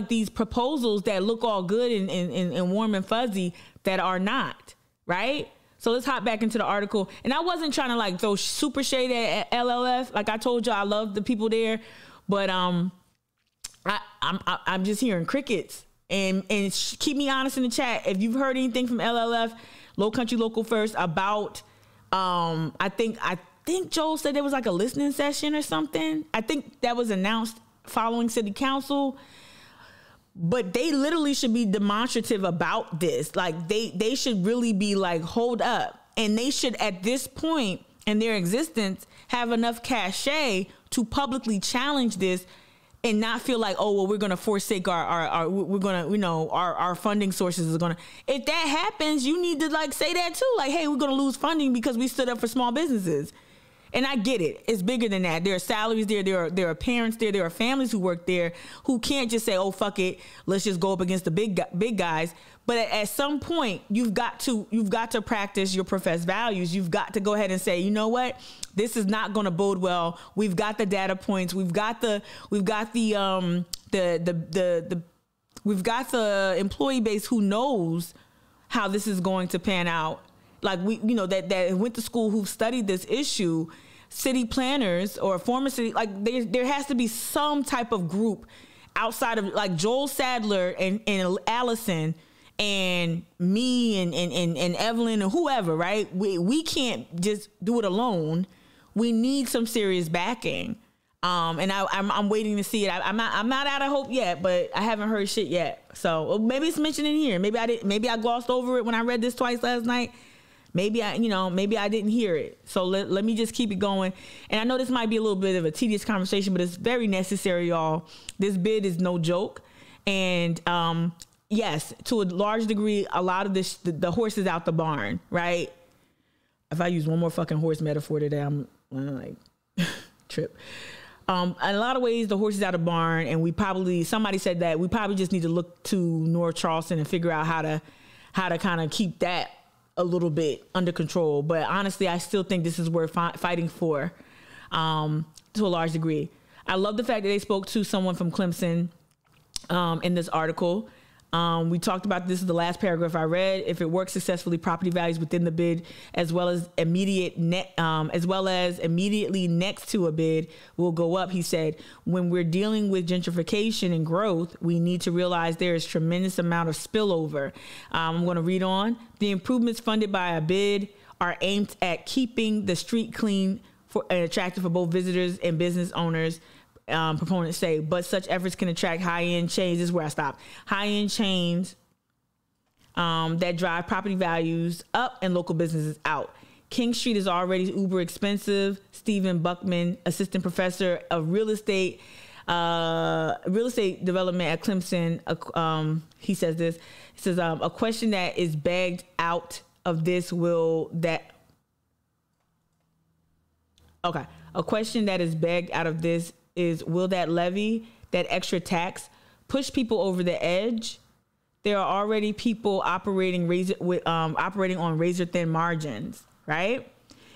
Speaker 2: these proposals that look all good and warm and fuzzy that are not, right? So let's hop back into the article. And I wasn't trying to, like, throw super shade at LLF. Like I told you, I love the people there, but I'm just hearing crickets. And keep me honest in the chat. If you've heard anything from LLF, Low Country Local First, about, I think Joel said there was like a listening session or something. I think that was announced following city council. But they literally should be demonstrative about this. Like they should really be like, hold up. And they should, at this point in their existence, have enough cachet to publicly challenge this and not feel like, oh, well, we're going to forsake our funding sources are going to. If that happens, you need to, like, say that too. Like, hey, we're going to lose funding because we stood up for small businesses. And I get it. It's bigger than that. There are salaries there. There are parents there. There are families who work there who can't just say, oh, fuck it, let's just go up against the big guys. But at some point, you've got to practice your professed values. You've got to go ahead and say, you know what, this is not going to bode well. We've got the data points. We've got the employee base who knows how this is going to pan out. Like that went to school, who've studied this issue, city planners or former city, like there has to be some type of group outside of, like, Joel Sadler and Allison and me and Evelyn or whoever, right? We can't just do it alone. We need some serious backing. And I'm waiting to see it. I'm not out of hope yet, but I haven't heard shit yet. So maybe it's mentioned in here. Maybe I glossed over it when I read this twice last night. Maybe I didn't hear it. So let me just keep it going. And I know this might be a little bit of a tedious conversation, but it's very necessary, y'all. This bid is no joke. And yes, to a large degree, a lot of this, the horse is out the barn, right? If I use one more fucking horse metaphor today, I'm like, trip. in a lot of ways, the horse is out of the barn, and somebody said that we probably just need to look to North Charleston and figure out how to kind of keep that a little bit under control. But honestly, I still think this is worth fighting for, to a large degree. I love the fact that they spoke to someone from Clemson in this article. We talked about this in the last paragraph I read. If it works successfully, property values within the bid, as well as immediately next to a bid, will go up. He said, when we're dealing with gentrification and growth, we need to realize there is tremendous amount of spillover. I'm going to read on. The improvements funded by a bid are aimed at keeping the street clean and attractive for both visitors and business owners. Proponents say, but such efforts can attract high-end chains. This is where I stop. High-end chains that drive property values up and local businesses out. King Street is already uber expensive. Stephen Buckman, assistant professor of real estate development at Clemson, he says this. He says, a question that is begged out of this A question that is begged out of this is, will that levy, that extra tax, push people over the edge? There are already people operating on razor-thin margins, right?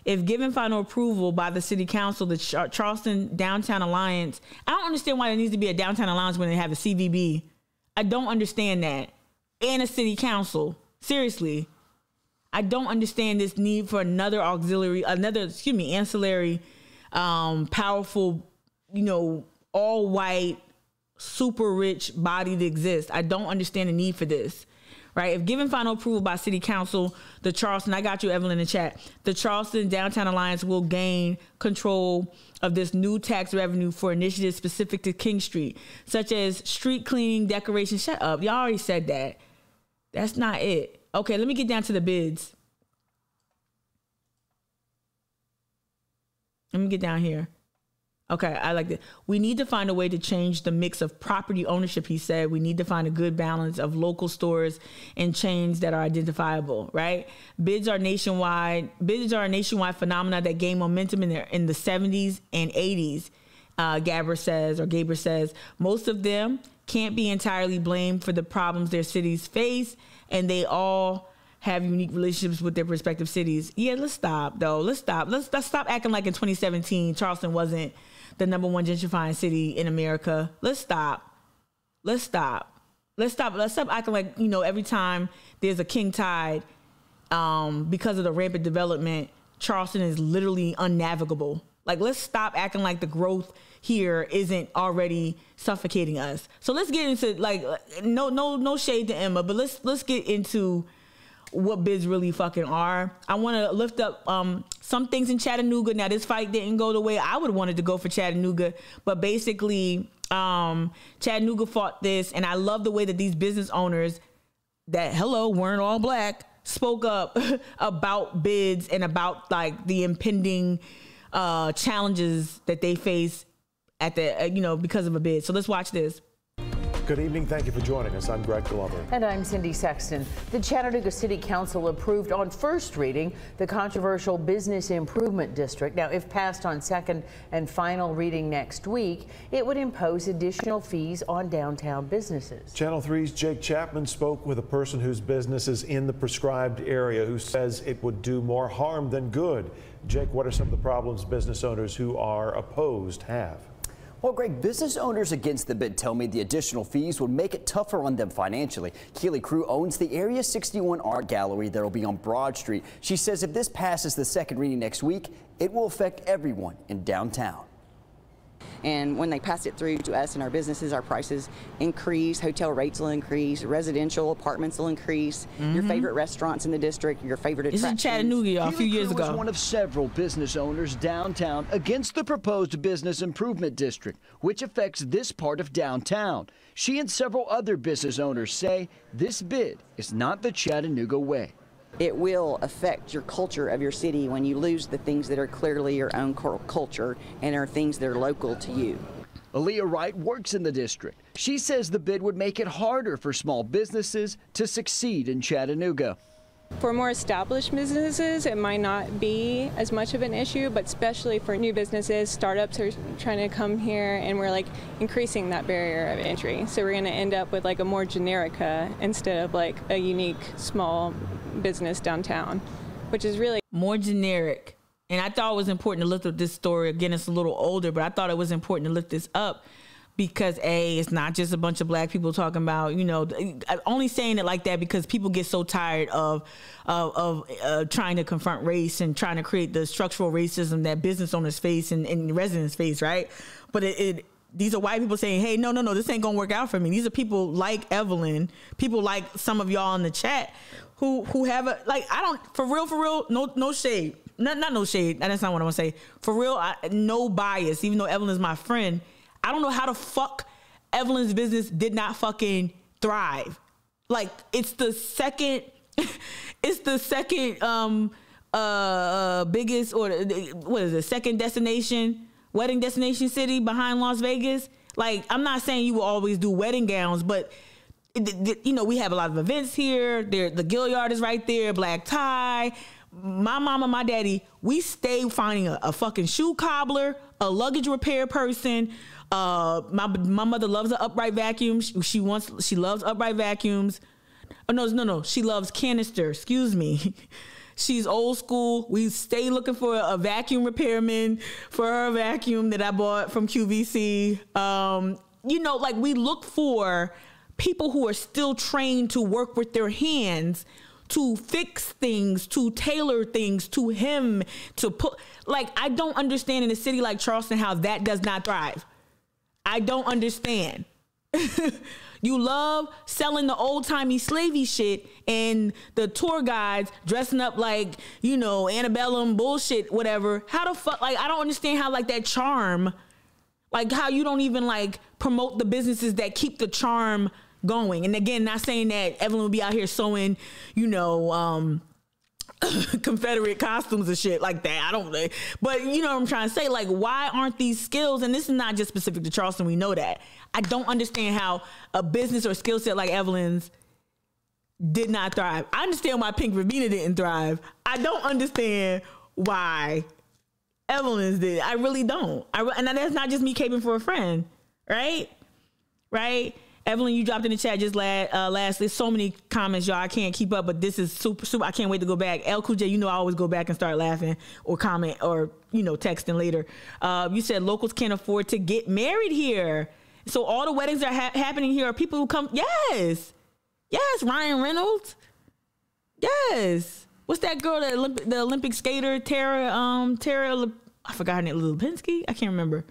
Speaker 2: If given final approval by the city council, the Charleston Downtown Alliance, I don't understand why there needs to be a downtown alliance when they have a CVB. I don't understand that. And a city council. Seriously. I don't understand this need for another ancillary, powerful, all white, super rich body to exist. I don't understand the need for this, right? If given final approval by city council, the Charleston, I got you, Evelyn, in the chat, the Charleston Downtown Alliance will gain control of this new tax revenue for initiatives specific to King Street, such as street cleaning, decoration. Shut up. Y'all already said that. That's not it. Okay, let me get down to the bids. Let me get down here. Okay, I like that. We need to find a way to change the mix of property ownership, he said. We need to find a good balance of local stores and chains that are identifiable, right? Bids are a nationwide phenomena that gained momentum in the 70s and 80s, Gaber says. Most of them can't be entirely blamed for the problems their cities face, and they all have unique relationships with their respective cities. Yeah, let's stop, though. Let's stop acting like in 2017 Charleston wasn't the #1 gentrifying city in America. Let's stop acting like, every time there's a king tide, because of the rampant development, Charleston is literally unnavigable. Like, let's stop acting like the growth here isn't already suffocating us. So let's get into, no shade to Emma, but let's get into what bids really fucking are. I want to lift up some things in Chattanooga. Now, this fight didn't go the way I would have wanted to go for Chattanooga, but basically Chattanooga fought this, and I love the way that these business owners that, weren't all black, spoke up about bids and about the impending challenges that they face at the because of a bid. So let's watch this.
Speaker 13: Good evening. Thank you for joining us. I'm Greg Glover.
Speaker 14: And I'm Cindy Sexton. The Chattanooga City Council approved on first reading the controversial Business Improvement District. Now, if passed on second and final reading next week, it would impose additional fees on downtown businesses.
Speaker 13: Channel 3's Jake Chapman spoke with a person whose business is in the prescribed area who says it would do more harm than good. Jake, what are some of the problems business owners who are opposed have?
Speaker 15: Well, Greg, business owners against the bid tell me the additional fees would make it tougher on them financially. Keely Crew owns the Area 61 Art Gallery that will be on Broad Street. She says if this passes the second reading next week, it will affect everyone in downtown.
Speaker 16: And when they pass it through to us and our businesses, our prices increase, hotel rates will increase, residential apartments will increase, your favorite restaurants in the district, your favorite attractions.
Speaker 2: This is Chattanooga a few years ago.
Speaker 17: Was one of several business owners downtown against the proposed Business Improvement District, which affects this part of downtown. She and several other business owners say this bid is not the Chattanooga way.
Speaker 16: It will affect your culture of your city when you lose the things that are clearly your own culture and are things that are local to you.
Speaker 17: Aaliyah Wright works in the district. She says the bid would make it harder for small businesses to succeed in Chattanooga.
Speaker 18: For more established businesses, it might not be as much of an issue, but especially for new businesses, startups are trying to come here, and we're like increasing that barrier of entry. So we're going to end up with like a more generica instead of like a unique small business downtown, which is really
Speaker 2: more generic. And I thought it was important to lift up this story. Again, it's a little older, but I thought it was important to lift this up because it's not just a bunch of black people talking about, you know, I'm only saying it like that because people get so tired of trying to confront race and trying to create the structural racism that business owners face and residents face, right? But these are white people saying, hey, no, this ain't gonna work out for me. These are people like Evelyn, people like some of y'all in the chat who have for real, no shade. Not no shade. That's not what I want to say. For real, no bias. Even though Evelyn is my friend, I don't know how the fuck Evelyn's business did not fucking thrive. Like it's the second biggest, or what is it? Second wedding destination city behind Las Vegas. Like I'm not saying you will always do wedding gowns, but you know we have a lot of events here. The Gilliard is right there. Black tie. My mama, my daddy, we stay finding a fucking shoe cobbler, a luggage repair person. My mother loves an upright vacuum. She loves upright vacuums. Oh, no. She loves canister. Excuse me. She's old school. We stay looking for a vacuum repairman for her vacuum that I bought from QVC. You know, like we look for people who are still trained to work with their hands, to fix things, to tailor things to him, to put, like, I don't understand in a city like Charleston how that does not thrive. I don't understand. You love selling the old-timey slavey shit and the tour guides dressing up like, you know, antebellum bullshit, whatever. How the fuck, like, I don't understand how, like, that charm, like, how you don't even, like, promote the businesses that keep the charm going. And again, not saying that Evelyn will be out here sewing, you know, Confederate costumes and shit like that. I don't, but you know what I'm trying to say? Like, why aren't these skills, and this is not just specific to Charleston, we know that. I don't understand how a business or skill set like Evelyn's did not thrive. I understand why Pink Ravina didn't thrive. I don't understand why Evelyn's did. I really don't. And that's not just me caping for a friend, right? Right? Evelyn, you dropped in the chat just last. There's so many comments, y'all. I can't keep up, but this is super. I can't wait to go back. El Cool J, you know I always go back and start laughing or comment or, you know, texting later. You said locals can't afford to get married here. So all the weddings that are happening here are people who come. Yes. Ryan Reynolds. Yes. What's that girl, the Olympic skater, Tara, I forgot her name, Lipinski? I can't remember.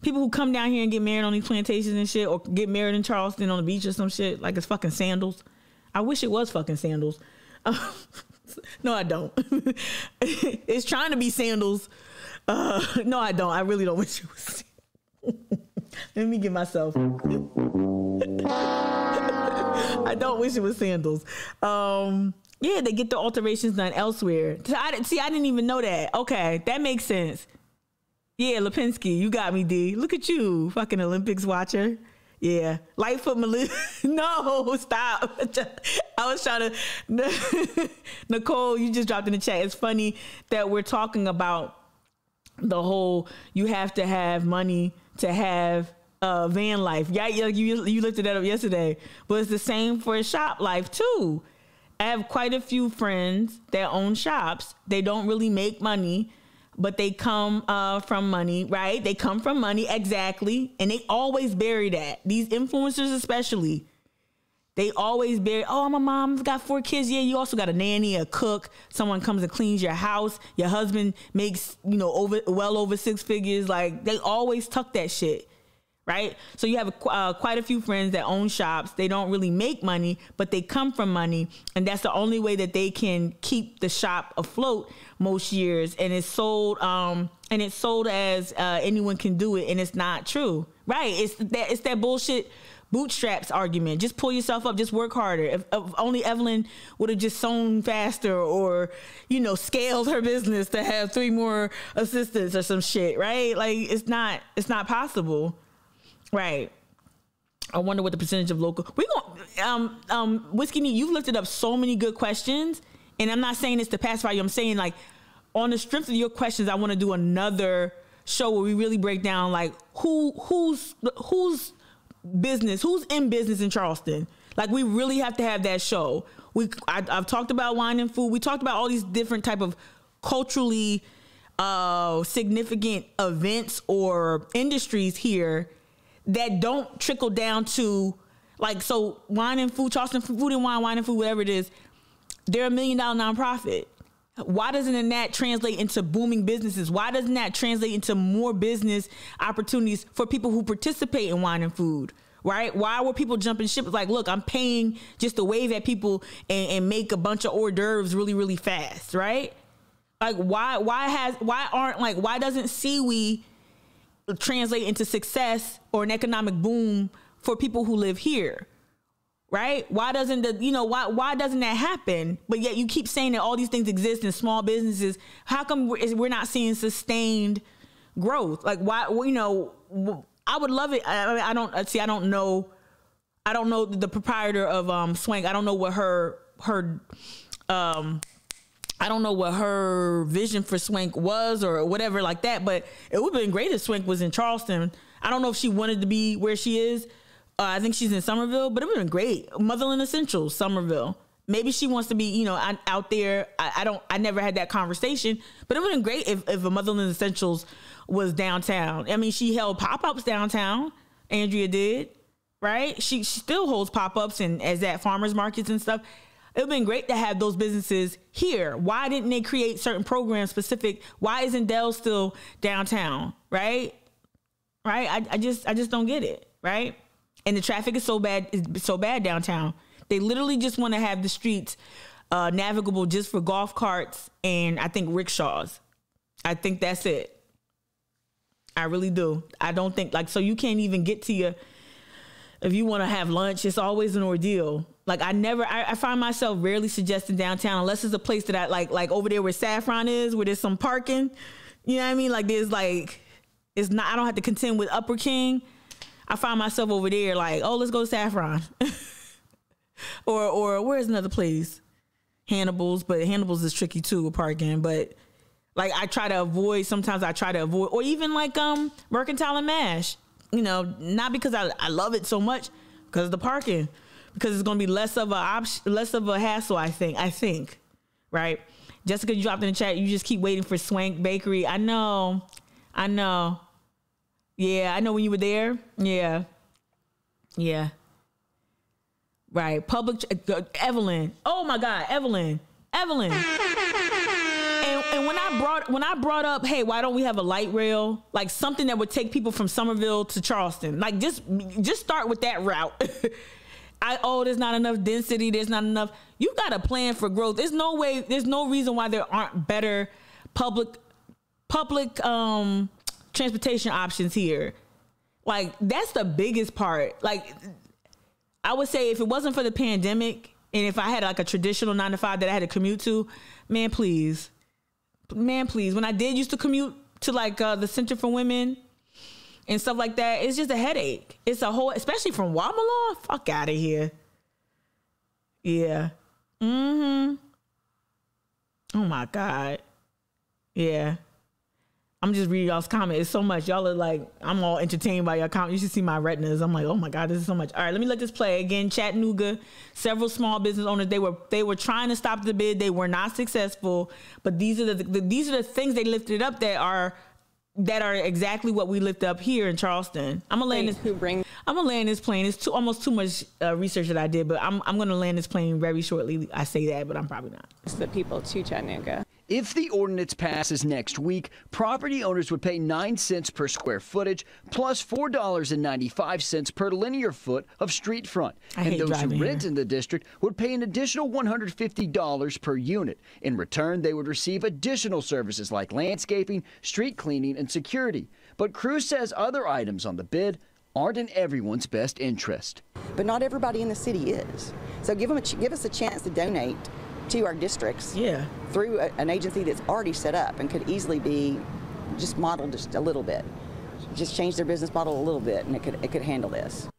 Speaker 2: People who come down here and get married on these plantations and shit, or get married in Charleston on the beach or some shit, like it's fucking sandals. I wish it was fucking sandals. No, I don't. It's trying to be sandals. No, I don't. I really don't wish it was. Let me get myself. I don't wish it was sandals. Yeah, they get the alterations done elsewhere. I didn't even know that. Okay, that makes sense. Yeah, Lipinski, you got me, D. Look at you, fucking Olympics watcher. Yeah, Lightfoot No, stop. I was trying to. Nicole, you just dropped in the chat. It's funny that we're talking about the whole you have to have money to have van life. Yeah, you lifted that up yesterday, but it's the same for shop life too. I have quite a few friends that own shops. They don't really make money, but they come from money, right? They come from money, exactly. And they always bury that. These influencers especially, they always bury, oh, my mom's got 4 kids. Yeah, you also got a nanny, a cook. Someone comes and cleans your house. Your husband makes, you know, well over 6 figures. Like, they always tuck that shit, right? So you have quite a few friends that own shops. They don't really make money, but they come from money. And that's the only way that they can keep the shop afloat most years. And it's sold as anyone can do it. And it's not true, right? It's that bullshit bootstraps argument. Just pull yourself up, just work harder. If only Evelyn would have just sewn faster, or, you know, scaled her business to have 3 more assistants or some shit, right? Like, it's not possible. Right. I wonder what the percentage of local. We going Whiskey Neat, you've lifted up so many good questions, And I'm not saying this to pacify you. I'm saying, like, on the strength of your questions, I want to do another show where we really break down, like, who's business, who's in business in Charleston. Like, we really have to have that show. I've talked about wine and food. We talked about all these different type of culturally significant events or industries here that don't trickle down to, like, so wine and food, Charleston Food and Wine and Food, whatever it is, they're $1 million nonprofit. Why doesn't that translate into booming businesses? Why doesn't that translate into more business opportunities for people who participate in wine and food? Right? Why were people jumping ship? Like, look, I'm paying just to wave at people and make a bunch of hors d'oeuvres really, really fast, right? Like, why doesn't seaweed translate into success or an economic boom for people who live here? Right? Why doesn't why doesn't that happen? But yet you keep saying that all these things exist in small businesses. How come we're not seeing sustained growth? Like, why, I would love it. I don't know the proprietor of Swank. I don't know what her I don't know what her vision for Swank was or whatever like that, but it would have been great if Swank was in Charleston. I don't know if she wanted to be where she is. I think she's in Somerville, but it would have been great. Motherland Essentials, Somerville. Maybe she wants to be, out there. I never had that conversation, but it would have been great if a Motherland Essentials was downtown. I mean, she held pop-ups downtown. Andrea did, right? She still holds pop-ups and as at farmers markets and stuff. It would have been great to have those businesses here. Why didn't they create certain programs specific? Why isn't Dell still downtown, right? Right? I just don't get it, right? And the traffic is so bad downtown. They literally just want to have the streets navigable just for golf carts and I think rickshaws. I think that's it. I really do. I don't think, like, so you can't even get to if you want to have lunch, it's always an ordeal. Like, I find myself rarely suggesting downtown unless it's a place that I like over there where Saffron is, where there's some parking. You know what I mean? Like, there's like, it's not, I don't have to contend with Upper King. I find myself over there like, oh, let's go to Saffron. or where's another place? Hannibal's, but Hannibal's is tricky too with parking. But like, sometimes I try to avoid, or even like Mercantile and MASH. Not because I love it so much, because of the parking, because it's gonna be less of a hassle. I think, right? Jessica, you dropped in the chat. You just keep waiting for Swank Bakery. I know. Yeah, I know when you were there. Yeah. Right. Evelyn. Oh my God, Evelyn. And when I brought up, hey, why don't we have a light rail, like something that would take people from Somerville to Charleston? Like, just start with that route. There's not enough density. There's not enough. You got a plan for growth. There's no reason why there aren't better public transportation options here. Like, that's the biggest part. Like, I would say if it wasn't for the pandemic and if I had like a traditional 9-to-5 that I had to commute to, man, please. When I did used to commute to like the Center for Women and stuff like that, it's just a headache. It's a whole, especially from Wamala, fuck out of here. Yeah. Oh my God. Yeah. I'm just reading y'all's comments. It's so much. Y'all are like, I'm all entertained by your comments. You should see my retinas. I'm like, oh my God, this is so much. All right, let me let this play. Again, Chattanooga, several small business owners, they were trying to stop the bid. They were not successful. But these are the things they lifted up that are exactly what we lift up here in Charleston. I'm gonna land this plane. It's almost too much research that I did, but I'm gonna land this plane very shortly. I say that, but I'm probably not.
Speaker 18: It's the people to Chattanooga.
Speaker 17: If the ordinance passes next week, property owners would pay 9 cents per square footage plus $4.95 per linear foot of street front. And those who rent in the district would pay an additional $150 per unit. In return, they would receive additional services like landscaping, street cleaning, and security. But Cruz says other items on the bid aren't in everyone's best interest.
Speaker 16: But not everybody in the city is. So give us a chance to donate to our districts through an agency that's already set up and could easily be just modeled just a little bit. Just change their business model a little bit and it could handle this.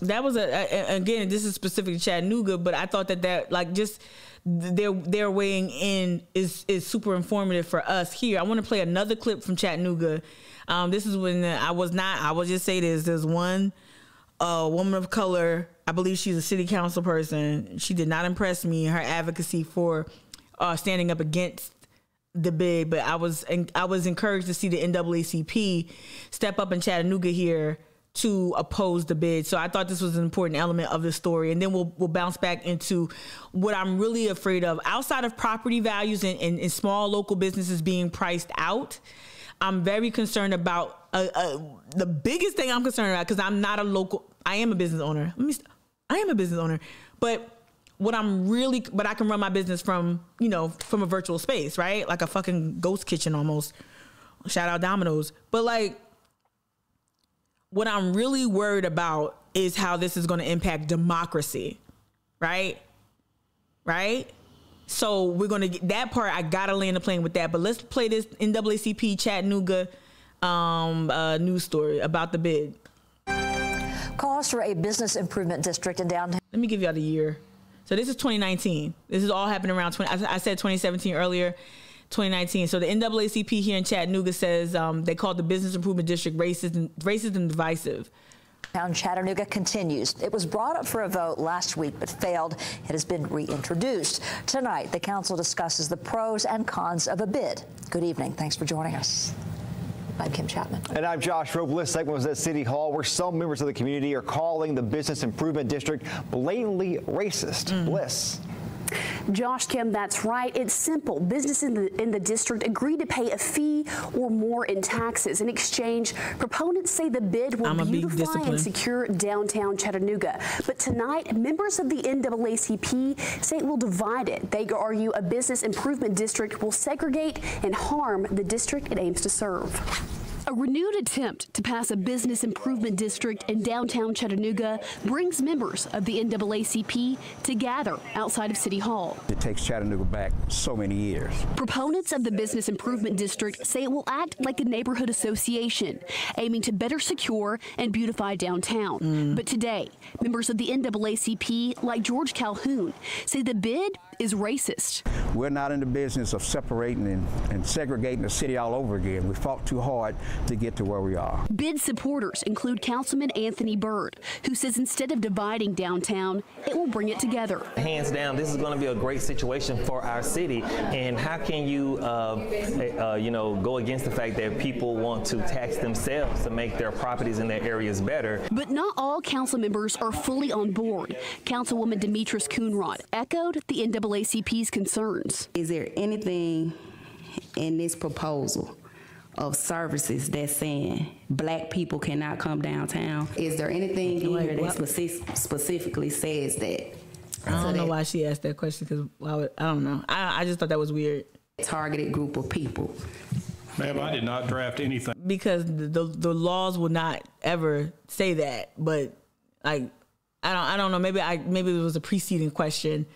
Speaker 2: that was again, this is specific to Chattanooga, but I thought that like just their weighing in is super informative for us here. I want to play another clip from Chattanooga. This is when I will just say this. There's one woman of color. I believe she's a city council person. She did not impress me in her advocacy for standing up against the bid, but I was encouraged to see the NAACP step up in Chattanooga here to oppose the bid. So I thought this was an important element of the story. And then we'll bounce back into what I'm really afraid of. Outside of property values and small local businesses being priced out, I'm very concerned about the biggest thing I'm concerned about, because I am a business owner. I am a business owner, but I can run my business from a virtual space, right? Like a fucking ghost kitchen almost. Shout out Domino's. But like, what I'm really worried about is how this is going to impact democracy, right? Right? So we're going to get that part. I got to land the plane with that. But let's play this NAACP Chattanooga news story about the bid.
Speaker 19: Cost for a business improvement district in downtown.
Speaker 2: Let me give y'all the year. So this is 2019. This is all happening around I said 2017 earlier. 2019. So the NAACP here in Chattanooga says they called the business improvement district racist and divisive.
Speaker 19: Town Chattanooga continues. It was brought up for a vote last week but failed. It has been reintroduced. Tonight, the council discusses the pros and cons of a bid. Good evening. Thanks for joining us. I'm Kim Chapman.
Speaker 20: And I'm Josh Rope. This segment was at City Hall, where some members of the community are calling the business improvement district blatantly racist. Bliss.
Speaker 21: Josh, Kim, that's right. It's simple. Businesses in the district agreed to pay a fee or more in taxes. In exchange, proponents say the bid will beautify and secure downtown Chattanooga. But tonight, members of the NAACP say it will divide it. They argue a business improvement district will segregate and harm the district it aims to serve. A renewed attempt to pass a business improvement district in downtown Chattanooga brings members of the NAACP to gather outside of City Hall.
Speaker 22: It takes Chattanooga back so many years.
Speaker 21: Proponents of the business improvement district say it will act like a neighborhood association, aiming to better secure and beautify downtown. But today, members of the NAACP, like George Calhoun, say the bid is racist.
Speaker 22: We're not in the business of separating and segregating the city all over again. We fought too hard to get to where we are.
Speaker 21: Bid supporters include Councilman Anthony Byrd, who says instead of dividing downtown, it will bring it together.
Speaker 23: Hands down, this is going to be a great situation for our city. And how can you, go against the fact that people want to tax themselves to make their properties in their areas better?
Speaker 21: But not all council members are fully on board. Councilwoman Demetris Coonrod echoed the NAACP's concerns.
Speaker 24: Is there anything in this proposal of services that's saying black people cannot come downtown? Is there anything in here that specifically says that?
Speaker 2: I don't know why she asked that question, because I don't know. I just thought that was weird.
Speaker 24: Targeted group of people.
Speaker 25: Ma'am, I did not draft anything.
Speaker 2: Because the laws will not ever say that, but I don't know. Maybe it was a preceding question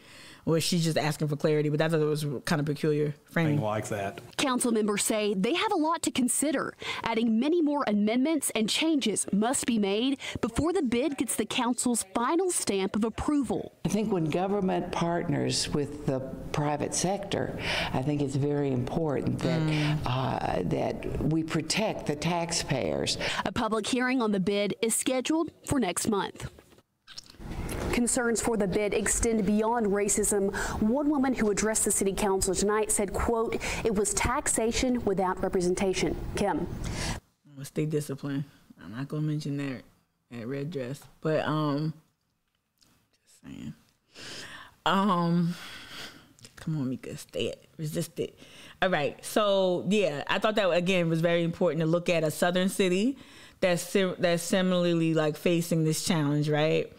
Speaker 2: where she's just asking for clarity, but I thought it was kind of peculiar framing.
Speaker 25: Like that.
Speaker 21: Council members say they have a lot to consider, adding many more amendments and changes must be made before the bid gets the council's final stamp of approval.
Speaker 26: I think when government partners with the private sector, I think it's very important that that we protect the taxpayers.
Speaker 21: A public hearing on the bid is scheduled for next month. Concerns for the bid extend beyond racism. One woman who addressed the city council tonight said, quote, it was taxation without representation. Kim.
Speaker 2: Stay disciplined. I'm not going to mention that red dress, but just saying. Come on, Mika, stay it. Resist it. All right. So, yeah, I thought that, again, was very important to look at a southern city that's similarly like facing this challenge, right?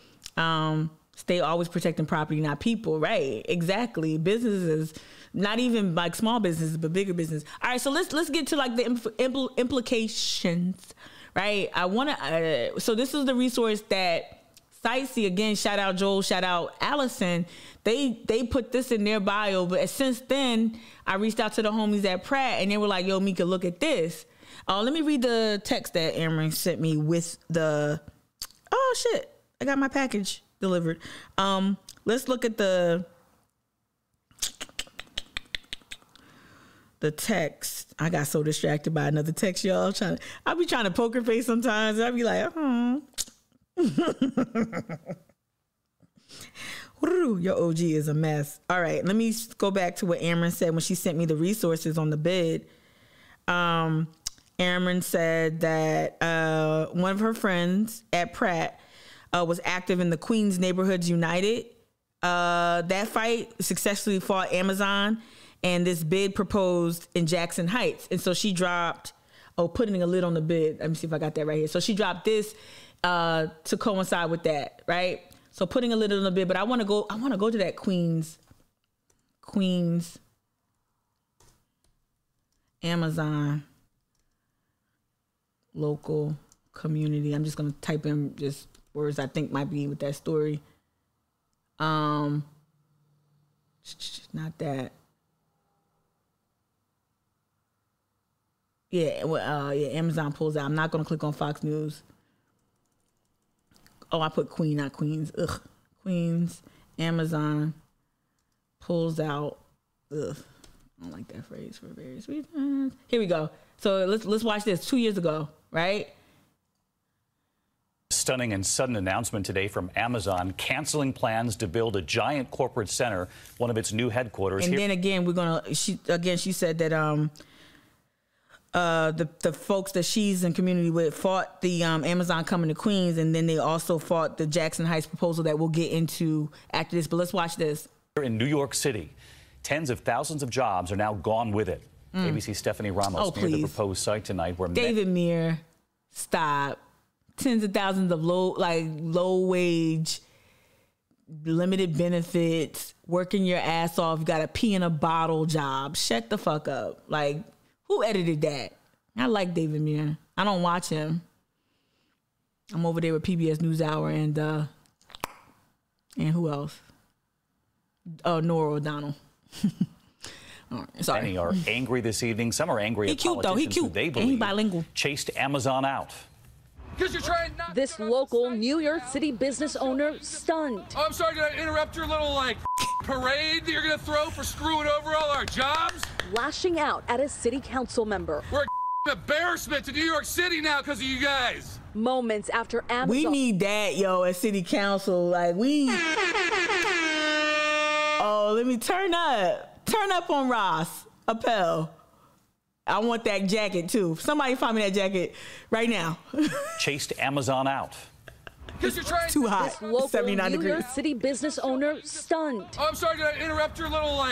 Speaker 2: Stay always protecting property, not people, right? Exactly. Businesses, not even like small businesses, but bigger business. All right, so let's get to like the implications, right? I want to. So this is the resource that Sightsee, again. Shout out Joel. Shout out Allison. They put this in their bio, but since then I reached out to the homies at Pratt, and they were like, "Yo, Mika, look at this." Let me read the text that Amron sent me with the. Oh shit. I got my package delivered. Let's look at the text. I got so distracted by another text, y'all. I'll be trying to poker face sometimes. I'll be like, your OG is a mess. All right, let me go back to what Amron said when she sent me the resources on the bid. Amron said that one of her friends at Pratt was active in the Queens Neighborhoods United. That fight successfully fought Amazon, and this bid proposed in Jackson Heights. And so she dropped, putting a lid on the bid. Let me see if I got that right here. So she dropped this to coincide with that, right? So putting a lid on the bid, but I want to go to that Queens Amazon local community. I'm just going to type in just words I think might be with that story. Not that. Amazon pulls out. I'm not going to click on Fox News. Oh, I put Queen, not Queens. Ugh. Queens, Amazon pulls out. Ugh. I don't like that phrase for various reasons. Here we go. So let's watch this. 2 years ago, right?
Speaker 1: Stunning and sudden announcement today from Amazon canceling plans to build a giant corporate center, one of its new headquarters.
Speaker 2: And then again, she said that the folks that she's in community with fought the Amazon coming to Queens, and then they also fought the Jackson Heights proposal that we'll get into after this. But let's watch this.
Speaker 1: In New York City, tens of thousands of jobs are now gone with it. ABC's Stephanie Ramos near the proposed site tonight, where
Speaker 2: David Muir, stop. Tens of thousands of low wage, limited benefits, working your ass off, got a pee in a bottle job. Shut the fuck up. Like, who edited that? I like David Muir. I don't watch him. I'm over there with PBS NewsHour and who else? Nora O'Donnell. Sorry.
Speaker 1: Many are angry this evening. Some are angry at politicians who they believe chased Amazon out.
Speaker 3: This local New York City business owner stunned.
Speaker 5: Oh, I'm sorry, did I interrupt your little parade that you're gonna throw for screwing over all our jobs?
Speaker 3: Lashing out at a city council member.
Speaker 5: We're an embarrassment to New York City now because of you guys.
Speaker 3: Moments after Amazon.
Speaker 2: We need that, at city council. Let me turn up on Ross Appel. I want that jacket too. Somebody find me that jacket right now.
Speaker 1: Chased Amazon out.
Speaker 2: Too hot.
Speaker 3: This local
Speaker 2: 79
Speaker 3: New
Speaker 2: degrees.
Speaker 3: York City business owner stunned.
Speaker 5: Oh, I'm sorry, did I interrupt your little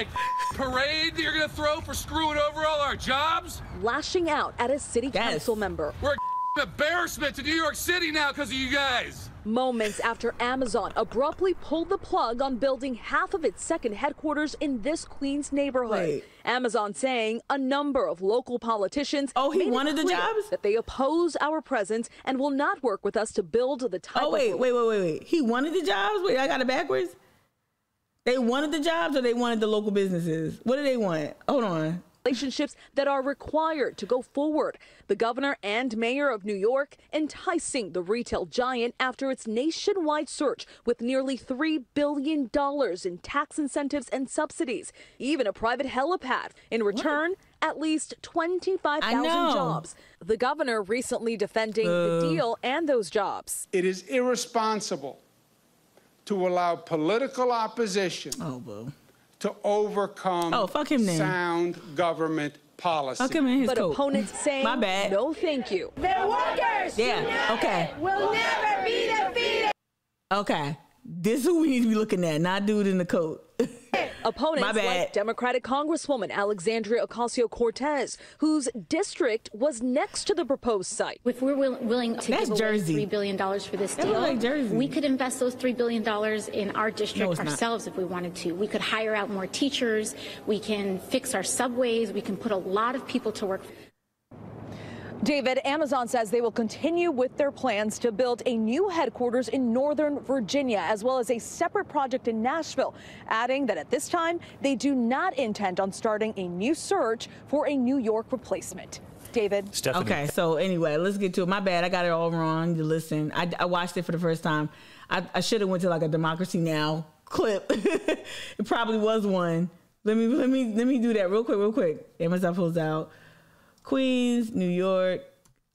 Speaker 5: parade that you're gonna throw for screwing over all our jobs?
Speaker 3: Lashing out at a city council member.
Speaker 5: We're an embarrassment to New York City now because of you guys.
Speaker 3: Moments after Amazon abruptly pulled the plug on building half of its second headquarters in this Queens neighborhood. Amazon saying a number of local politicians
Speaker 2: he wanted the jobs?
Speaker 3: That they oppose our presence and will not work with us to build the type
Speaker 2: wait. He wanted the jobs? Wait, I got it backwards? They wanted the jobs or they wanted the local businesses? What do they want? Hold on.
Speaker 3: Relationships that are required to go forward. The governor and mayor of New York enticing the retail giant after its nationwide search with nearly $3 billion in tax incentives and subsidies, even a private helipad. In return, at least 25,000 jobs. The governor recently defending the deal and those jobs.
Speaker 6: It is irresponsible to allow political opposition to overcome sound government policy.
Speaker 3: But opponents saying,
Speaker 2: my bad.
Speaker 3: No, thank you.
Speaker 7: The workers will never be defeated.
Speaker 2: Okay. This is who we need to be looking at, not dude in the coat.
Speaker 3: Opponents like Democratic Congresswoman Alexandria Ocasio-Cortez, whose district was next to the proposed site.
Speaker 8: If we're willing to give away $3 billion for this deal, we could invest those $3 billion in our district ourselves if we wanted to. We could hire out more teachers. We can fix our subways. We can put a lot of people to work.
Speaker 3: David, Amazon says they will continue with their plans to build a new headquarters in Northern Virginia, as well as a separate project in Nashville, adding that at this time, they do not intend on starting a new search for a New York replacement. David.
Speaker 2: Stephanie. Okay, so anyway, let's get to it. My bad, I got it all wrong. Listen, I watched it for the first time. I should have went to like a Democracy Now! Clip. It probably was one. Let me do that real quick. Amazon pulls out Queens, New York,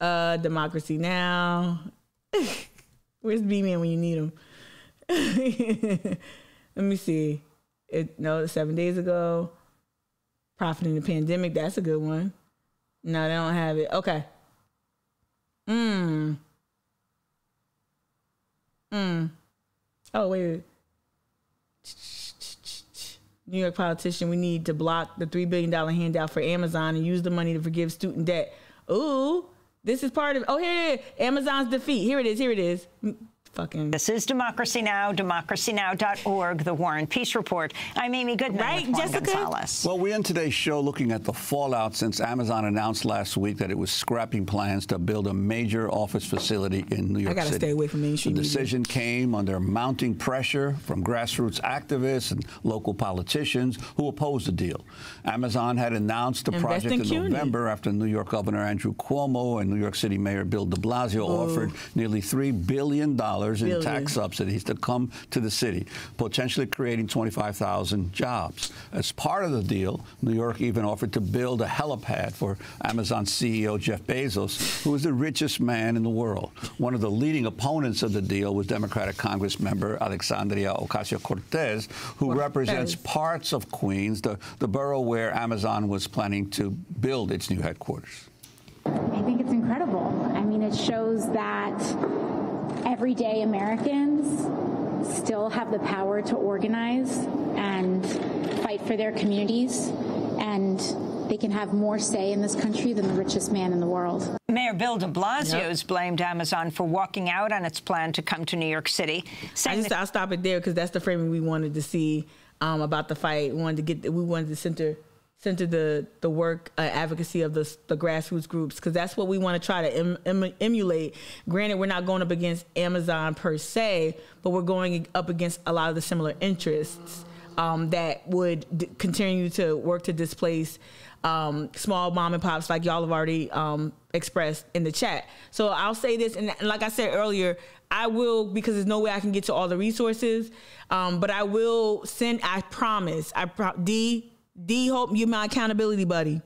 Speaker 2: Democracy Now! Where's B-Man when you need him? Let me see. 7 days ago. Profiting the pandemic. That's a good one. No, they don't have it. Okay. Oh, wait. New York politician, we need to block the $3 billion handout for Amazon and use the money to forgive student debt. Ooh, this is part of, here it is. Amazon's defeat. Here it is.
Speaker 4: This is Democracy Now!, democracynow.org, The War and Peace Report. I'm Amy Goodman with Juan Gonzalez.
Speaker 9: Well, we end today's show looking at the fallout since Amazon announced last week that it was scrapping plans to build a major office facility in New York City.
Speaker 2: I got to stay away from mainstream media.
Speaker 9: The decision came under mounting pressure from grassroots activists and local politicians who opposed the deal. Amazon had announced the project in November after New York Governor Andrew Cuomo and New York City Mayor Bill de Blasio offered nearly $3 billion in tax subsidies to come to the city, potentially creating 25,000 jobs. As part of the deal, New York even offered to build a helipad for Amazon CEO Jeff Bezos, who is the richest man in the world. One of the leading opponents of the deal was Democratic Congress member Alexandria Ocasio-Cortez, who represents parts of Queens, the borough where Amazon was planning to build its new headquarters.
Speaker 8: I think it's incredible. I mean, it shows that everyday Americans still have the power to organize and fight for their communities, and they can have more say in this country than the richest man in the world.
Speaker 4: Mayor Bill de Blasio has blamed Amazon for walking out on its plan to come to New York City.
Speaker 2: I'll stop it there because that's the framing we wanted to see about the fight. We wanted to center the work advocacy of the grassroots groups, because that's what we want to try to emulate. Granted, we're not going up against Amazon per se, but we're going up against a lot of the similar interests that would continue to work to displace small mom and pops, like y'all have already expressed in the chat. So I'll say this, and like I said earlier, I will, because there's no way I can get to all the resources, but I will send, I promise, D, hope you're my accountability buddy.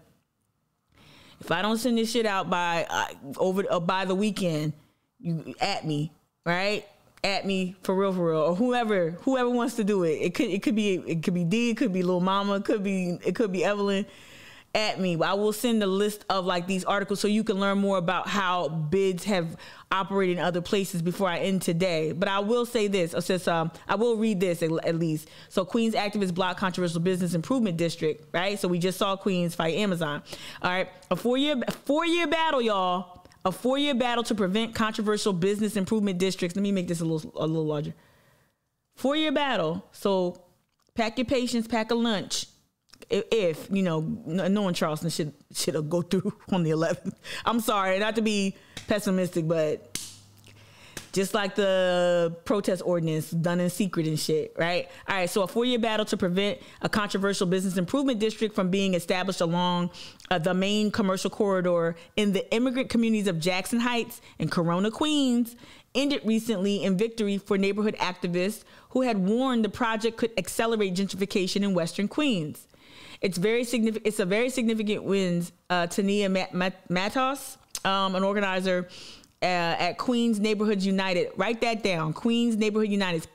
Speaker 2: If I don't send this shit out by the weekend, you at me, right? At me for real, or whoever wants to do it. It could be D, it could be Lil Mama, it could be Evelyn. At me. I will send a list of like these articles so you can learn more about how bids have operated in other places before I end today. But I will say this, I will read this at least. So Queens activists block controversial business improvement district, right? So we just saw Queens fight Amazon. All right, a four-year battle, y'all. A 4-year battle to prevent controversial business improvement districts. Let me make this a little larger. 4-year battle. So pack your patience, pack a lunch. If knowing Charleston should go through on the 11th. I'm sorry, not to be pessimistic, but just like the protest ordinance done in secret and shit, right? All right, so a 4-year battle to prevent a controversial business improvement district from being established along the main commercial corridor in the immigrant communities of Jackson Heights and Corona, Queens, ended recently in victory for neighborhood activists who had warned the project could accelerate gentrification in Western Queens. It's a very significant win. Tania Matos, an organizer at Queens Neighborhoods United. Write that down. Queens Neighborhood United is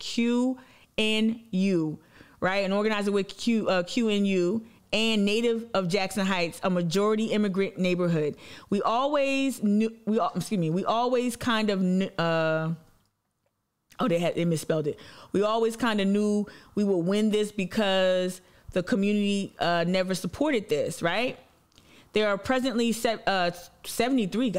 Speaker 2: QNU, right? An organizer with QNU and native of Jackson Heights, a majority immigrant neighborhood. We always kind of they misspelled it. We always kind of knew we would win this because the community never supported this, right? There are presently 73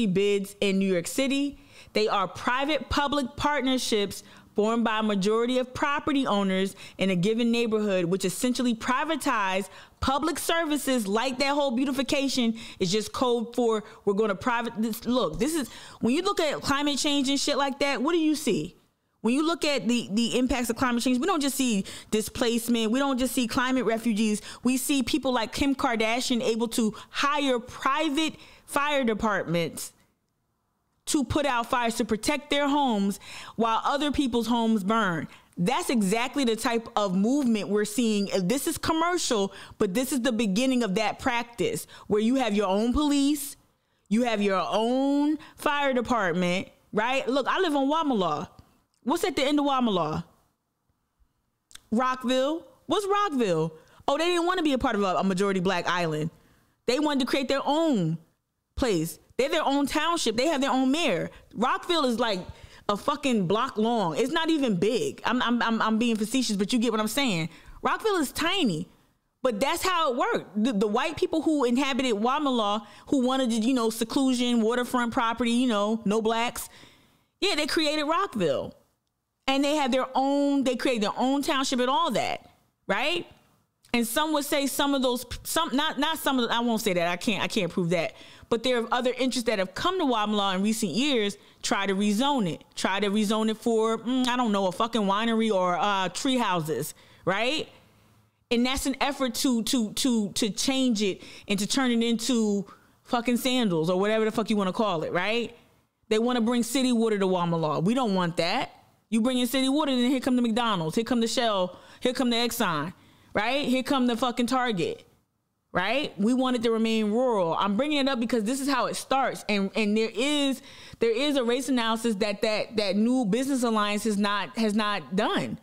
Speaker 2: bids in New York City. They are private-public partnerships formed by a majority of property owners in a given neighborhood, which essentially privatize public services. Like that whole beautification is just code for we're going to private this. Look, this is when you look at climate change and shit like that, what do you see? When you look at the impacts of climate change, we don't just see displacement. We don't just see climate refugees. We see people like Kim Kardashian able to hire private fire departments to put out fires to protect their homes while other people's homes burn. That's exactly the type of movement we're seeing. This is commercial, but this is the beginning of that practice where you have your own police, you have your own fire department, right? Look, I live on Wamala. What's at the end of Wamala? Rockville. What's Rockville? Oh, they didn't want to be a part of a majority black island. They wanted to create their own place. They're their own township. They have their own mayor. Rockville is like a fucking block long. It's not even big. I'm being facetious, but you get what I'm saying. Rockville is tiny, but that's how it worked. The white people who inhabited Wamala, who wanted, seclusion, waterfront property, no blacks. Yeah, they created Rockville, and they had they created their own township and all that, right? And some would say some of those, not some of the, I won't say that. I can't prove that. But there are other interests that have come to Wamala in recent years, try to rezone it for, I don't know, a fucking winery or tree houses, right? And that's an effort to change it and to turn it into fucking sandals or whatever the fuck you want to call it, right? They want to bring city water to Wamala. We don't want that. You bring in city water, then here come the McDonald's, here come the Shell, here come the Exxon, right? Here come the fucking Target. Right? We want it to remain rural. I'm bringing it up because this is how it starts. And there is a race analysis that new business alliance has not done.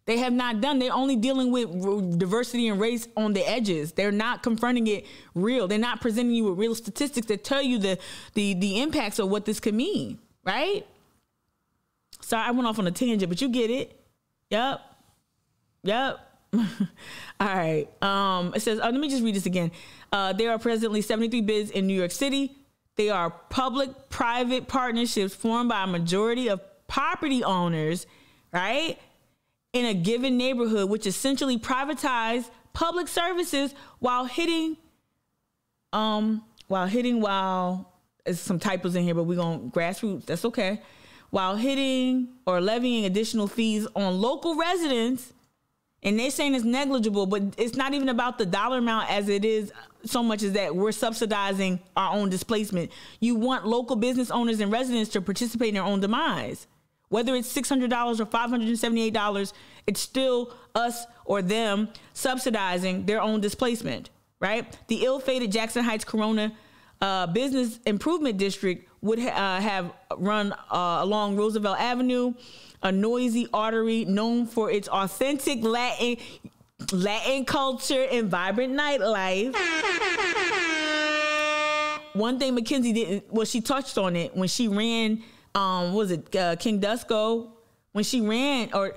Speaker 2: They have not done. They're only dealing with diversity and race on the edges. They're not confronting it real. They're not presenting you with real statistics that tell you the impacts of what this could mean. Right? Sorry, I went off on a tangent, but you get it. Yep. All right. It says, let me just read this again. There are presently 73 bids in New York City. They are public-private partnerships formed by a majority of property owners, right, in a given neighborhood, which essentially privatize public services while hitting, there's some typos in here, but we're going grassroots. That's okay. While hitting or levying additional fees on local residents. And they're saying it's negligible, but it's not even about the dollar amount as it is so much as that we're subsidizing our own displacement. You want local business owners and residents to participate in their own demise. Whether it's $600 or $578, it's still us or them subsidizing their own displacement, right? The ill-fated Jackson Heights Corona Business Improvement District would have run along Roosevelt Avenue, a noisy artery known for its authentic Latin culture and vibrant nightlife. One thing McKenzie didn't, well, she touched on it when she ran, King Dusko, when she ran, or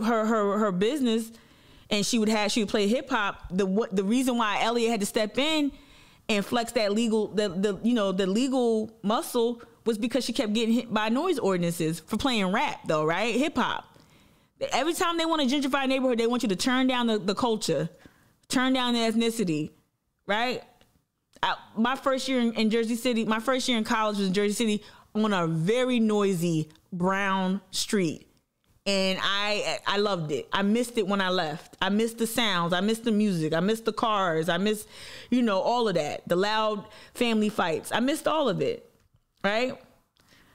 Speaker 2: her business, and she would play hip hop. The reason why Elliott had to step in and flex that legal muscle was because she kept getting hit by noise ordinances for playing rap, though, right? Hip hop. Every time they want to gentrify a neighborhood, they want you to turn down the culture, turn down the ethnicity, right? My first year in Jersey City, my first year in college was in Jersey City on a very noisy brown street. And I loved it. I missed it when I left. I missed the sounds. I missed the music. I missed the cars. I missed, all of that. The loud family fights. I missed all of it. Right?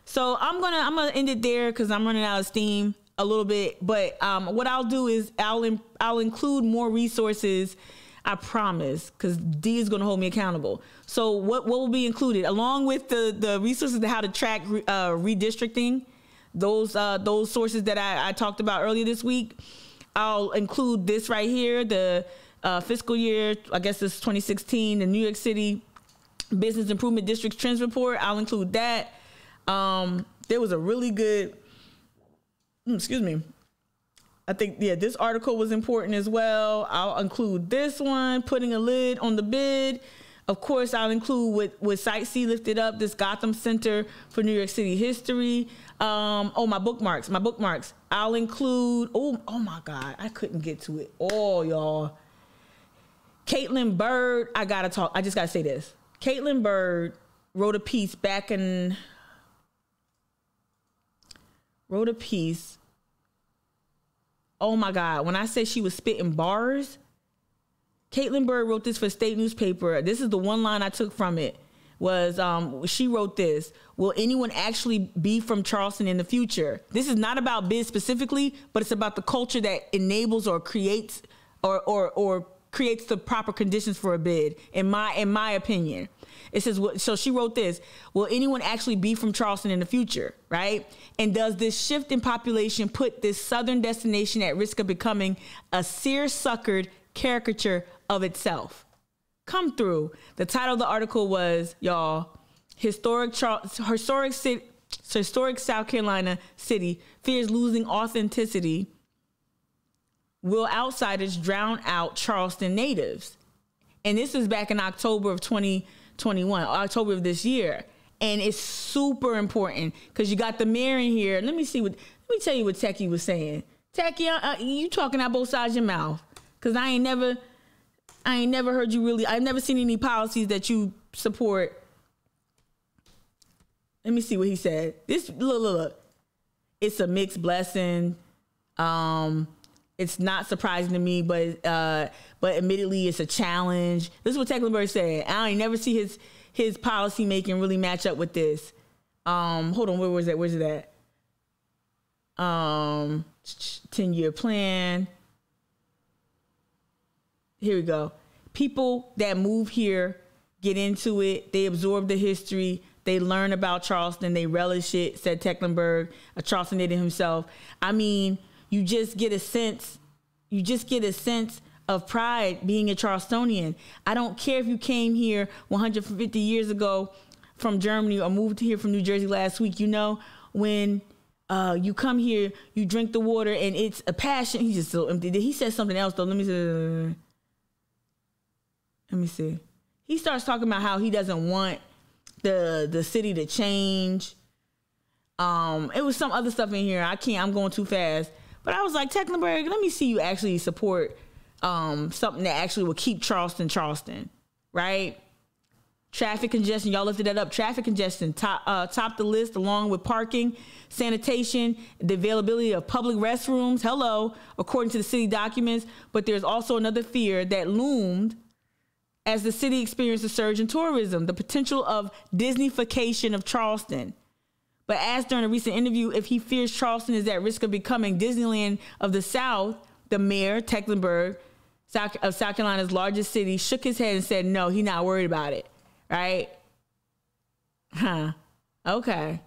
Speaker 2: So I'm gonna end it there because I'm running out of steam a little bit. But what I'll do is I'll include more resources, I promise, because D is gonna hold me accountable. So what will be included along with the resources to how to track redistricting, those sources that I talked about earlier this week. I'll include this right here, the fiscal year, I guess it's 2016, the New York City Business Improvement District Trends Report. I'll include that. There was a really good, I think, this article was important as well. I'll include this one, putting a lid on the bid. Of course, I'll include with Site C lifted up, this Gotham Center for New York City History. My bookmarks. I'll include, oh my God, I couldn't get to it all, y'all. Caitlin Bird, I just gotta say this. Caitlin Bird wrote a piece oh my God, when I say she was spitting bars, Caitlin Bird wrote this for State Newspaper. This is the one line I took from it. was she wrote this: will anyone actually be from Charleston in the future? This is not about bids specifically, but it's about the culture that enables or creates or creates the proper conditions for a bid, in my opinion. It says, so she wrote this: will anyone actually be from Charleston in the future, right? And does this shift in population put this southern destination at risk of becoming a seersuckered caricature of itself? Come through. The title of the article was, y'all, historic South Carolina city fears losing authenticity. Will outsiders drown out Charleston natives? And this is back in October of 2021, October of this year. And it's super important because you got the mayor in here. Let me tell you what Techie was saying. Techie, you talking out both sides of your mouth. Because I ain't never heard you really, I've never seen any policies that you support. Let me see what he said. This, look. It's a mixed blessing. It's not surprising to me, but admittedly, it's a challenge. This is what Tecklenburg said. I ain't never see his policy making really match up with this. Hold on, where's it at? 10-year plan. Here we go. People that move here get into it. They absorb the history. They learn about Charleston. They relish it, said Tecklenburg, a Charleston native himself. I mean, you just get a sense of pride being a Charlestonian. I don't care if you came here 150 years ago from Germany or moved here from New Jersey last week. You know, when you come here, you drink the water and it's a passion. He's just so empty. He said something else though. Let me see. He starts talking about how he doesn't want the city to change. It was some other stuff in here. I'm going too fast. But I was like, Tecklenburg, let me see you actually support something that actually will keep Charleston, right? Traffic congestion, y'all lifted that up. Traffic congestion, top the list along with parking, sanitation, the availability of public restrooms. Hello, according to the city documents. But there's also another fear that loomed as the city experienced a surge in tourism, the potential of Disneyfication of Charleston. But asked during a recent interview if he fears Charleston is at risk of becoming Disneyland of the South, the mayor, Tecklenburg, of South Carolina's largest city, shook his head and said, no, he's not worried about it, right? Okay.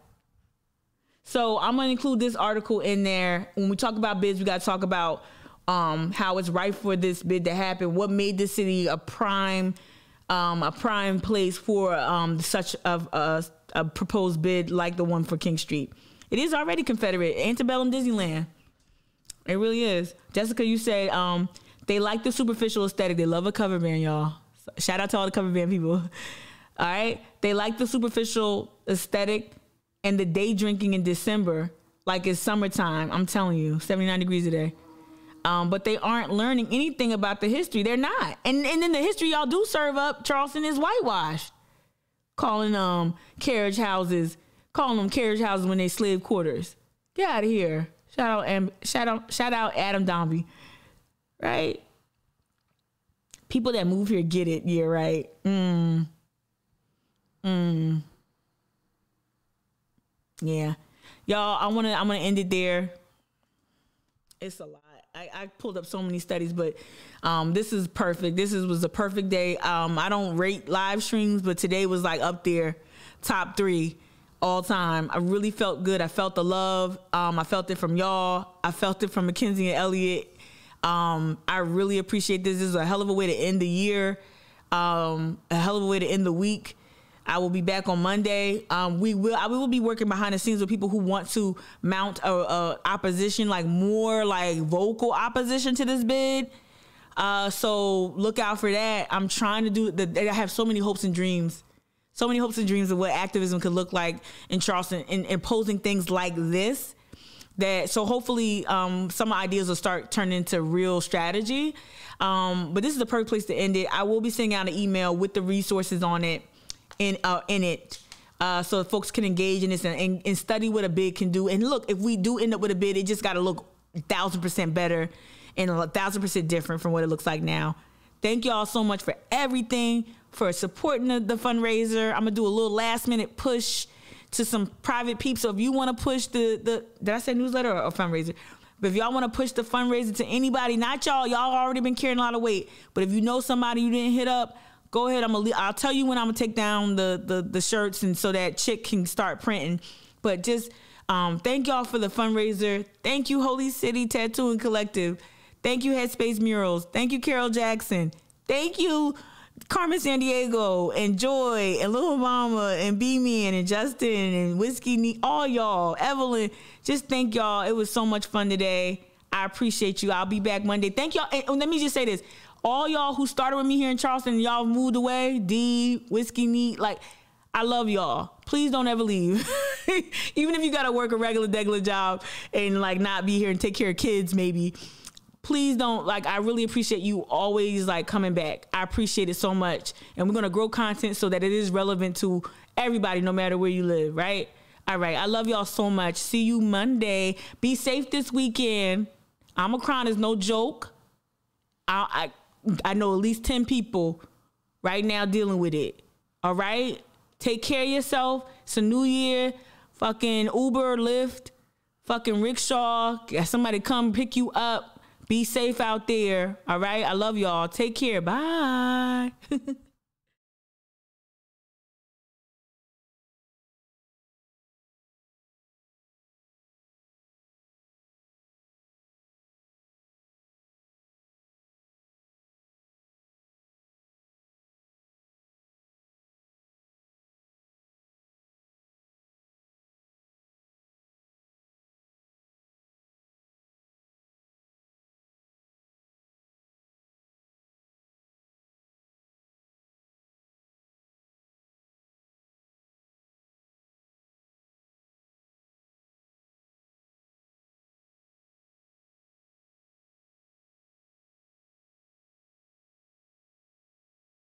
Speaker 2: So I'm going to include this article in there. When we talk about bids, we got to talk about how it's right for this bid to happen, what made this city a prime place for such a proposed bid like the one for King Street. It is already Confederate, antebellum Disneyland. It really is. Jessica, you said they like the superficial aesthetic. They love a cover band, y'all. Shout out to all the cover band people. All right? They like the superficial aesthetic and the day drinking in December like it's summertime. I'm telling you, 79 degrees a day. But they aren't learning anything about the history. They're not. And then the history y'all do serve up, Charleston, is whitewashed. Calling them carriage houses when they slave quarters. Get out of here. Shout out Adam Dombey. Right? People that move here get it. Yeah, right. Yeah. Y'all, I'm gonna end it there. It's a lot. I pulled up so many studies, but this is perfect. Was a perfect day. I don't rate live streams, but today was like up there, top 3 all time. I really felt good. I felt the love. I felt it from y'all. I felt it from McKenzie and Elliott. I really appreciate this. This is a hell of a way to end the year, a hell of a way to end the week. I will be back on Monday. I will be working behind the scenes with people who want to mount a opposition, like more like vocal opposition to this bid. So look out for that. I'm trying to do I have so many hopes and dreams. So many hopes and dreams of what activism could look like in Charleston and imposing things like this. So hopefully some ideas will start turning into real strategy. But this is the perfect place to end it. I will be sending out an email with the resources on it. In it, so folks can engage in this and study what a bid can do. And look, if we do end up with a bid, it just got to look 1,000% better and 1,000% different from what it looks like now. Thank y'all so much for everything. for supporting the fundraiser. I'm gonna do a little last minute push to some private peeps. So if you want to push the did I say newsletter or fundraiser? But if y'all want to push the fundraiser to anybody, not y'all already been carrying a lot of weight. But if you know somebody you didn't hit up, go ahead. I'll tell you when I'm gonna take down the shirts, and so that chick can start printing. But just thank y'all for the fundraiser. Thank you, Holy City Tattooing Collective. Thank you, Headspace Murals. Thank you, Carol Jackson. Thank you, Carmen Sandiego and Joy and Little Mama and B-Man and Justin and Whiskey, all y'all, Evelyn. Just thank y'all. It was so much fun today. I appreciate you. I'll be back Monday. Thank y'all. And let me just say this. All y'all who started with me here in Charleston, y'all moved away, D, Whiskey Neat, like, I love y'all. Please don't ever leave. Even if you got to work a regular job and like not be here and take care of kids maybe. Please don't, like, I really appreciate you always like coming back. I appreciate it so much. And we're going to grow content so that it is relevant to everybody, no matter where you live, right? All right. I love y'all so much. See you Monday. Be safe this weekend. Omicron is no joke. I know at least 10 people right now dealing with it. All right. Take care of yourself. It's a new year. Fucking Uber, Lyft, fucking rickshaw. Get somebody come pick you up. Be safe out there. All right. I love y'all. Take care. Bye.